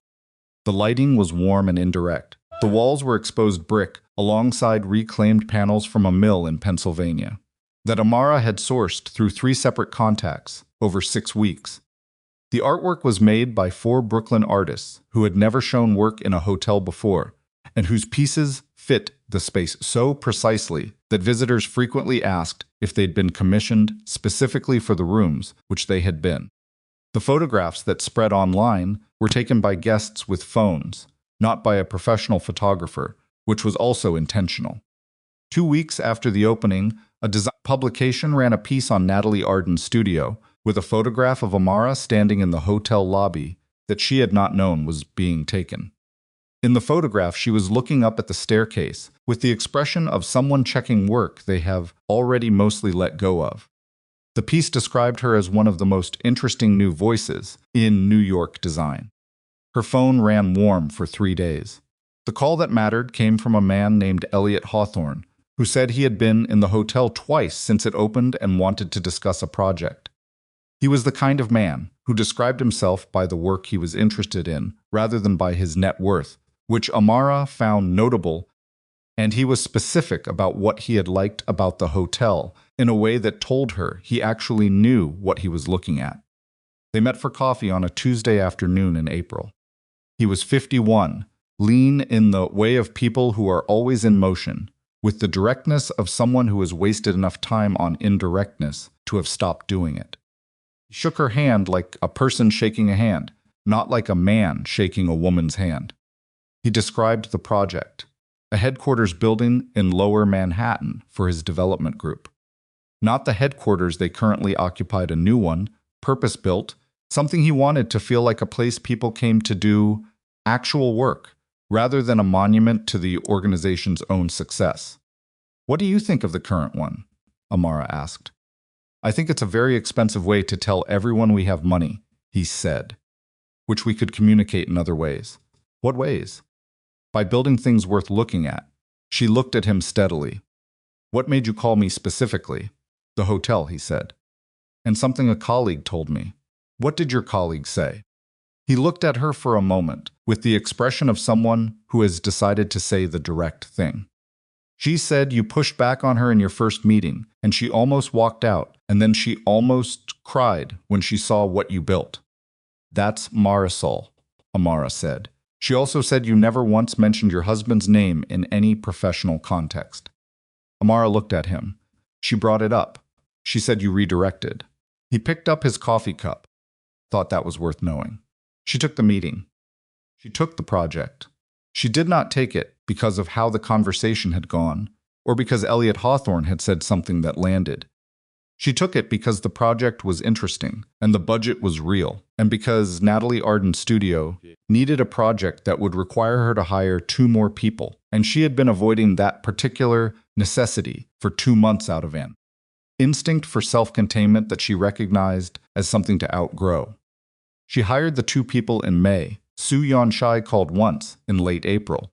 The lighting was warm and indirect. The walls were exposed brick alongside reclaimed panels from a mill in Pennsylvania that Amara had sourced through 3 separate contacts over 6 weeks. The artwork was made by 4 Brooklyn artists who had never shown work in a hotel before, and whose pieces fit the space so precisely that visitors frequently asked if they'd been commissioned specifically for the rooms, which they had been. The photographs that spread online were taken by guests with phones, not by a professional photographer, which was also intentional. 2 weeks after the opening, a design publication ran a piece on Natalie Arden's studio with a photograph of Amara standing in the hotel lobby that she had not known was being taken. In the photograph, she was looking up at the staircase with the expression of someone checking work they have already mostly let go of. The piece described her as one of the most interesting new voices in New York design. Her phone ran warm for 3 days. The call that mattered came from a man named Elliot Hawthorne, who said he had been in the hotel twice since it opened and wanted to discuss a project. He was the kind of man who described himself by the work he was interested in rather than by his net worth, which Amara found notable, and he was specific about what he had liked about the hotel in a way that told her he actually knew what he was looking at. They met for coffee on a Tuesday afternoon in April. He was 51, lean in the way of people who are always in motion, with the directness of someone who has wasted enough time on indirectness to have stopped doing it. He shook her hand like a person shaking a hand, not like a man shaking a woman's hand. He described the project, a headquarters building in Lower Manhattan for his development group. Not the headquarters they currently occupied, a new one, purpose-built, something he wanted to feel like a place people came to do actual work, rather than a monument to the organization's own success. "What do you think of the current one?" Amara asked. "I think it's a very expensive way to tell everyone we have money," he said, "which we could communicate in other ways." "What ways?" "By building things worth looking at." She looked at him steadily. "What made you call me specifically?" "The hotel," he said. "And something a colleague told me." "What did your colleague say?" He looked at her for a moment, with the expression of someone who has decided to say the direct thing. "She said you pushed back on her in your first meeting, and she almost walked out, and then she almost cried when she saw what you built." "That's Marisol," Amara said. "She also said you never once mentioned your husband's name in any professional context." Amara looked at him. "She brought it up. She said you redirected." He picked up his coffee cup. Thought that was worth knowing. She took the meeting. She took the project. She did not take it because of how the conversation had gone, or because Elliot Hawthorne had said something that landed. She took it because the project was interesting, and the budget was real, and because Natalie Arden's studio needed a project that would require her to hire 2 more people, and she had been avoiding that particular necessity for 2 months out of an instinct for self-containment that she recognized as something to outgrow. She hired the 2 people in May. Soo Yeon-shai called once in late April.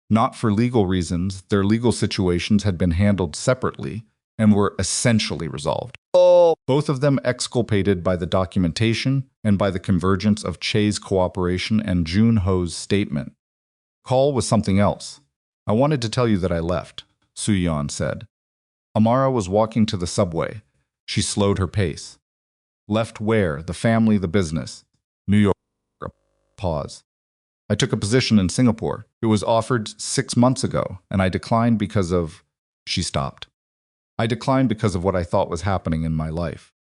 Not for legal reasons, their legal situations had been handled separately and were essentially resolved. Both of them exculpated by the documentation and by the convergence of Che's cooperation and Jun Ho's statement. Call was something else. "I wanted to tell you that I left," Soo Yeon said. Amara was walking to the subway. She slowed her pace. "Left where? The family, the business?" "New York." Pause. "I took a position in Singapore. It was offered 6 months ago, and I declined because of—" She stopped. "I declined because of what I thought was happening in my life.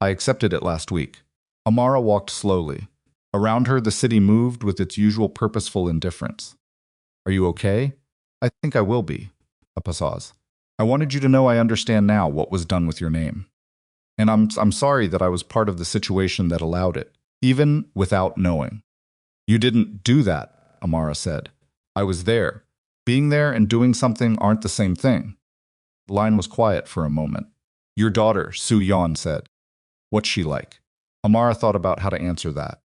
I accepted it last week." Amara walked slowly. Around her, the city moved with its usual purposeful indifference. "Are you okay?" "I think I will be." A pause. "I wanted you to know I understand now what was done with your name. And I'm sorry that I was part of the situation that allowed it, even without knowing." "You didn't do that," Amara said. "I was there. Being there and doing something aren't the same thing." The line was quiet for a moment. Your daughter, Su Yan said. What's she like? Amara thought about how to answer that.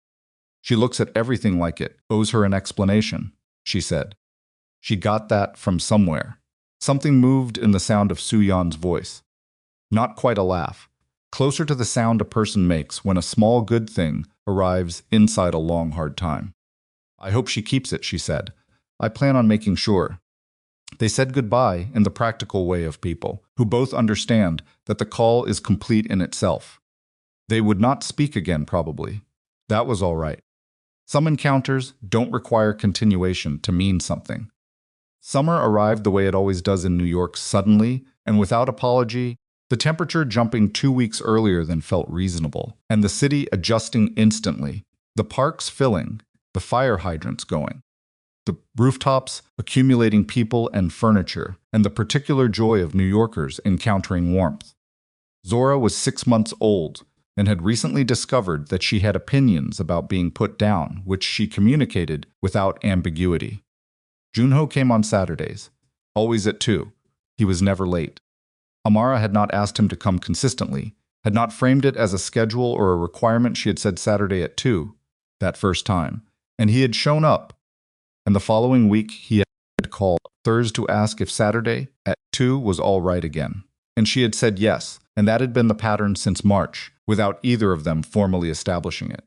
She looks at everything like it owes her an explanation, she said. She got that from somewhere. Something moved in the sound of Su Yan's voice. Not quite a laugh. Closer to the sound a person makes when a small good thing arrives inside a long, hard time. I hope she keeps it, she said. I plan on making sure. They said goodbye in the practical way of people, who both understand that the call is complete in itself. They would not speak again, probably. That was all right. Some encounters don't require continuation to mean something. Summer arrived the way it always does in New York, suddenly and without apology, the temperature jumping 2 weeks earlier than felt reasonable, and the city adjusting instantly, the parks filling, the fire hydrants going, the rooftops accumulating people and furniture, and the particular joy of New Yorkers encountering warmth. Zora was 6 months old and had recently discovered that she had opinions about being put down, which she communicated without ambiguity. Junho came on Saturdays, always at 2. He was never late. Amara had not asked him to come consistently, had not framed it as a schedule or a requirement. She had said Saturday at 2, that first time, and he had shown up. And the following week he had called Thursday to ask if Saturday at 2 was all right again. And she had said yes, and that had been the pattern since March, without either of them formally establishing it.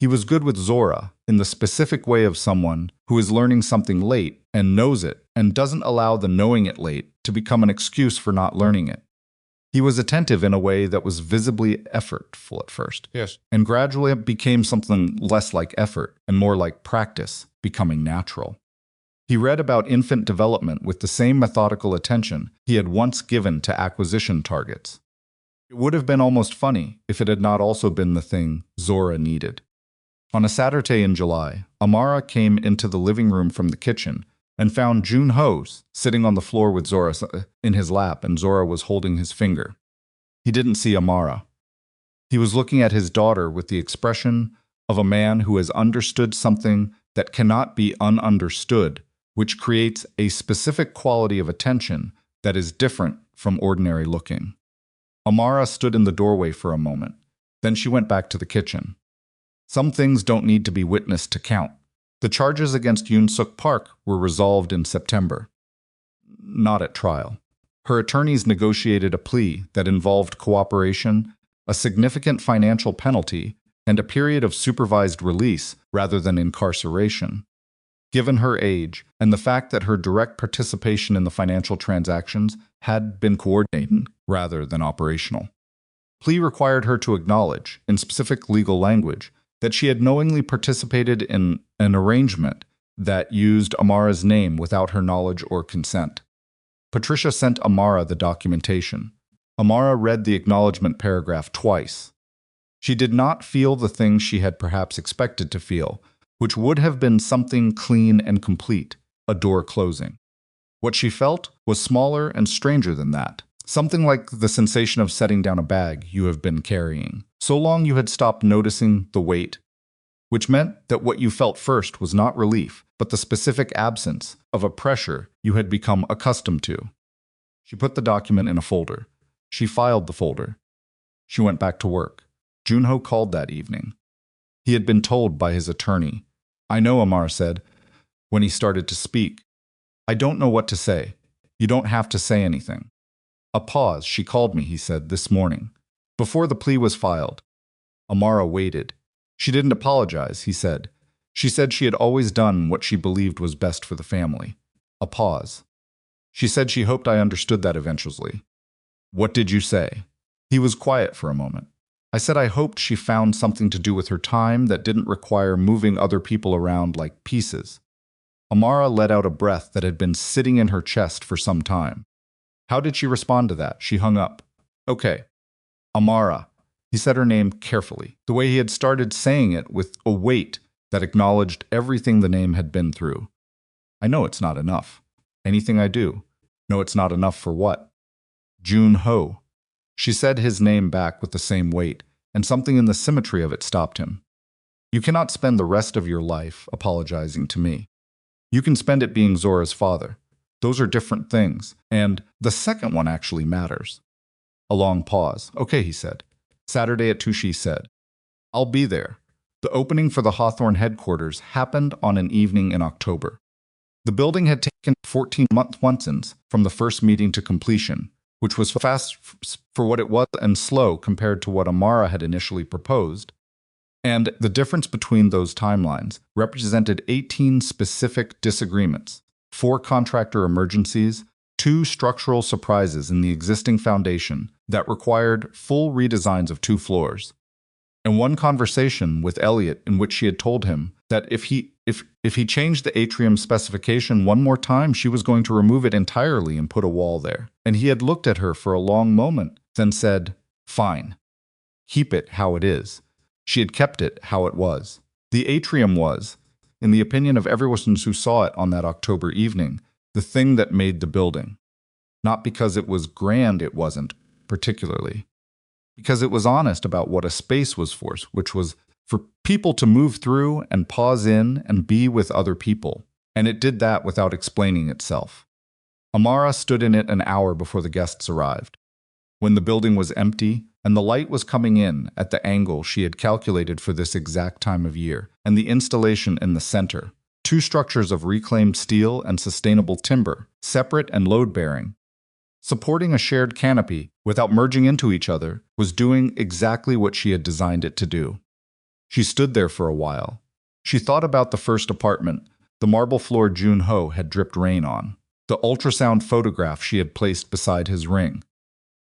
He was good with Zora in the specific way of someone who is learning something late and knows it and doesn't allow the knowing it late to become an excuse for not learning it. He was attentive in a way that was visibly effortful at first. Yes. And gradually it became something less like effort and more like practice, becoming natural. He read about infant development with the same methodical attention he had once given to acquisition targets. It would have been almost funny if it had not also been the thing Zora needed. On a Saturday in July, Amara came into the living room from the kitchen and found Junho sitting on the floor with Zora in his lap, and Zora was holding his finger. He didn't see Amara. He was looking at his daughter with the expression of a man who has understood something that cannot be ununderstood, which creates a specific quality of attention that is different from ordinary looking. Amara stood in the doorway for a moment. Then she went back to the kitchen. Some things don't need to be witnessed to count. The charges against Yoon Suk Park were resolved in September. Not at trial. Her attorneys negotiated a plea that involved cooperation, a significant financial penalty, and a period of supervised release rather than incarceration. Given her age and the fact that her direct participation in the financial transactions had been coordinated rather than operational. Plea required her to acknowledge, in specific legal language, that she had knowingly participated in an arrangement that used Amara's name without her knowledge or consent. Patricia sent Amara the documentation. Amara read the acknowledgement paragraph twice. She did not feel the thing she had perhaps expected to feel, which would have been something clean and complete, a door closing. What she felt was smaller and stranger than that, something like the sensation of setting down a bag you have been carrying. So long you had stopped noticing the weight, which meant that what you felt first was not relief, but the specific absence of a pressure you had become accustomed to. She put the document in a folder. She filed the folder. She went back to work. Junho called that evening. He had been told by his attorney. I know, Amara said, when he started to speak. I don't know what to say. You don't have to say anything. A pause. She called me, he said, this morning. Before the plea was filed. Amara waited. She didn't apologize, he said. She said she had always done what she believed was best for the family. A pause. She said she hoped I understood that eventually. What did you say? He was quiet for a moment. I said I hoped she found something to do with her time that didn't require moving other people around like pieces. Amara let out a breath that had been sitting in her chest for some time. How did she respond to that? She hung up. Okay. Amara. He said her name carefully, the way he had started saying it with a weight that acknowledged everything the name had been through. I know it's not enough. Anything I do. No, it's not enough for what? Junho. She said his name back with the same weight, and something in the symmetry of it stopped him. You cannot spend the rest of your life apologizing to me. You can spend it being Zora's father. Those are different things, and the second one actually matters. A long pause. Okay, he said. Saturday at 2, she said. I'll be there. The opening for the Hawthorne headquarters happened on an evening in October. The building had taken 14-month once from the first meeting to completion, which was fast for what it was and slow compared to what Amara had initially proposed. And the difference between those timelines represented 18 specific disagreements, 4 contractor emergencies, 2 structural surprises in the existing foundation that required full redesigns of 2 floors, and 1 conversation with Elliot in which she had told him that if he changed the atrium specification one more time, she was going to remove it entirely and put a wall there. And he had looked at her for a long moment, then said, "Fine. Keep it how it is." She had kept it how it was. The atrium was, in the opinion of everyone who saw it on that October evening, the thing that made the building. Not because it was grand, it wasn't, particularly. Because it was honest about what a space was for, which was for people to move through and pause in and be with other people. And it did that without explaining itself. Amara stood in it an hour before the guests arrived. When the building was empty, and the light was coming in at the angle she had calculated for this exact time of year, and the installation in the center, 2 structures of reclaimed steel and sustainable timber, separate and load-bearing, supporting a shared canopy without merging into each other, was doing exactly what she had designed it to do. She stood there for a while. She thought about the first apartment, the marble floor Jun-ho had dripped rain on, the ultrasound photograph she had placed beside his ring.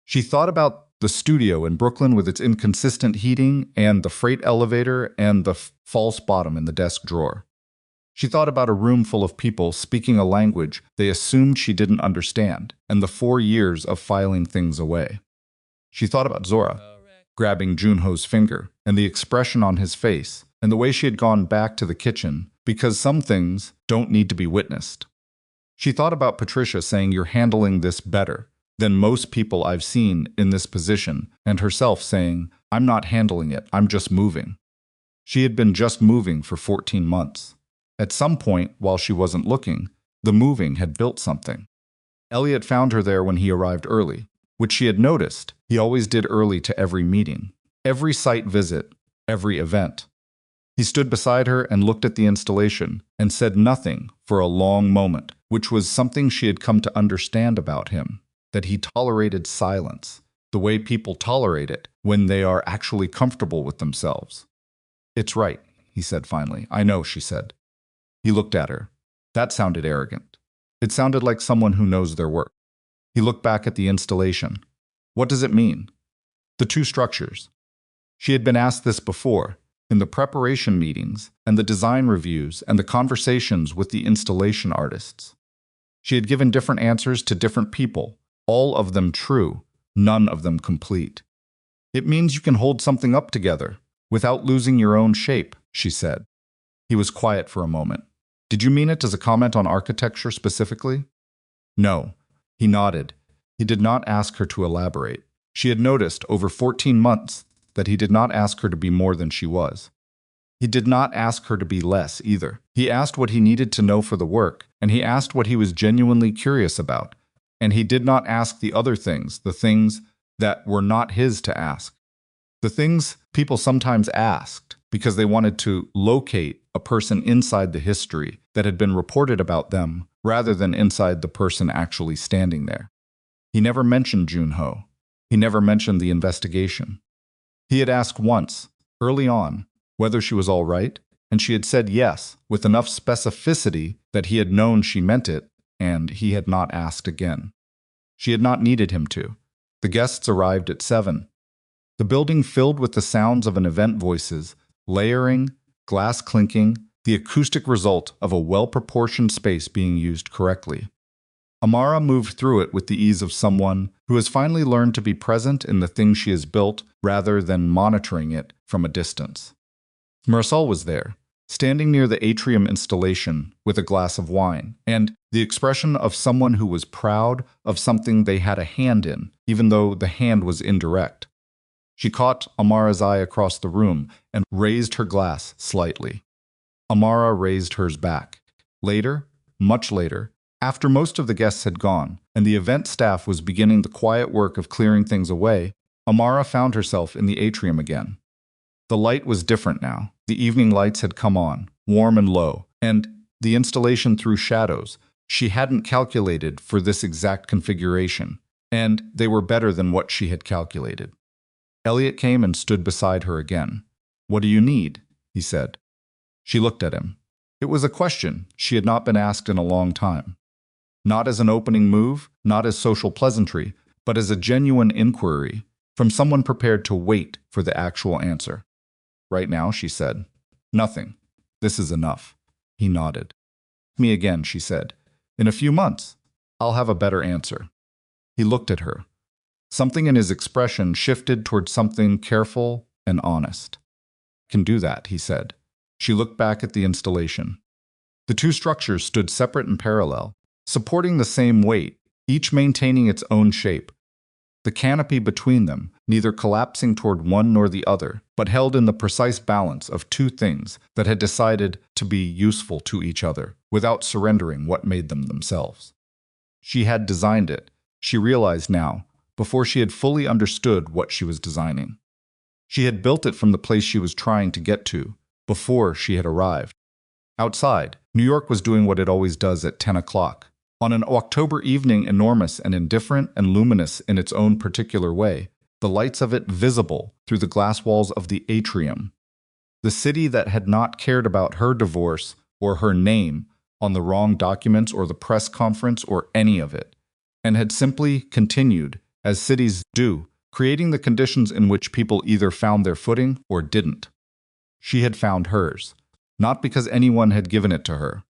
She thought about the studio in Brooklyn with its inconsistent heating and the freight elevator and the false bottom in the desk drawer. She thought about a room full of people speaking a language they assumed she didn't understand, and the 4 years of filing things away. She thought about Zora, grabbing Junho's finger, and the expression on his face, and the way she had gone back to the kitchen, because some things don't need to be witnessed. She thought about Patricia saying, "You're handling this better than most people I've seen in this position," and herself saying, "I'm not handling it, I'm just moving." She had been just moving for 14 months. At some point, while she wasn't looking, the moving had built something. Elliot found her there when he arrived early, which she had noticed he always did early to every meeting, every site visit, every event. He stood beside her and looked at the installation and said nothing for a long moment, which was something she had come to understand about him, that he tolerated silence, the way people tolerate it when they are actually comfortable with themselves. "It's right," he said finally. "I know," she said. He looked at her. That sounded arrogant. It sounded like someone who knows their work. He looked back at the installation. What does it mean? The 2 structures. She had been asked this before, in the preparation meetings and the design reviews and the conversations with the installation artists. She had given different answers to different people, all of them true, none of them complete. "It means you can hold something up together without losing your own shape," she said. He was quiet for a moment. "Did you mean it as a comment on architecture specifically?" "No." He nodded. He did not ask her to elaborate. She had noticed over 14 months that he did not ask her to be more than she was. He did not ask her to be less either. He asked what he needed to know for the work, and he asked what he was genuinely curious about. And he did not ask the other things, the things that were not his to ask. The things people sometimes asked because they wanted to locate a person inside the history that had been reported about them rather than inside the person actually standing there. He never mentioned Jun-ho. He never mentioned the investigation. He had asked once, early on, whether she was all right, and she had said yes, with enough specificity that he had known she meant it, and he had not asked again. She had not needed him to. The guests arrived at 7. The building filled with the sounds of an event, voices, layering, glass clinking, the acoustic result of a well-proportioned space being used correctly. Amara moved through it with the ease of someone who has finally learned to be present in the thing she has built rather than monitoring it from a distance. Marisol was there, standing near the atrium installation with a glass of wine, and the expression of someone who was proud of something they had a hand in, even though the hand was indirect. She caught Amara's eye across the room and raised her glass slightly. Amara raised hers back. Later, much later, After most of the guests had gone, and the event staff was beginning the quiet work of clearing things away, Amara found herself in the atrium again. The light was different now. The evening lights had come on, warm and low, and the installation threw shadows. She hadn't calculated for this exact configuration, and they were better than what she had calculated. Elliot came and stood beside her again. "What do you need?" he said. She looked at him. It was a question she had not been asked in a long time. Not as an opening move, not as social pleasantry, but as a genuine inquiry from someone prepared to wait for the actual answer. "Right now," she said. "Nothing. This is enough." He nodded. "Me again," she said. "In a few months, I'll have a better answer." He looked at her. Something in his expression shifted toward something careful and honest. "Can do that," he said. She looked back at the installation. The two structures stood separate and parallel, supporting the same weight, each maintaining its own shape. The canopy between them, neither collapsing toward one nor the other, but held in the precise balance of two things that had decided to be useful to each other, without surrendering what made them themselves. She had designed it, she realized now, before she had fully understood what she was designing. She had built it from the place she was trying to get to, before she had arrived. Outside, New York was doing what it always does at 10 o'clock. On an October evening, enormous and indifferent and luminous in its own particular way, the lights of it visible through the glass walls of the atrium. The city that had not cared about her divorce or her name on the wrong documents or the press conference or any of it, and had simply continued, as cities do, creating the conditions in which people either found their footing or didn't. She had found hers, not because anyone had given it to her.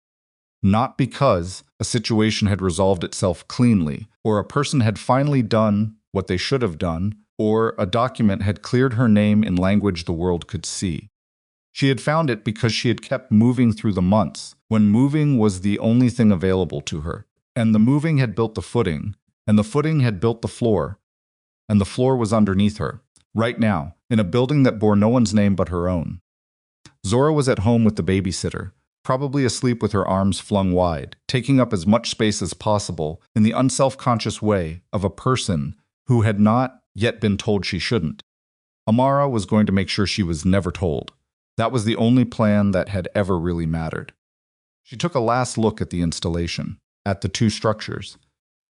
Not because a situation had resolved itself cleanly, or a person had finally done what they should have done, or a document had cleared her name in language the world could see. She had found it because she had kept moving through the months, when moving was the only thing available to her, and the moving had built the footing, and the footing had built the floor, and the floor was underneath her, right now, in a building that bore no one's name but her own. Zora was at home with the babysitter, probably asleep with her arms flung wide, taking up as much space as possible in the unself-conscious way of a person who had not yet been told she shouldn't. Amara was going to make sure she was never told. That was the only plan that had ever really mattered. She took a last look at the installation, at the two structures,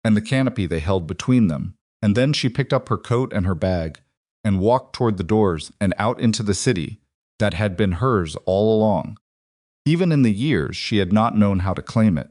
and the canopy they held between them, and then she picked up her coat and her bag and walked toward the doors and out into the city that had been hers all along. Even in the years she had not known how to claim it.